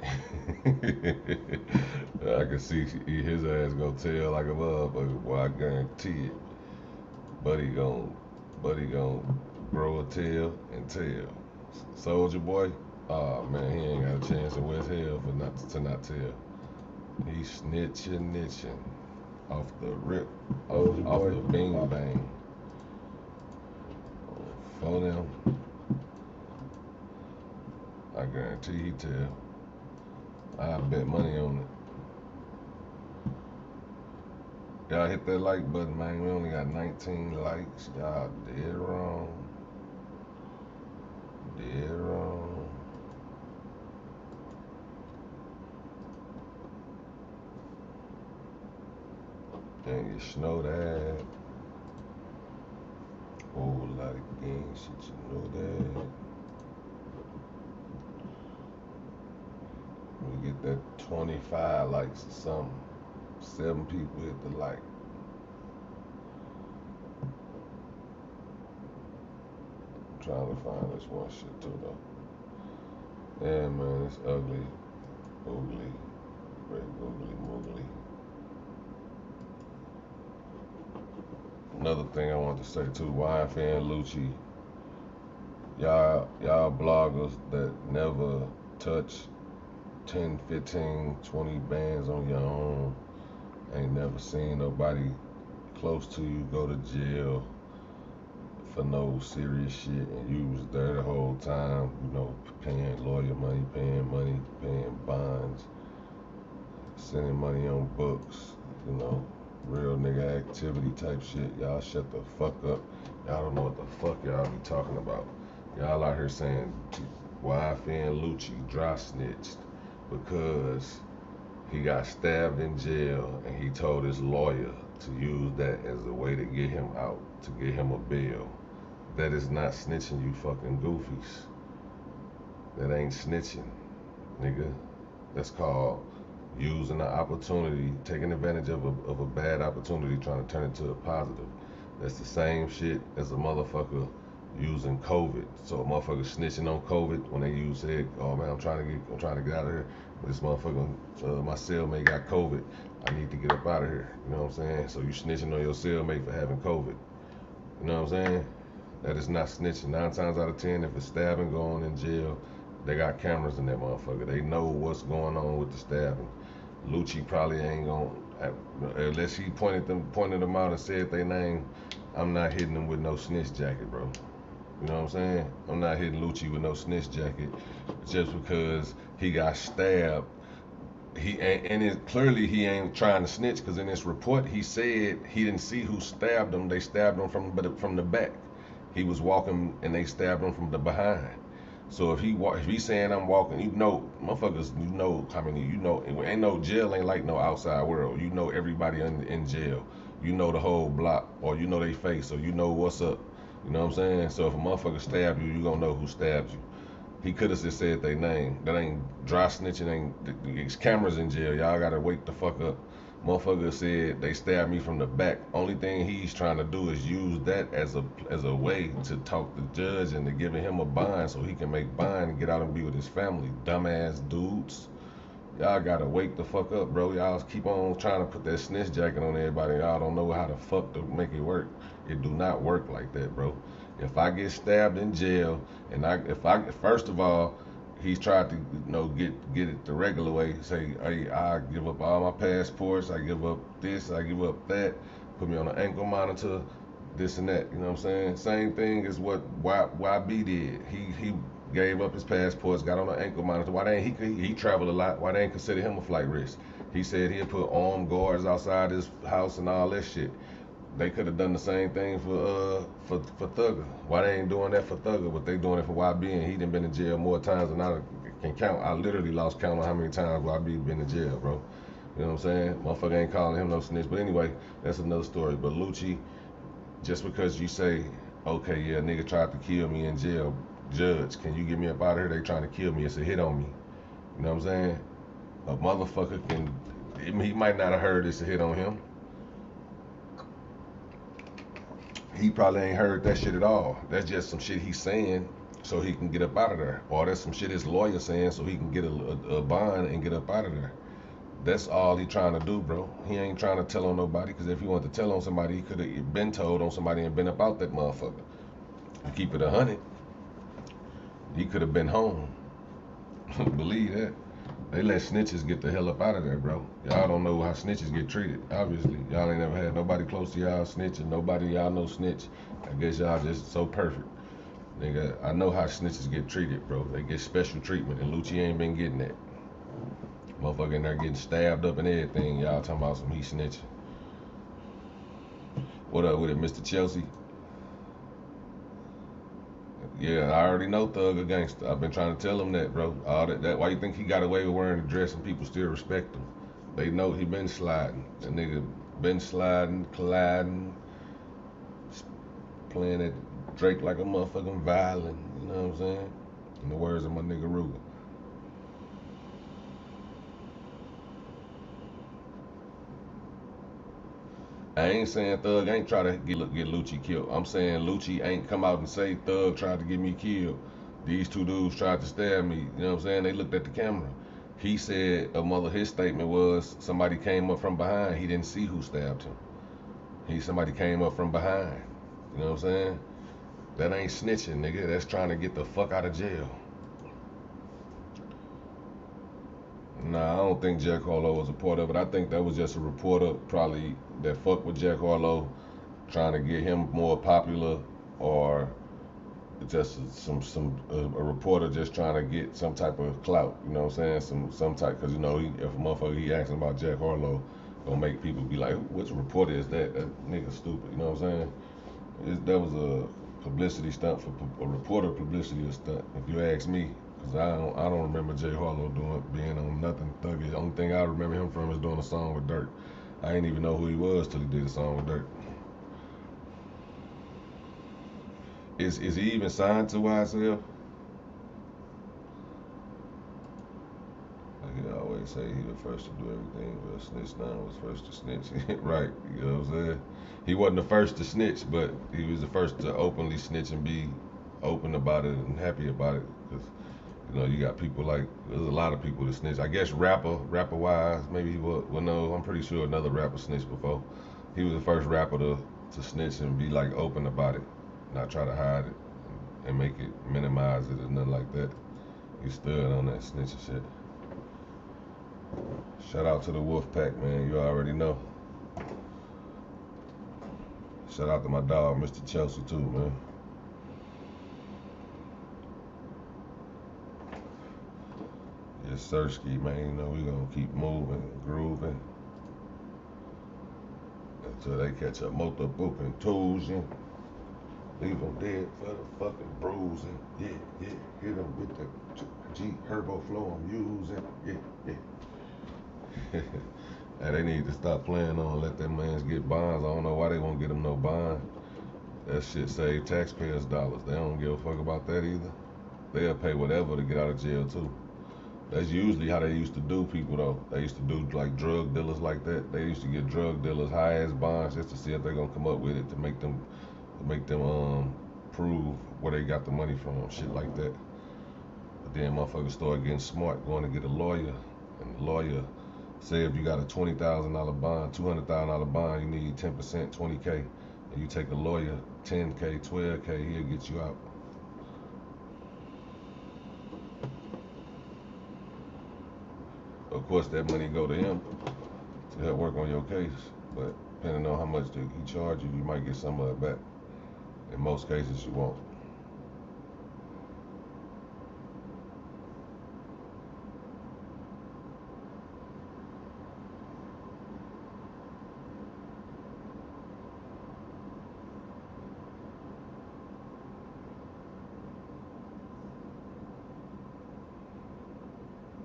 I can see his ass gonna tell like a motherfucker, boy, I guarantee it. Buddy gon' grow a tail and tail. Soldier Boy, oh man, he ain't got a chance in West Hell to not tell. He snitching off the rip, off the bing bang. For them, I guarantee he tell. I bet money on it. Y'all hit that like button, man. We only got 19 likes. Y'all dead wrong. Dead wrong. And you know that. Whole lot of gang shit, you know that. We get that 25 likes or something. 7 people hit the like. I'm trying to find this one shit too though. Yeah, man, it's ugly, oogly, very googly moogly. Another thing I want to say too, YFNLUCCI, y'all bloggers that never touch 10, 15, 20 bands on your own, ain't never seen nobody close to you go to jail for no serious shit, and you was there the whole time, you know, paying lawyer money, paying bonds, sending money on books, you know, Real nigga activity type shit. Y'all shut the fuck up. Y'all don't know what the fuck y'all be talking about. Y'all out here saying YFNLUCCI dry snitched because he got stabbed in jail and he told his lawyer to use that as a way to get him out, to get him a bail. That is not snitching, you fucking goofies. That ain't snitching, nigga. That's called using an opportunity, taking advantage of a bad opportunity, trying to turn it to a positive. That's the same shit as a motherfucker using COVID. So a motherfucker snitching on COVID when they said, oh man, I'm trying to get out of here. This motherfucker, my cellmate got COVID. I need to get up out of here. You know what I'm saying? So you snitching on your cellmate for having COVID. You know what I'm saying? That is not snitching. 9 times out of 10, if it's stabbing going in jail, they got cameras in that motherfucker. They know what's going on with the stabbing. Lucci probably ain't gonna, unless he pointed them out and said their name. I'm not hitting them with no snitch jacket, bro. You know what I'm saying? I'm not hitting Lucci with no snitch jacket just because he got stabbed. Clearly he ain't trying to snitch, because in this report he said he didn't see who stabbed him. They stabbed him from the back. He was walking and they stabbed him from the behind. So if he's saying I'm walking, you know, motherfuckers, you know how many, you know, ain't no jail ain't like no outside world. You know everybody in jail. You know the whole block, or you know they face, or you know what's up. You know what I'm saying? So if a motherfucker stab you, you gonna know who stabbed you. He could have just said their name. That ain't dry snitching. There's cameras in jail. Y'all gotta wake the fuck up. Motherfucker said they stabbed me from the back. Only thing he's trying to do is use that as a way to talk the judge into giving him a bond so he can make bond and get out and be with his family. Dumbass dudes. Y'all gotta wake the fuck up, bro. Y'all keep on trying to put that snitch jacket on everybody. Y'all don't know how the fuck to make it work. It do not work like that, bro. If I get stabbed in jail, and first of all, he's tried to, you know, get it the regular way. Say, hey, I give up all my passports, I give up this, I give up that, put me on an ankle monitor, this and that. You know what I'm saying? Same thing as what YB did. He gave up his passports, got on an ankle monitor. Why they ain't he traveled a lot? Why they ain't consider him a flight risk? He said he'd put armed guards outside his house and all that shit. They could have done the same thing for Thugger. Why they ain't doing that for Thugger, but they doing it for YB, and he done been in jail more times than I can count. I literally lost count on how many times YB been in jail, bro. You know what I'm saying? Motherfucker ain't calling him no snitch. But anyway, that's another story. But Lucci, just because you say, okay, yeah, nigga tried to kill me in jail, judge, can you get me up out of here? They trying to kill me. It's a hit on me. You know what I'm saying? A motherfucker he might not have heard it's a hit on him. He probably ain't heard that shit at all. That's just some shit he's saying so he can get up out of there. Or that's some shit his lawyer saying so he can get a bond and get up out of there. That's all he trying to do, bro. He ain't trying to tell on nobody, because if he wanted to tell on somebody, he could have been told on somebody and been about that motherfucker. To keep it 100, he could have been home. Believe that. They let snitches get the hell up out of there, bro. Y'all don't know how snitches get treated, obviously. Y'all ain't never had nobody close to y'all snitching. Nobody y'all know snitch. I guess y'all just so perfect. Nigga, I know how snitches get treated, bro. They get special treatment, and Lucci ain't been getting that. Motherfucker in there getting stabbed up and everything. Y'all talking about some he snitching. What up with it, Mr. Chelsea? Yeah, I already know Thug a gangster. I've been trying to tell him that, bro. All that. Why you think he got away with wearing a dress and people still respect him? They know he been sliding. That nigga been sliding, colliding, playing at Drake like a motherfucking violin. You know what I'm saying? In the words of my nigga Rico. I ain't saying Thug ain't try to get Lucci killed. I'm saying Lucci ain't come out and say Thug tried to get me killed. These two dudes tried to stab me. You know what I'm saying? They looked at the camera. He said his statement was somebody came up from behind. He didn't see who stabbed him. Somebody came up from behind. You know what I'm saying? That ain't snitching, nigga. That's trying to get the fuck out of jail. Nah, I don't think Jack Harlow was a part of it. I think that was just a reporter probably that fucked with Jack Harlow, trying to get him more popular, or just a reporter just trying to get some type of clout. You know what I'm saying? Some type, because you know if a motherfucker he asking about Jack Harlow, gonna make people be like, which reporter is that? That nigga stupid, you know what I'm saying? That was a publicity stunt for a reporter publicity stunt, if you ask me. Cause I don't remember Jay Harlow being on nothing thuggish. The only thing I remember him from is doing a song with Dirk. I didn't even know who he was till he did a song with Dirk. Is he even signed to YSL? Like he always say he the first to do everything, but Snitch 9 was first to snitch. Right, you know what I'm saying? He wasn't the first to snitch, but he was the first to openly snitch and be open about it and happy about it. Cause you know, you got people like, there's a lot of people that snitch. I guess rapper wise, maybe he was, well no, I'm pretty sure another rapper snitched before. He was the first rapper to snitch and be like open about it, not try to hide it and make it, minimize it and nothing like that. He stood on that snitching shit. Shout out to the Wolf Pack, man, you already know. Shout out to my dog, Mr. Chelsea too, man. Yes, Sirski, man, you know, we gonna keep moving, grooving until they catch a multiple contusion. Leave them dead for the fucking bruising. Yeah, yeah, hit them with the G Herbo flow I'm using. Yeah, yeah. Hey, they need to stop playing on, let them mans get bonds. I don't know why they won't get them no bond. That shit save taxpayers dollars. They don't give a fuck about that either. They'll pay whatever to get out of jail too. That's usually how they used to do people though. They used to do like drug dealers like that. They used to get drug dealers high ass bonds just to see if they're gonna come up with it to make them prove where they got the money from, shit like that. But then motherfuckers start getting smart, going to get a lawyer, and the lawyer say if you got a $20,000 bond, $200,000 bond, you need 10%, 20K, and you take a lawyer, 10K, 12K, he'll get you out. Of course, that money go to him to help work on your case, but depending on how much he charge you, you might get some of it back. In most cases, you won't.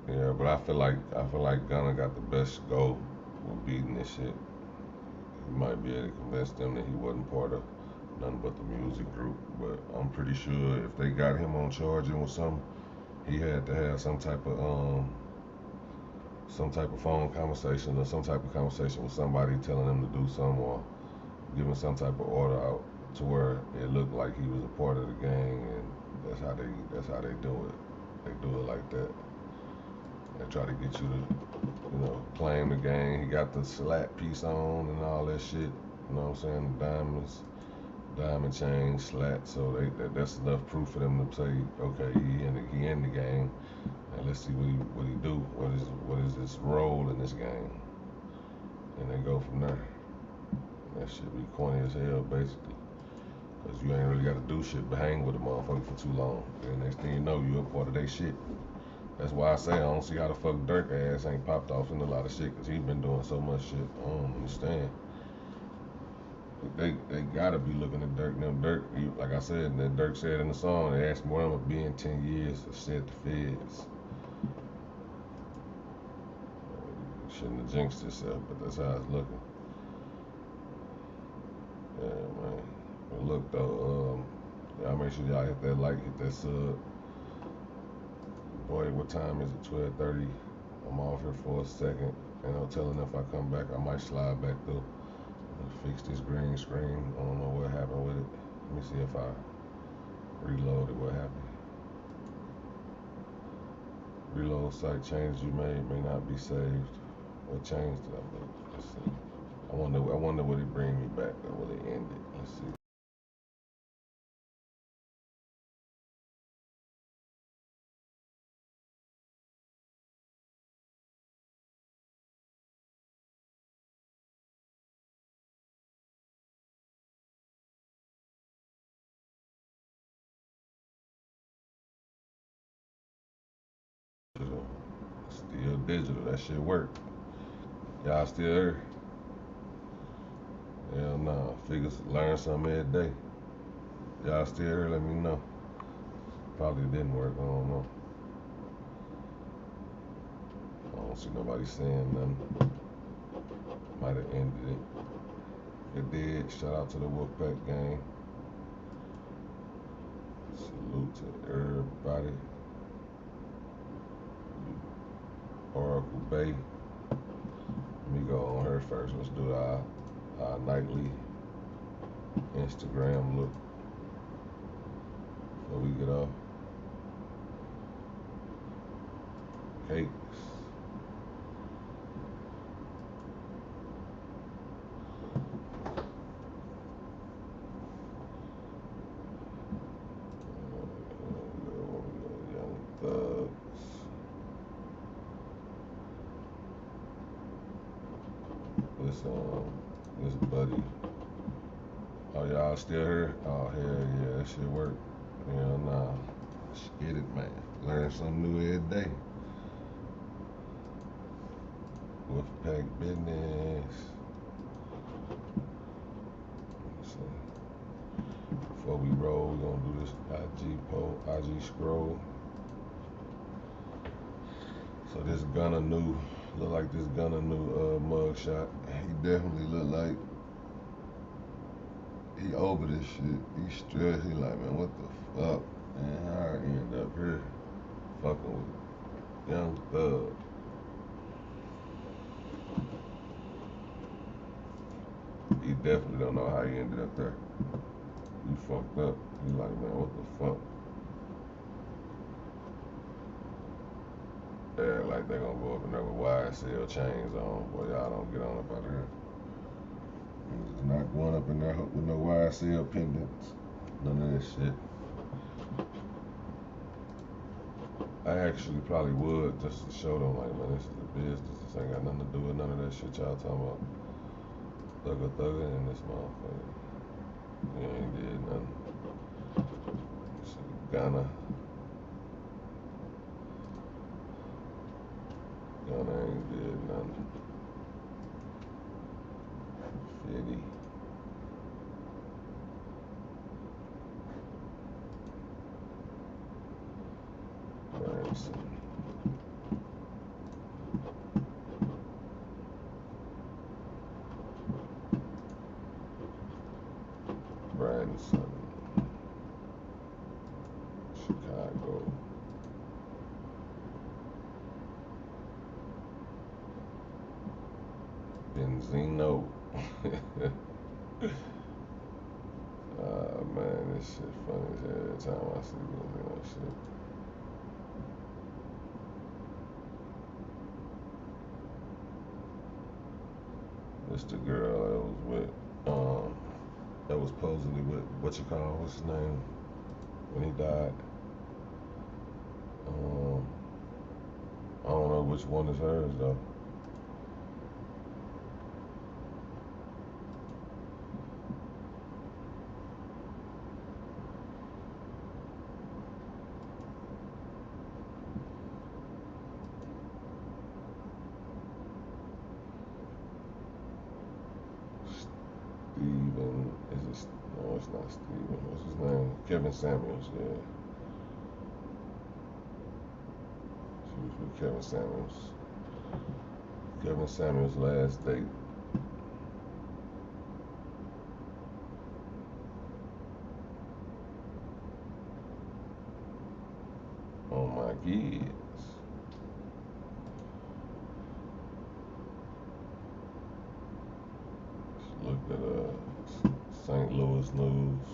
Yeah, but I feel like Gunna got the best go with beating this shit. He might be able to convince them that he wasn't part of nothing but the music group, but I'm pretty sure if they got him on charging with something, he had to have some type of phone conversation or some type of conversation with somebody telling him to do something or giving some type of order out to where it looked like he was a part of the gang, and that's how they do it. They do it like that. They try to get you to, you know, claim the gang. He got the slap piece on and all that shit. You know what I'm saying? The diamonds, diamond chain, slat. So that's enough proof for them to say, okay, he in the gang, and let's see what he do. What is his role in this gang? And they go from there. And that shit be corny as hell, basically. Cause you ain't really got to do shit but hang with a motherfucker for too long. And next thing you know, you a part of their shit. That's why I say I don't see how the fuck Dirk ass ain't popped off in a lot of shit, cause he been doing so much shit. I don't understand. They gotta be looking at Dirk. Them Dirk, like I said, that Dirk said in the song, they asked me where I'm gonna be in 10 years. I said the feds. Shouldn't have jinxed itself, but that's how it's looking. Yeah, man. But look though, y'all make sure y'all hit that like, hit that sub. Boy, what time is it? 12:30. I'm off here for a second, and I'm telling if I come back, I might slide back through and fix this green screen. I don't know what happened with it. Let me see if I reloaded. What happened? Reload site changes you made may not be saved. What change did I make? Let's see. I wonder would it bring me back or will it end it? Let's see. Still digital. That shit work. Y'all still here? Hell nah. Figures learn something every day. Y'all still here? Let me know. Probably didn't work. I don't know. I don't see nobody saying nothing. Might have ended it. It did. Shout out to the Wolfpack gang. Salute to everybody. Oracle Bay. Let me go on her first. Let's do our nightly Instagram look before we get off. Cakes. Young Thugs. This buddy. Oh, y'all still here? Oh, hell yeah, that shit work. Hell nah. Let's get it, man. Learn something new every day. Wolfpack business. Before we roll, we're gonna do this IG poll, IG scroll. So this Gunna new, look like this Gunna new mug shot. He definitely look like he over this shit. He stressed. He like, man, what the fuck? Man, how I end up here fucking with Young Thug? He definitely don't know how he ended up there. He fucked up. He like, man, what the fuck? Yeah, like they gonna go up in there with YSL chains on. Boy, y'all don't get on up out of here. He's not going up in there with no YSL pendants. None of that shit. I actually probably would just to show them, like, man, this is a business. This ain't got nothing to do with none of that shit y'all talking about. Thugger in this motherfucker. He ain't did nothing. Gunna. Gunna ain't did nothing. 50. Branson. Branson. Chicago. Benzino. Man, this shit funny as hell every time I see Benzino shit. This the girl that was with, that was supposedly with, what's his name, when he died. I don't know which one is hers though. Steven, no, it's not Steven. What's his name? Kevin Samuels, yeah. She was with Kevin Samuels. Kevin Samuels' last date. Oh my kids. Looked at St. Louis news.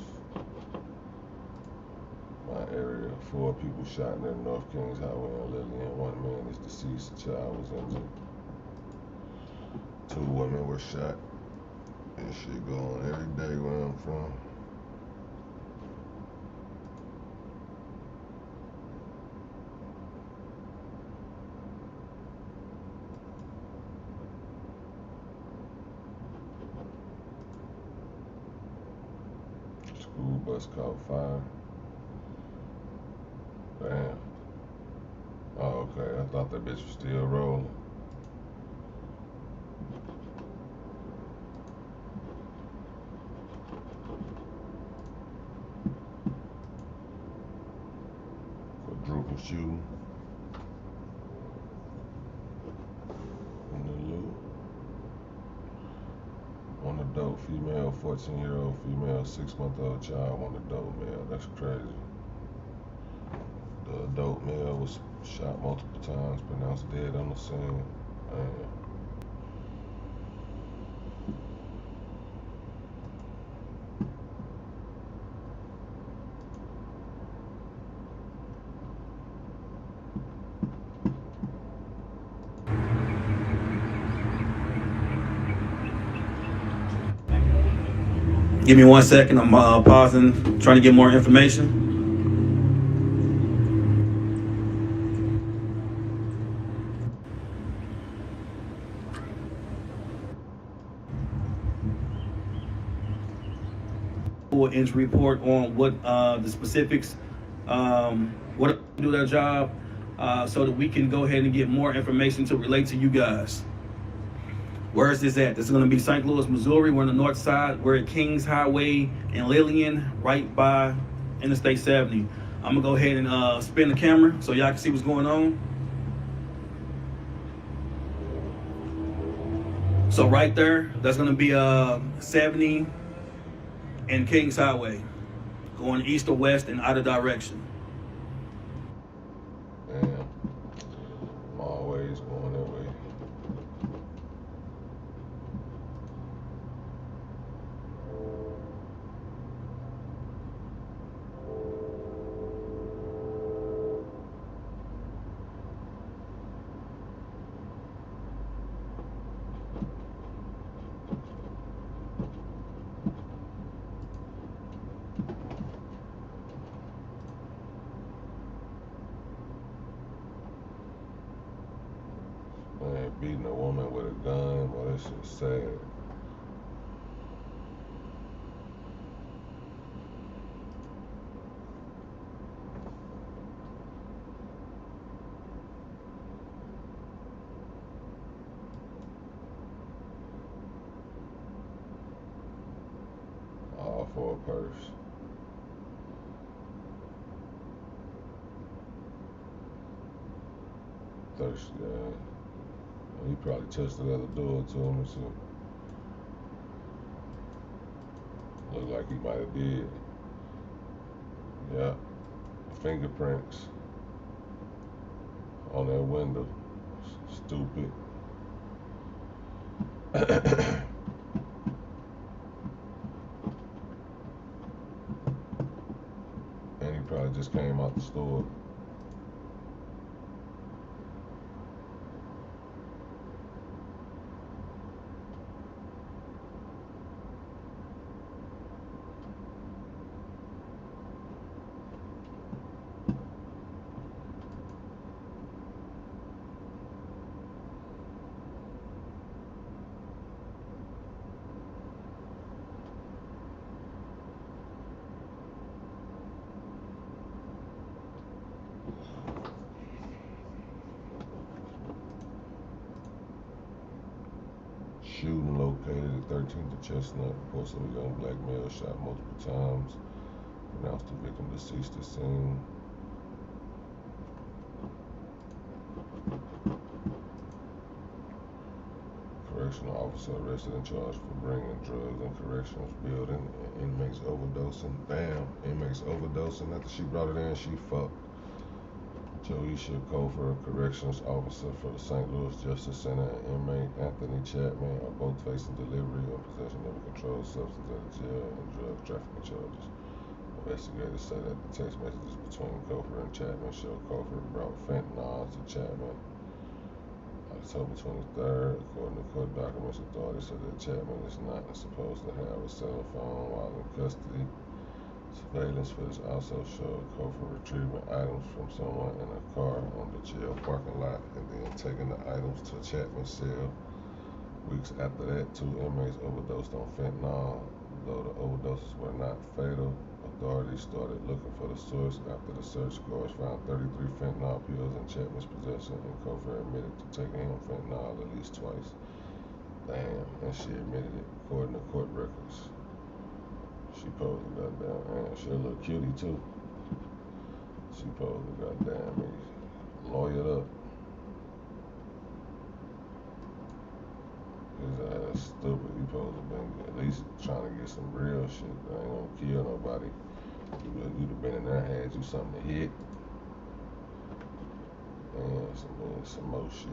My area, 4 people shot near North Kings Highway in Lillian. 1 man is deceased. A child was injured. 2 women were shot. And shit go on every day where I'm from. School bus caught fire. Damn. Oh, okay. I thought that bitch was still rolling. quadruple shooting in the loop. One adult female, 14-year-old female, 6-month-old child, one adult male. That's crazy. The adult male was shot multiple times, pronounced dead on the scene. Man. Give me 1 second. I'm pausing, trying to get more information. Injury report on what the specifics, what do their job, so that we can go ahead and get more information to relate to you guys. Where is this at? This is going to be St. Louis, Missouri. We're on the north side. We're at Kings Highway in Lillian, right by Interstate 70. I'm going to go ahead and spin the camera so y'all can see what's going on. So right there, that's going to be 70 and Kings Highway, going east or west in either direction. Damn. I'm always going that way. Man, beating a woman with a gun, boy, that shit's sad. All for a purse. Thirsty guy. He probably touched the other door to him and shit. Look like he might have did. Yeah. Fingerprints on that window. Stupid. And he probably just came out the store. Shooting located at 13th and Chestnut. Reports of a young black male shot multiple times. Pronounced the victim deceased at scene. Correctional officer arrested and charged for bringing drugs in corrections building. Inmates overdosing. Damn, inmates overdosing. After she brought it in, she fucked. Joisha Cofer, corrections officer for the St. Louis Justice Center, and inmate Anthony Chapman are both facing delivery or possession of a controlled substance at the jail and drug trafficking charges. Investigators say that the text messages between Cofer and Chapman show Cofer brought fentanyl to Chapman October 23rd. According to court documents, authorities said that Chapman is not supposed to have a cell phone while in custody. Surveillance footage also showed Cofer retrieving items from someone in a car on the jail parking lot and then taking the items to Chapman's cell. Weeks after that, 2 inmates overdosed on fentanyl. Though the overdoses were not fatal, authorities started looking for the source. After the search, guards found 33 fentanyl pills in Chapman's possession, and Cofer admitted to taking him fentanyl at least twice. Damn, and she admitted it, according to court records. She posed a goddamn, and she a little cutie too. She supposed to goddamn me lawyered up. His ass stupid. He supposed to been at least trying to get some real shit. I ain't gonna kill nobody. You'd have been in there, had you something to hit. And some more shit.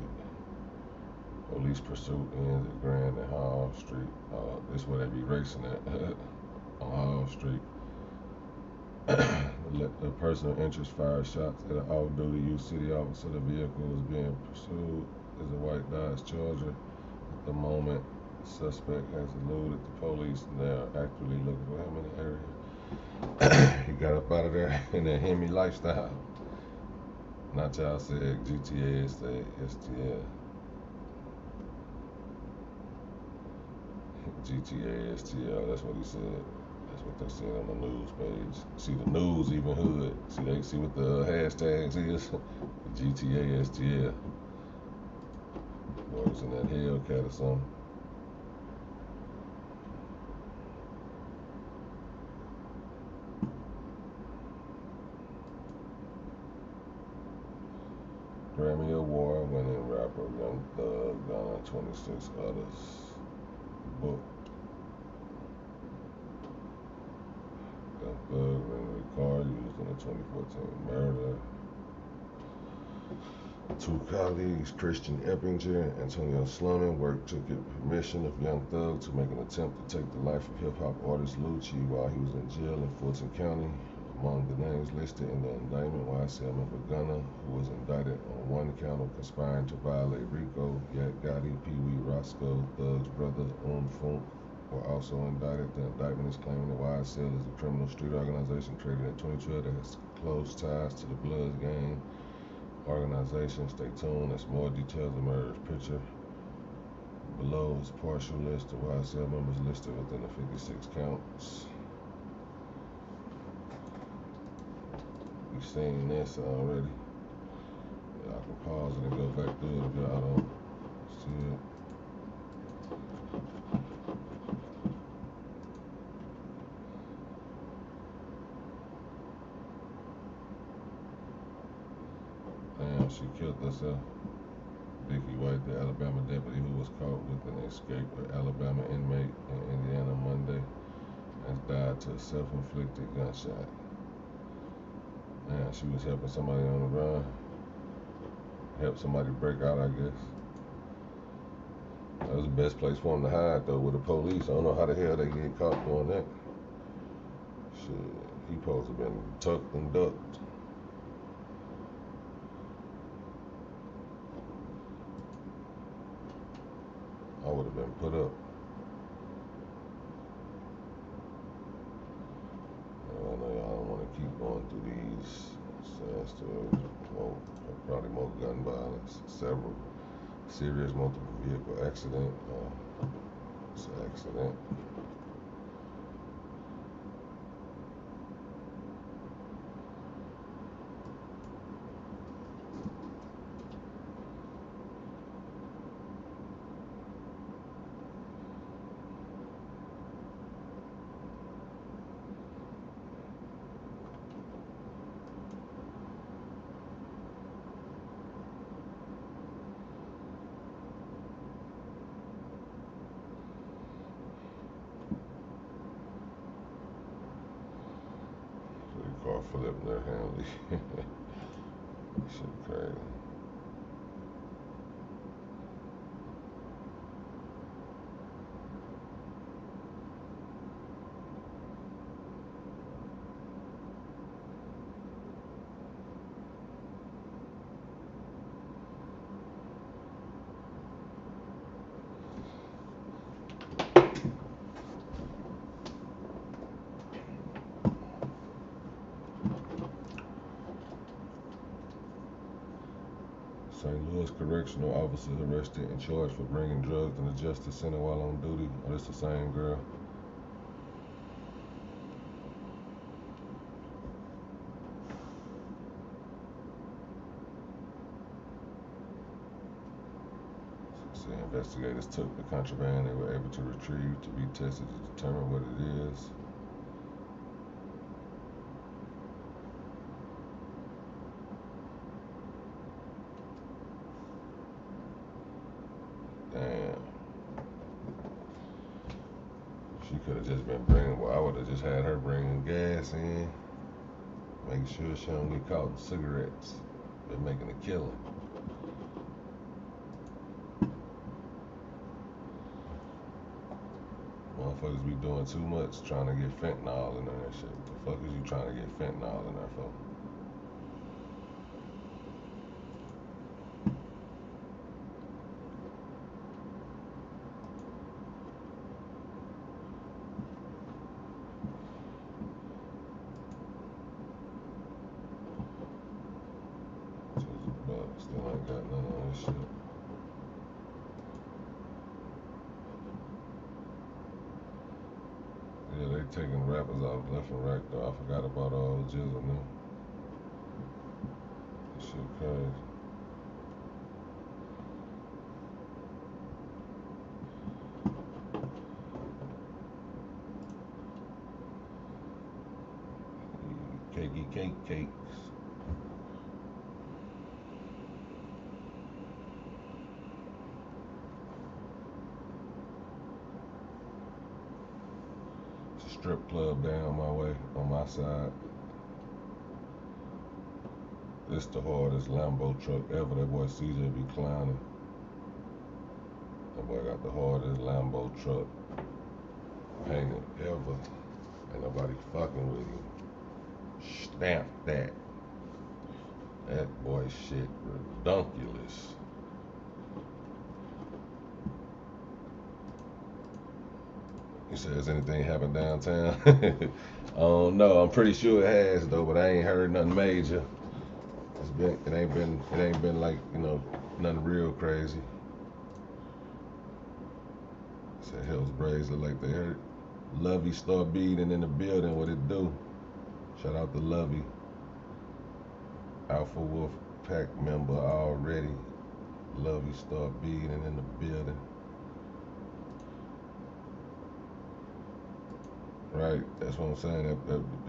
Police pursuit ends at Grand and Hall Street. This where they be racing at on Hall Street. The person of interest fired shots at an off-duty youth city officer. The vehicle was being pursued as a white Dodge Charger. At the moment, the suspect has eluded the police and they are actively looking for him in the area. He got up out of there in that Hemi lifestyle. Not y'all said GTA, said STL. GTA, STL, that's what he said. That's what they said on the news page. See, the news even hood. See, they see what the hashtags is. GTA, STL. Boy, was in that Hellcat or something. Grammy Award winning rapper Young Thug, Gunna, 26 others. Book. Young Thug rented a car used in the 2014 murder. Two colleagues, Christian Eppinger and Antonio Slonin, worked to get permission of Young Thug to make an attempt to take the life of hip-hop artist Lucci while he was in jail in Fulton County. Among the names listed in the indictment, YSL member Gunna, who was indicted on one count of conspiring to violate Rico, Yak Gotti, Pee Wee Roscoe, Thug's brother, Funk, were also indicted. The indictment is claiming that YSL is a criminal street organization created in 2012 that has close ties to the Bloods gang organization. Stay tuned as more details emerge. Picture below is partial list of YSL members listed within the 56 counts. We've seen this already. Y'all can pause it and go back through it if y'all don't see it. Damn, she killed herself. Vicky White, the Alabama deputy who was caught with an escape with Alabama inmate in Indiana Monday, has died to a self-inflicted gunshot. Man, she was helping somebody on the run. Help somebody break out, I guess. That was the best place for them to hide, though, with the police. I don't know how the hell they get caught doing that. Shit, he supposed to have been tucked and ducked. I would have been put up. I know y'all don't want to keep going through these sad stories. Well, probably more gun violence, several serious multiple vehicle accident. It's an accident. Car flipping their handy. Shit crazy. St. Louis correctional officers arrested and charged for bringing drugs in the Justice Center while on duty. Oh, this the same girl. So investigators took the contraband they were able to retrieve to be tested to determine what it is. She could have just been bringing, well, I would have just had her bringing gas in, making sure she don't get caught with cigarettes. Been making a killing. Motherfuckers be doing too much trying to get fentanyl in there and shit. What the fuck is you trying to get fentanyl in there for? Still ain't got none of this shit. Yeah, they taking rappers off left and right though. I forgot about all Jizzle now. This shit crazy. Cakes. Strip club down my way, on my side. This the hardest Lambo truck ever. That boy CJ be clowning. That boy got the hardest Lambo truck painted ever. Ain't nobody fucking with him. Stamp that. That boy shit redunculous. He said, has anything happened downtown? I don't know. I'm pretty sure it has though, but I ain't heard nothing major. It ain't been like, you know, nothing real crazy. Said Hell's Braves look like they hurt. Lovey start beating in the building. What it do? Shout out to Lovey. Alpha Wolf Pack member already. Lovey start beating in the building. Right, that's what I'm saying.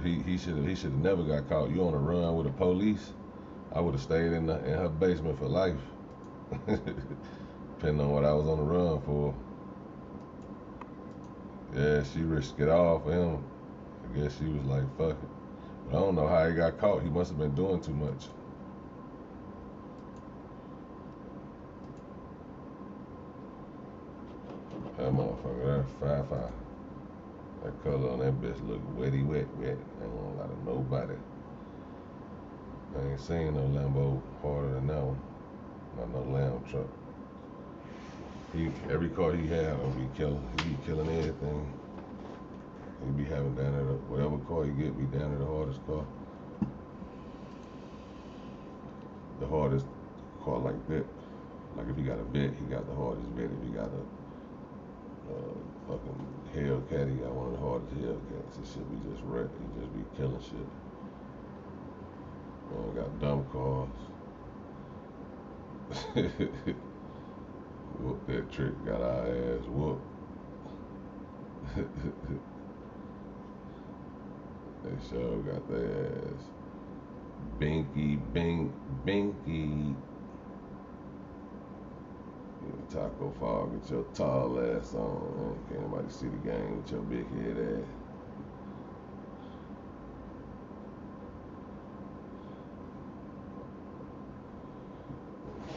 He should have never got caught. You on a run with the police? I would have stayed in her basement for life, depending on what I was on the run for. Yeah, she risked it all for him. I guess she was like, fuck it. But I don't know how he got caught. He must have been doing too much. That motherfucker, that 5'5". That color on that bitch look wetty wet. Ain't gonna lie to nobody. I ain't seen no Lambo harder than that one. Not no Lamb truck. Every car he had, he be killing everything. He be having down there, whatever car he get, be down there the hardest car. The hardest car like that. Like if he got a vet, he got the hardest vet. If he got a fucking Hellcat, he got one of the hardest Hellcats. This shit be just wrecked. He just be killing shit. Man, got dumb cars. Whoop that trick, got our ass whooped. They sure got their ass. Binky. Taco Fall, get your tall ass on, man. Can't nobody see the game with your big head ass.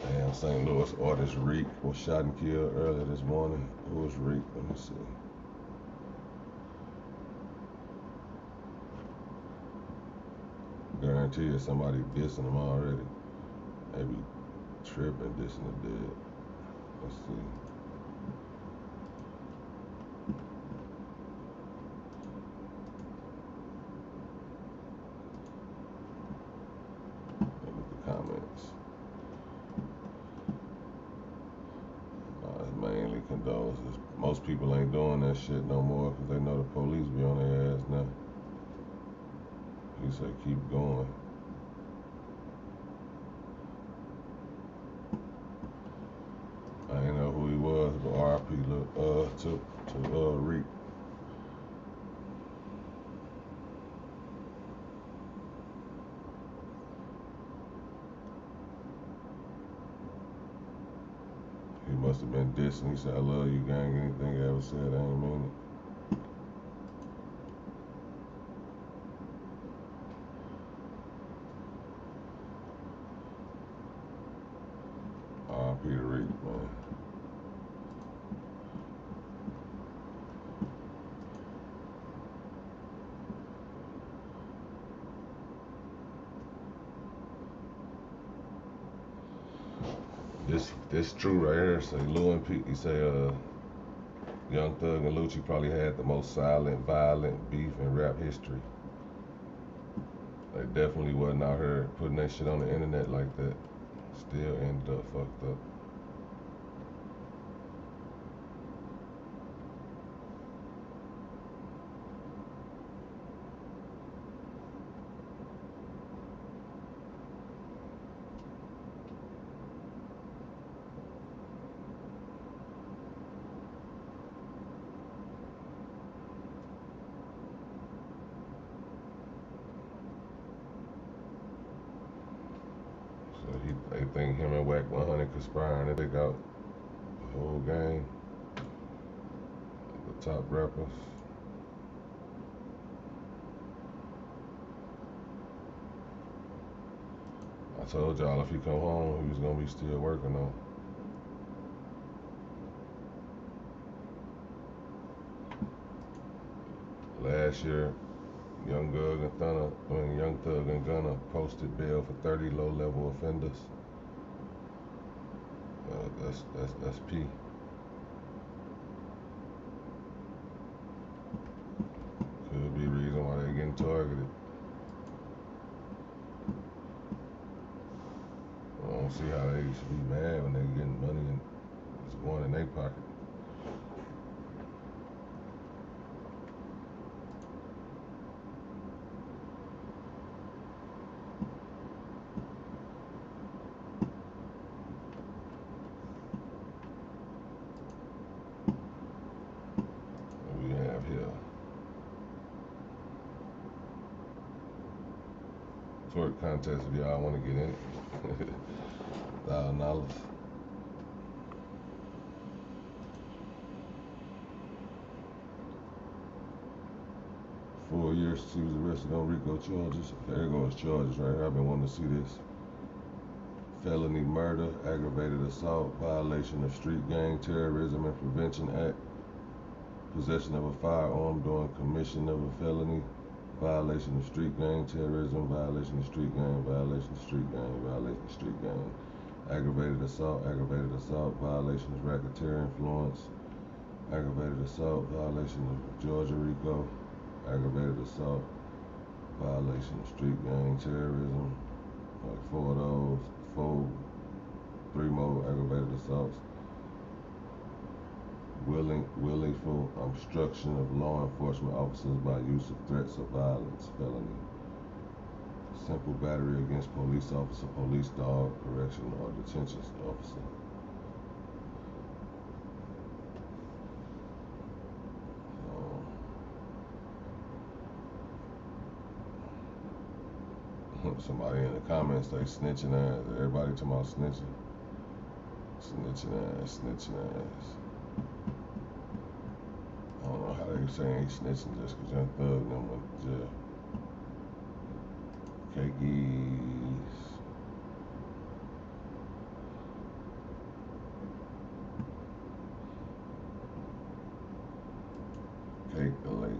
Damn, St. Louis artist Rico was shot and killed earlier this morning. Who was Rico? Let me see. Guarantee you somebody dissing him already. They be tripping, dissing the dead. Let's see. Look at the comments. It's mainly condolences. Most people ain't doing that shit no more because they know the police be on their ass now. He said keep going. I didn't know who he was, but RIP to Rico. He must have been dissing. He said, I love you, gang. Anything I ever said, I ain't mean it. Peter read it, man. This true right here. Say Lou and Pete. He say Young Thug and Lucci probably had the most silent, violent beef in rap history. They definitely wasn't out here putting that shit on the internet like that. Still ended up fucked up. They think him and Wack 100 conspiring to take out the whole gang, the top rappers. I told y'all if he come home, he was gonna be still working on. Last year, Young Thug and Gunna posted bail for 30 low-level offenders. That's P. Could be the reason why they're getting targeted. I don't see how they should be mad when they're getting money and it's going in their pocket. Twerk contest if y'all want to get in it. $1,000. Four years since he was arrested on Rico charges. There goes charges right here. I've been wanting to see this. Felony murder, aggravated assault, violation of Street Gang Terrorism and Prevention Act, possession of a firearm during commission of a felony, violation of street gang terrorism, violation of street gang, violation of street gang, violation of street gang, aggravated assault, violation of racketeer influence, aggravated assault, violation of Georgia Rico, aggravated assault, violation of street gang terrorism, like 4 of those, 3 more aggravated assaults. Willful obstruction of law enforcement officers by use of threats of violence, felony. Simple battery against police officer, police dog, correction, or detention officer. Somebody in the comments, they snitching ass. Everybody talking about snitching. Snitching ass. I don't know how they saying he snitching just because Young Thug and them went to jail. Cakeys. Cake the Lakes.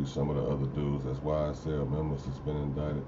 Some of the other dudes that's YSL members that's been indicted.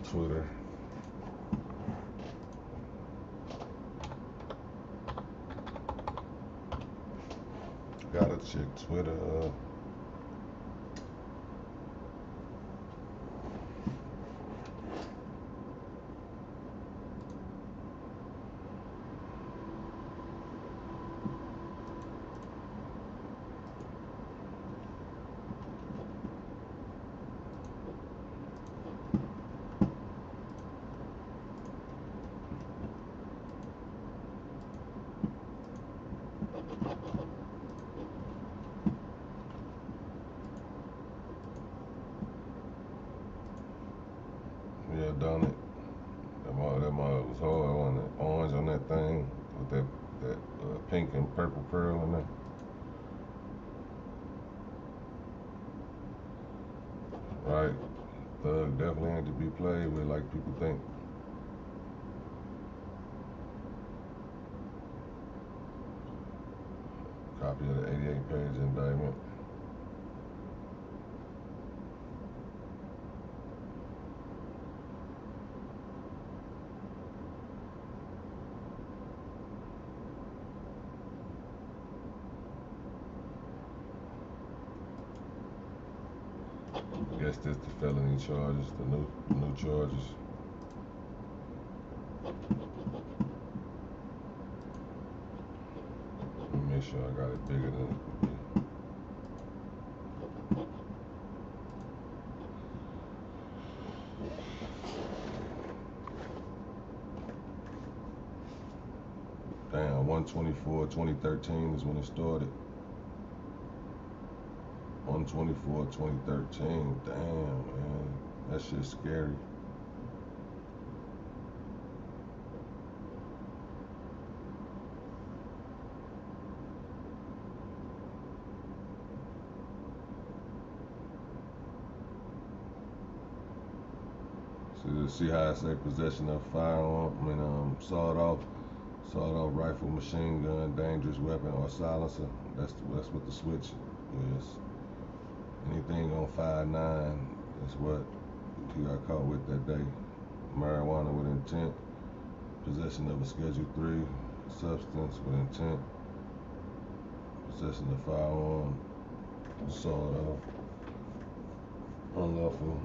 Twitter. Gotta check Twitter. Yeah, done it. That mug was hard, wasn't it? Orange on that thing with that pink and purple pearl in there. Right. Thug definitely ain't to be played with like people think. Copy of the 88-page indictment. I guess that's the felony charges, the new charges. Let me make sure I got it bigger than it could be. Damn, 1/24/2013 is when it started. 1/24/2013. Damn, man. That shit's scary. See how I say possession of firearm, sawed-off rifle, machine gun, dangerous weapon, or silencer. That's what the switch is. Anything on 5-9 is what he got caught with that day. Marijuana with intent, possession of a Schedule 3 substance with intent, possession of firearm, sawed-off, unlawful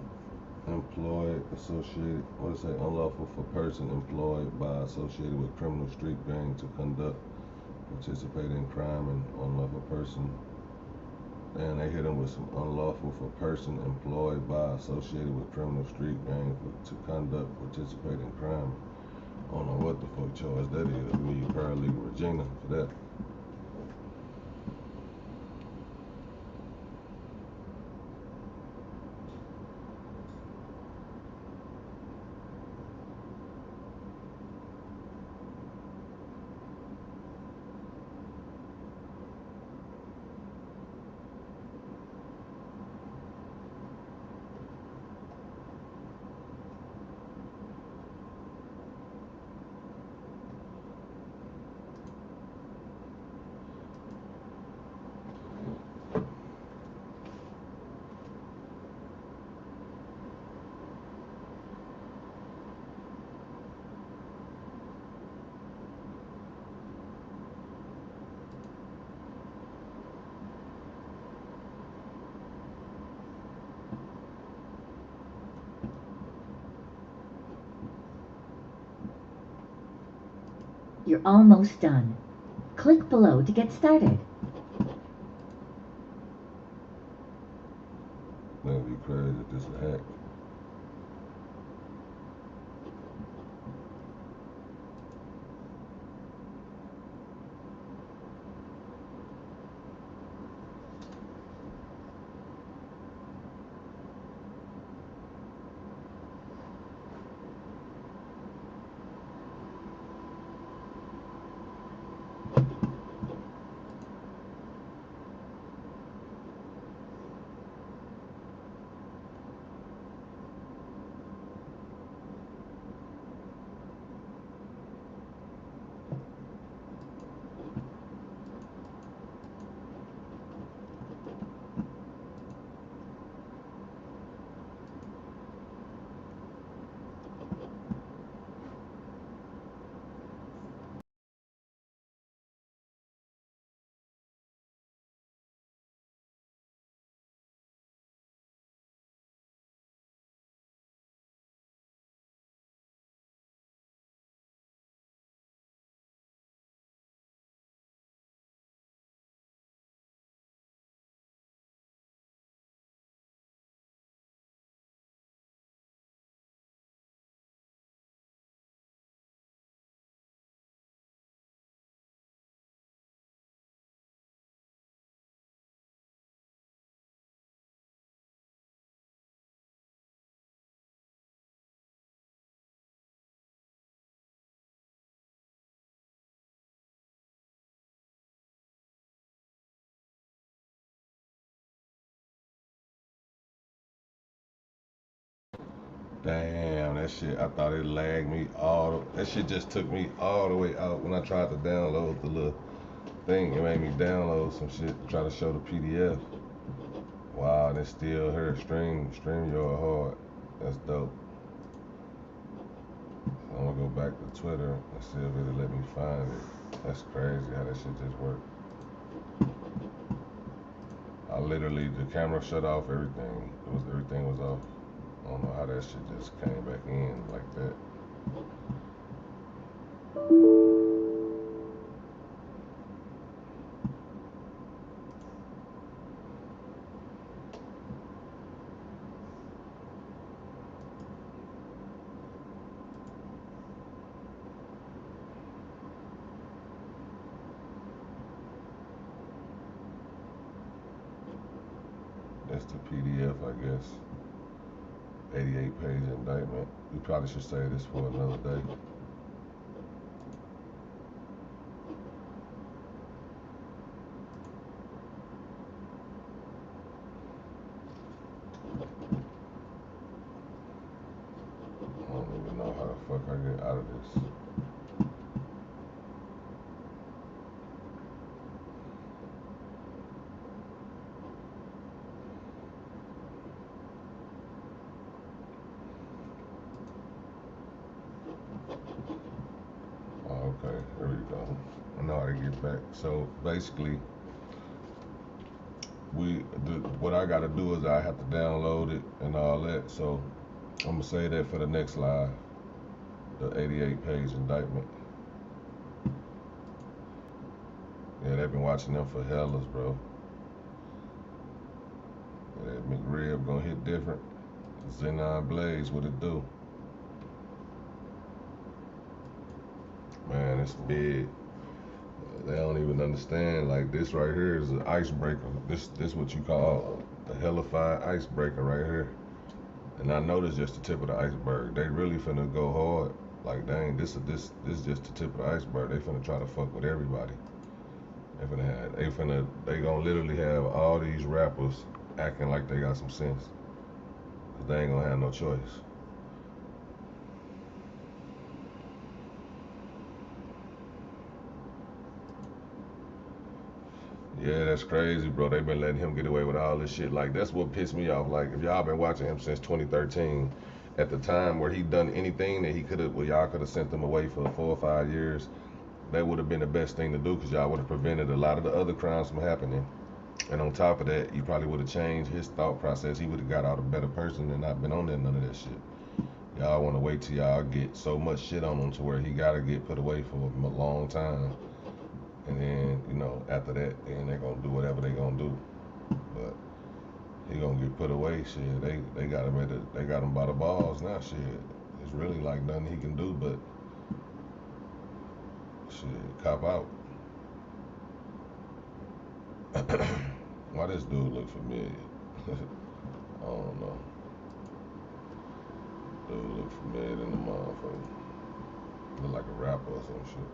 employed, associated, unlawful for person employed by associated with criminal street gang to conduct, participate in crime, and unlawful person. And they hit him with some unlawful for person employed by associated with criminal street gang to conduct, participate in crime. I don't know what the fuck charge that is. We need paralegal Regina for that. You're almost done. Click below to get started. That'd be crazy if this was hacked. Damn, that shit, I thought it lagged me that shit just took me all the way out when I tried to download the little thing. It made me download some shit to try to show the PDF. Wow, and it's still here. Stream your hard. That's dope. So I'm gonna go back to Twitter and see if it'll let me find it. That's crazy how that shit just worked. I literally, the camera shut off, everything. Everything was off. I don't know how that shit just came back in like that. That's the PDF, I guess. 88-page indictment. We probably should say this for another day. I don't even know how the fuck I get out of this. Okay, here we go. I know how to get back. So basically, what I gotta do is I have to download it and all that. So I'm gonna say that for the next live, the 88-page indictment. Yeah, they've been watching them for hellas, bro. Yeah, that McRib gonna hit different. Xenon Blaze, what it do? Man, it's big. They don't even understand. Like, this right here is an icebreaker. This what you call the hellified icebreaker right here. And I know this just the tip of the iceberg. They really finna go hard. Like, dang, this just the tip of the iceberg. They finna try to fuck with everybody. They gonna literally have all these rappers acting like they got some sense. 'Cause they ain't gonna have no choice. Yeah, that's crazy, bro. They been letting him get away with all this shit. Like, that's what pissed me off. Like, if y'all been watching him since 2013, at the time where he done anything that he could have, well, y'all could have sent him away for 4 or 5 years, that would have been the best thing to do, because y'all would have prevented a lot of the other crimes from happening. And on top of that, you probably would have changed his thought process. He would have got out a better person and not been on there none of that shit. Y'all want to wait till y'all get so much shit on him to where he got to get put away for a long time. And then, you know, after that, then they're going to do whatever they're going to do. But he going to get put away, shit. They got him by the balls now, shit. It's really like nothing he can do but, shit, cop out. Why this dude look familiar? I don't know. Dude look familiar than the motherfucker. Look like a rapper or some shit.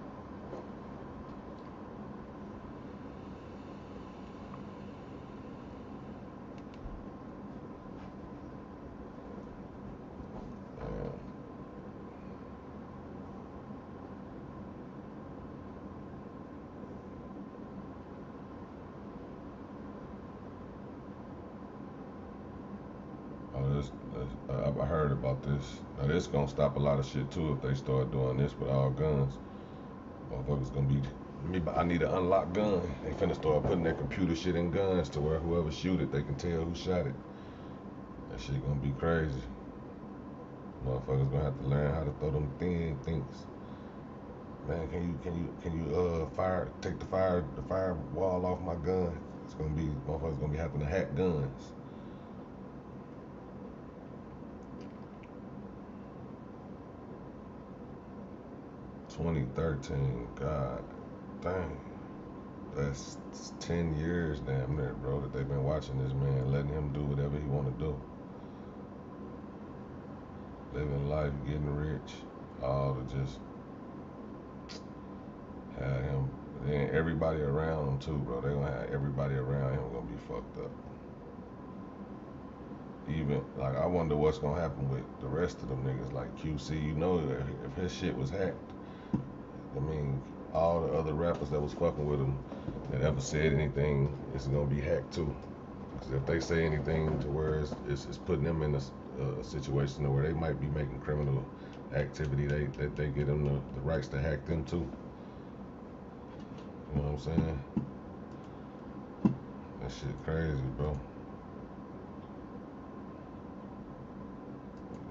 I heard about this. Now this gonna stop a lot of shit too if they start doing this with all guns. Motherfuckers gonna be, I need an unlocked gun. They finna start putting that computer shit in guns to where whoever shoot it, they can tell who shot it. That shit gonna be crazy. Motherfuckers gonna have to learn how to throw them thin things. Man, can you take the fire wall off my gun? It's gonna be, motherfuckers gonna be having to hack guns. $2013, god dang. That's 10 years damn near, bro, that they've been watching this man, letting him do whatever he wanna do. Living life, getting rich, all to just have him, and everybody around him too, bro. They gonna have everybody around him gonna be fucked up. even, like, I wonder what's gonna happen with the rest of them niggas. Like QC, you know, if his shit was hacked, I mean, all the other rappers that was fucking with him that ever said anything, it's gonna be hacked too. Because if they say anything to where it's putting them in a situation where they might be making criminal activity, they get them the rights to hack them too. You know what I'm saying? That shit crazy, bro.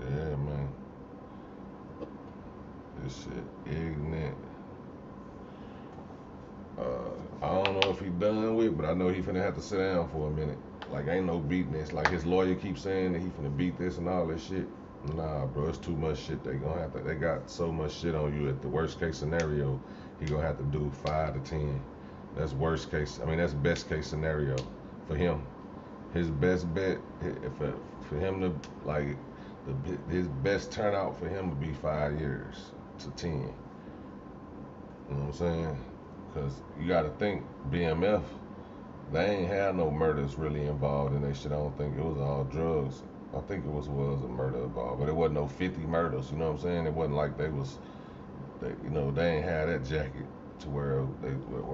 Yeah, man. This shit ignorant. I don't know if he done with, but I know he finna have to sit down for a minute. Like, ain't no beating this. Like, his lawyer keeps saying that he finna beat this and all this shit. Nah, bro, it's too much shit. They got so much shit on you. At the worst case scenario, he gonna have to do 5 to 10. That's worst case. I mean, that's best case scenario for him. His best bet, for him to, like, his best turnout for him would be 5 years to 10. You know what I'm saying? Because you got to think, BMF, they ain't had no murders really involved in that shit. I don't think it was all drugs. I think it was a murder involved, but it wasn't no 50 murders. You know what I'm saying? It wasn't like they ain't had that jacket to where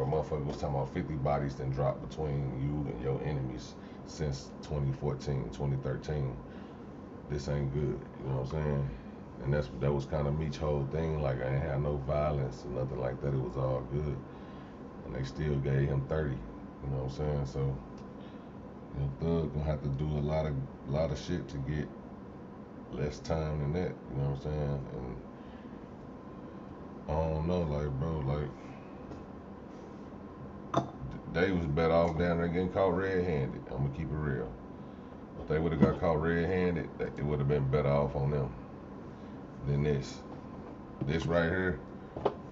motherfuckers was talking about 50 bodies then dropped between you and your enemies since 2014, 2013. This ain't good. You know what I'm saying? And that was kind of Meech's whole thing. Like, I ain't had no violence or nothing like that. It was all good. And they still gave him 30. You know what I'm saying? So, you know, Thug gonna have to do a lot of shit to get less time than that. You know what I'm saying? And I don't know, like, bro, like, they was better off down there getting caught red-handed. I'm gonna keep it real. If they would have got caught red-handed, it would have been better off on them than this. This right here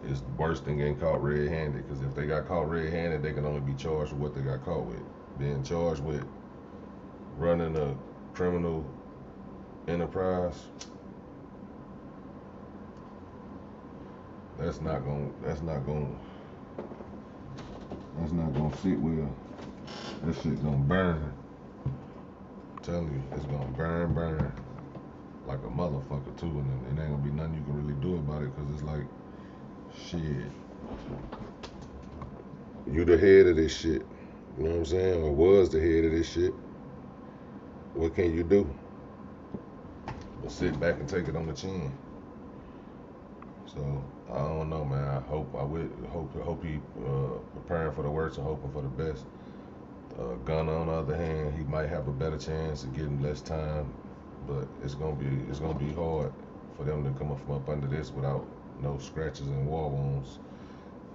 is worse than getting caught red-handed, because if they got caught red-handed, they can only be charged with what they got caught with. Being charged with running a criminal enterprise, that's not gonna sit well. That shit gonna burn. I'm telling you, it's gonna burn like a motherfucker too, and it ain't gonna be nothing you can really do about it, because it's like, shit, you the head of this shit. You know what I'm saying? Or was the head of this shit. What can you do? But sit back and take it on the chin. So I don't know, man. I hope he preparing for the worst and hoping for the best. Gunna, on the other hand, he might have a better chance of getting less time, but it's gonna be hard for them to come up from up under this without no scratches and war wounds.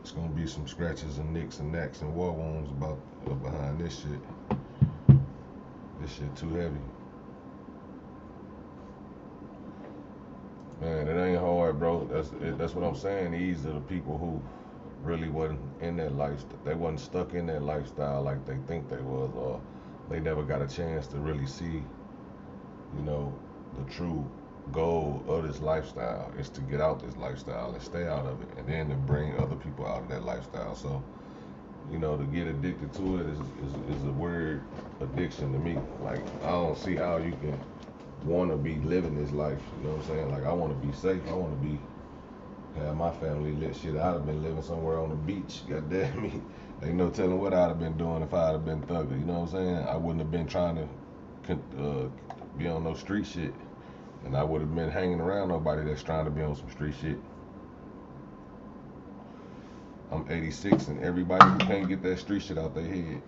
It's gonna be some scratches and nicks and knacks and war wounds behind this shit. This shit too heavy. Man, it ain't hard, bro. That's what I'm saying. These are the people who really wasn't in that lifestyle. They wasn't stuck in that lifestyle like they think they was, or they never got a chance to really see, you know, the true goal of this lifestyle is to get out this lifestyle and stay out of it, and then to bring other people out of that lifestyle. So, you know, to get addicted to it is a weird addiction to me. Like, I don't see how you can want to be living this life. You know what I'm saying? Like, I want to be safe. I want to have my family lit. Shit, I'd have been living somewhere on the beach. Goddamn me. Ain't no telling what I'd have been doing if I'd have been thugger. You know what I'm saying? I wouldn't have been trying to be on no street shit. And I would have been hanging around nobody that's trying to be on some street shit. I'm 86, and everybody who can't get that street shit out their head,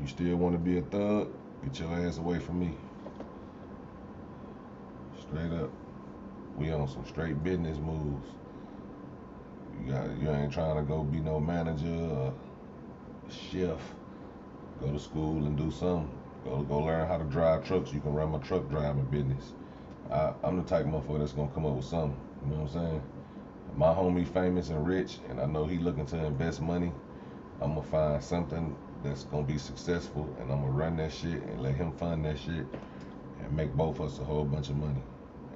you still want to be a thug? Get your ass away from me. Straight up. We on some straight business moves. You ain't trying to go be no manager or chef. Go to school and do something. Go learn how to drive trucks. You can run my truck driving business. I'm the type of motherfucker that's gonna come up with something. You know what I'm saying? My homie famous and rich, and I know he looking to invest money. I'm gonna find something that's gonna be successful, and I'm gonna run that shit and let him fund that shit and make both of us a whole bunch of money.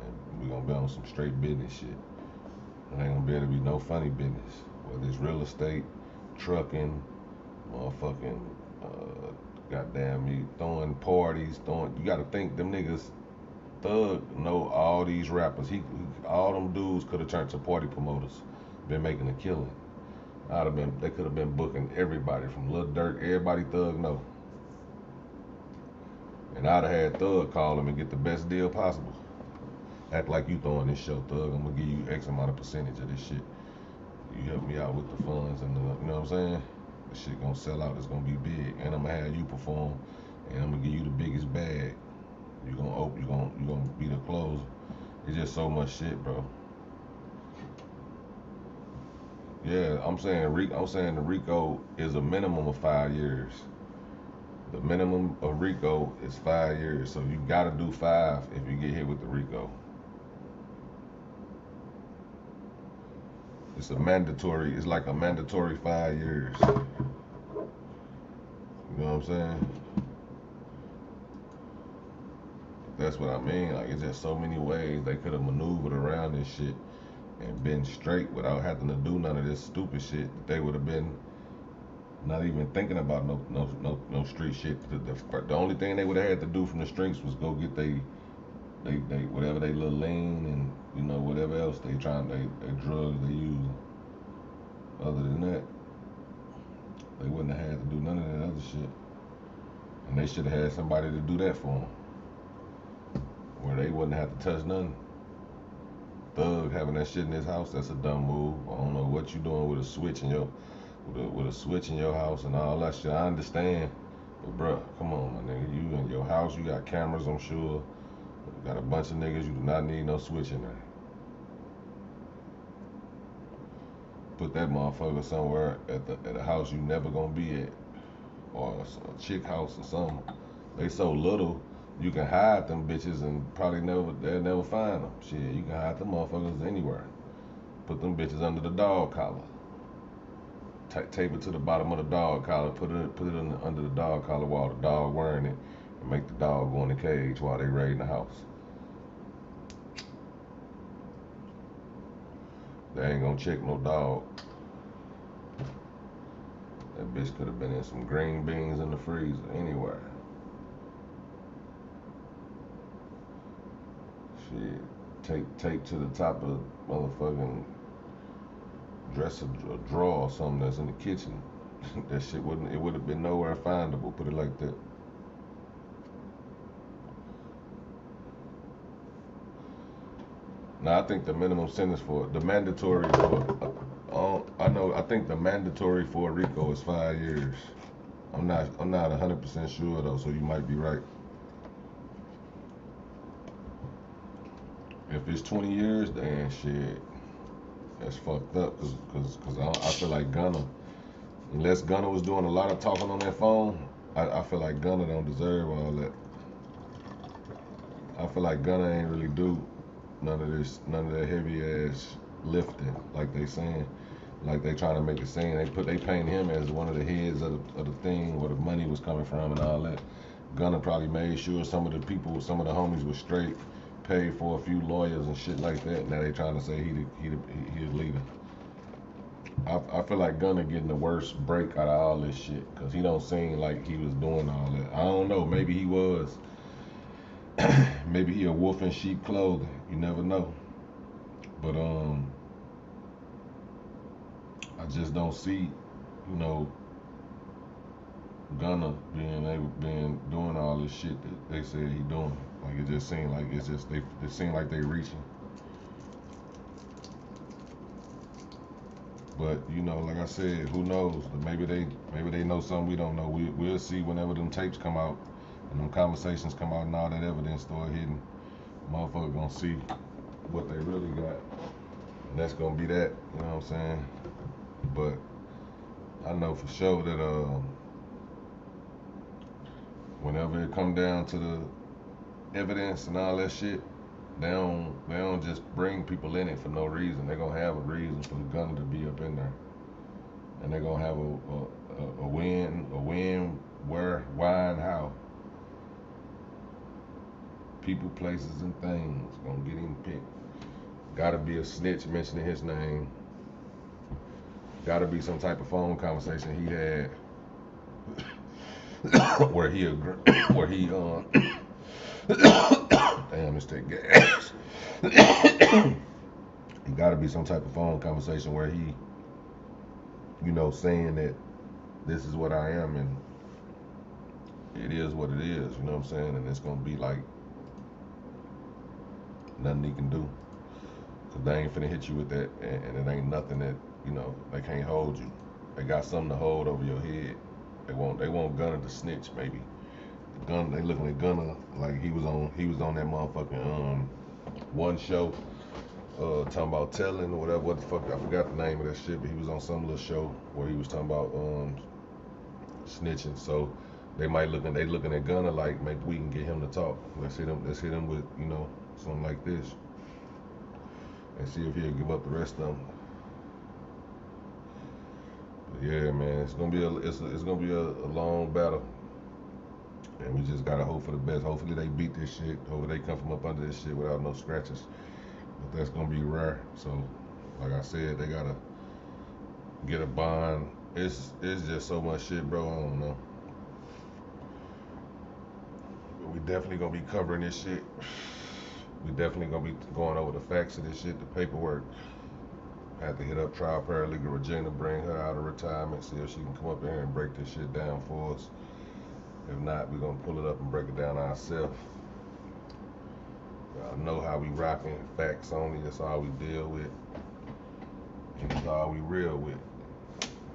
And we gonna be on some straight business shit. It ain't gonna be able to be no funny business. Whether it's real estate, trucking, motherfucking goddamn me throwing parties, you gotta think them niggas Thug know all these rappers. All them dudes could have turned to party promoters, been making a killing. They could have been booking everybody from Lil Durk, everybody Thug know. And I'd have had Thug call him and get the best deal possible. Act like you throwing this show, Thug. I'm gonna give you X amount of percentage of this shit. You help me out with the funds and you know what I'm saying? This shit gonna sell out. It's gonna be big, and I'm gonna have you perform, and I'm gonna give you the biggest bag. You gonna be the closer. It's just so much shit, bro. Yeah, I'm saying the Rico is a minimum of 5 years. The minimum of Rico is 5 years, so you gotta do 5 if you get hit with the Rico. It's like a mandatory 5 years. You know what I'm saying? That's what I mean. Like, it's just so many ways they could have maneuvered around this shit and been straight without having to do none of this stupid shit. They would have been not even thinking about no street shit. The only thing they would have had to do from the streets was go get they whatever they little lean and you know whatever else they drugs they use. Other than that, they wouldn't have had to do none of that other shit. And they should have had somebody to do that for them, where they wouldn't have to touch nothing. Thug having that shit in his house, that's a dumb move. I don't know what you doing with a switch in your house and all that shit. I understand, but bruh, come on, my nigga. You in your house, you got cameras, I'm sure. You got a bunch of niggas, you do not need no switch in there. Put that motherfucker somewhere at a house you never gonna be at, or a chick house or something. They so little. You can hide them bitches and probably they'll never find them. Shit, you can hide them motherfuckers anywhere. Put them bitches under the dog collar. Tape it to the bottom of the dog collar. Put it under the dog collar while the dog wearing it, and make the dog go in the cage while they raiding the house. They ain't gonna check no dog. That bitch could have been in some green beans in the freezer anywhere. Shit, tape to the top of the motherfucking dresser drawer or something that's in the kitchen. That shit would have been nowhere findable, put it like that. Now I think the minimum sentence I think the mandatory for Rico is 5 years. I'm not 100% sure though, so you might be right. If it's 20 years, then shit, that's fucked up. Cause I feel like Gunna, unless Gunna was doing a lot of talking on that phone, I feel like Gunna don't deserve all that. I feel like Gunna ain't really do none of that heavy ass lifting like they saying, like they trying to make it seem. They paint him as one of the heads of the thing where the money was coming from and all that. Gunna probably made sure some of the homies was straight, paid for a few lawyers and shit like that. Now they trying to say he the leader. I feel like Gunna getting the worst break out of all this shit because he don't seem like he was doing all that. I don't know. Maybe he was. Maybe he a wolf in sheep clothing. You never know. But I just don't see, Gunna doing all this shit that they said he doing. Like it just seemed like it seemed like they reaching. But like I said, who knows? Maybe they know something we don't know. We'll see whenever them tapes come out and them conversations come out and all that evidence start hitting. Motherfucker gonna see what they really got, and that's gonna be that. You know what I'm saying? But I know for sure that whenever it come down to the evidence and all that shit, they don't just bring people in it for no reason. They're gonna have a reason for the Gunna to be up in there, and they're gonna have a when, where, why, and how. People, places, and things gonna get him picked. Gotta be a snitch mentioning his name. Gotta be some type of phone conversation he had where he damn, it's that gas. It got to be some type of phone conversation where he, you know, saying that this is what I am and it is what it is, you know what I'm saying? And it's gonna be like nothing he can do. Cause they ain't finna hit you with that, and it ain't nothing that, you know, they can't hold you. They got something to hold over your head. They want Gunna to snitch, maybe. Gunna, they looking at Gunna like he was on that motherfucking one show, talking about telling or whatever. What the fuck? I forgot the name of that shit, but he was on some little show where he was talking about snitching. So they looking at Gunna like maybe we can get him to talk. Let's hit him with, you know, something like this, and see if he'll give up the rest of them. But yeah, man, it's gonna be a long battle, and we just gotta hope for the best. Hopefully they beat this shit. Hopefully they come from up under this shit without no scratches. But that's gonna be rare. So, like I said, they gotta get a bond. It's just so much shit, bro. I don't know. But we definitely gonna be covering this shit. We definitely gonna be going over the facts of this shit, the paperwork. I had to hit up trial paralegal Regina, bring her out of retirement, see if she can come up in here and break this shit down for us. If not, we're gonna pull it up and break it down ourselves. Y'all know how we rocking, facts only, that's all we deal with. And it's all we real with.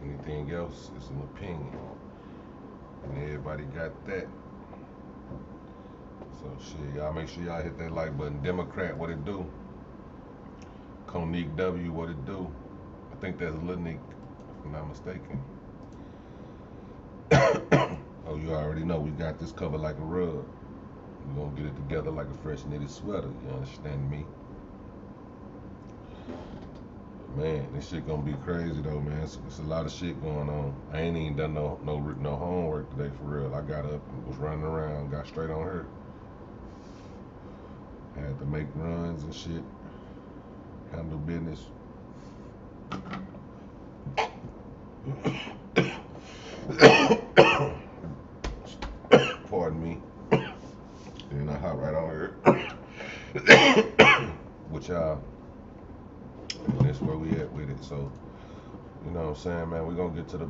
Anything else is an opinion. And everybody got that. So shit, y'all make sure y'all hit that like button. Democrat, what it do? Conique W, what it do? I think that's Litnick, if I'm not mistaken. Oh, you already know we got this covered like a rug. We're gonna get it together like a fresh knitted sweater, you understand me? But man, this shit gonna be crazy though, man. It's a lot of shit going on. I ain't even done no homework today for real. I got up and was running around, got straight on her. Had to make runs and shit. Handle business. Pardon me. And I hop right on here with y'all. And that's where we at with it. So, you know what I'm saying, man, we're gonna get to the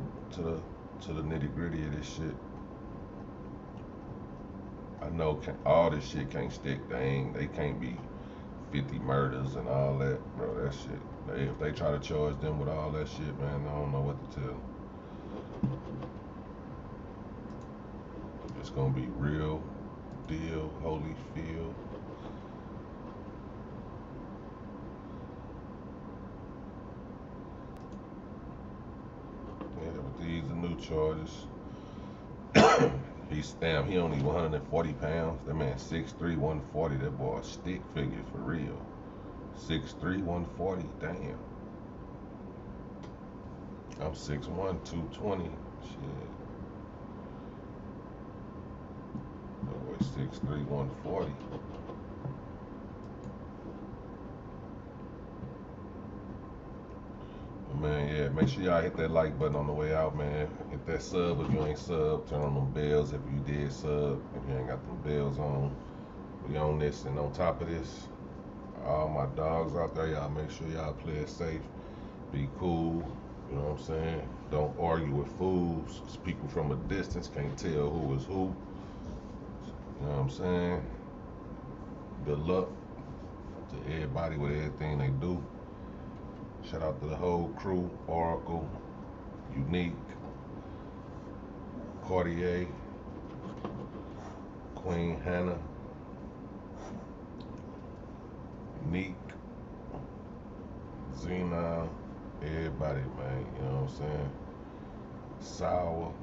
nitty gritty of this shit. I know all this shit can't stick. They can't be 50 murders and all that, bro. That shit. If they try to charge them with all that shit, man, I don't know what to tell. It's gonna be real deal, Holyfield. Yeah, but these are new charges. He only 140 pounds. That man 6'3", 140. That boy a stick figure for real. 6'3", 140. Damn. I'm 6'1", 220. Shit. That boy 6'3", 140. Man, yeah, make sure y'all hit that like button on the way out, man. Hit that sub if you ain't sub. Turn on them bells if you did sub. If you ain't got them bells on. We on this, and on top of this, all my dogs out there, y'all make sure y'all play it safe. Be cool, you know what I'm saying? Don't argue with fools. People from a distance can't tell who is who. You know what I'm saying? Good luck to everybody with everything they do. Shout out to the whole crew, Oracle, Unique, Cartier, Queen Hannah, Neek, Zena, everybody, man, you know what I'm saying? Sour,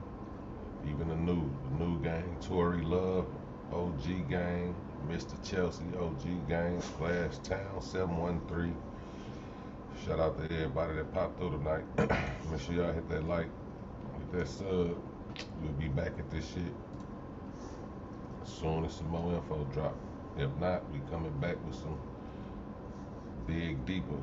even the new gang, Tory Love, OG gang, Mr. Chelsea, OG gang, Splash Town, 713. Shout out to everybody that popped through tonight. Make sure y'all hit that like, hit that sub. We'll be back at this shit as soon as some more info drop. If not, we coming back with some big deeper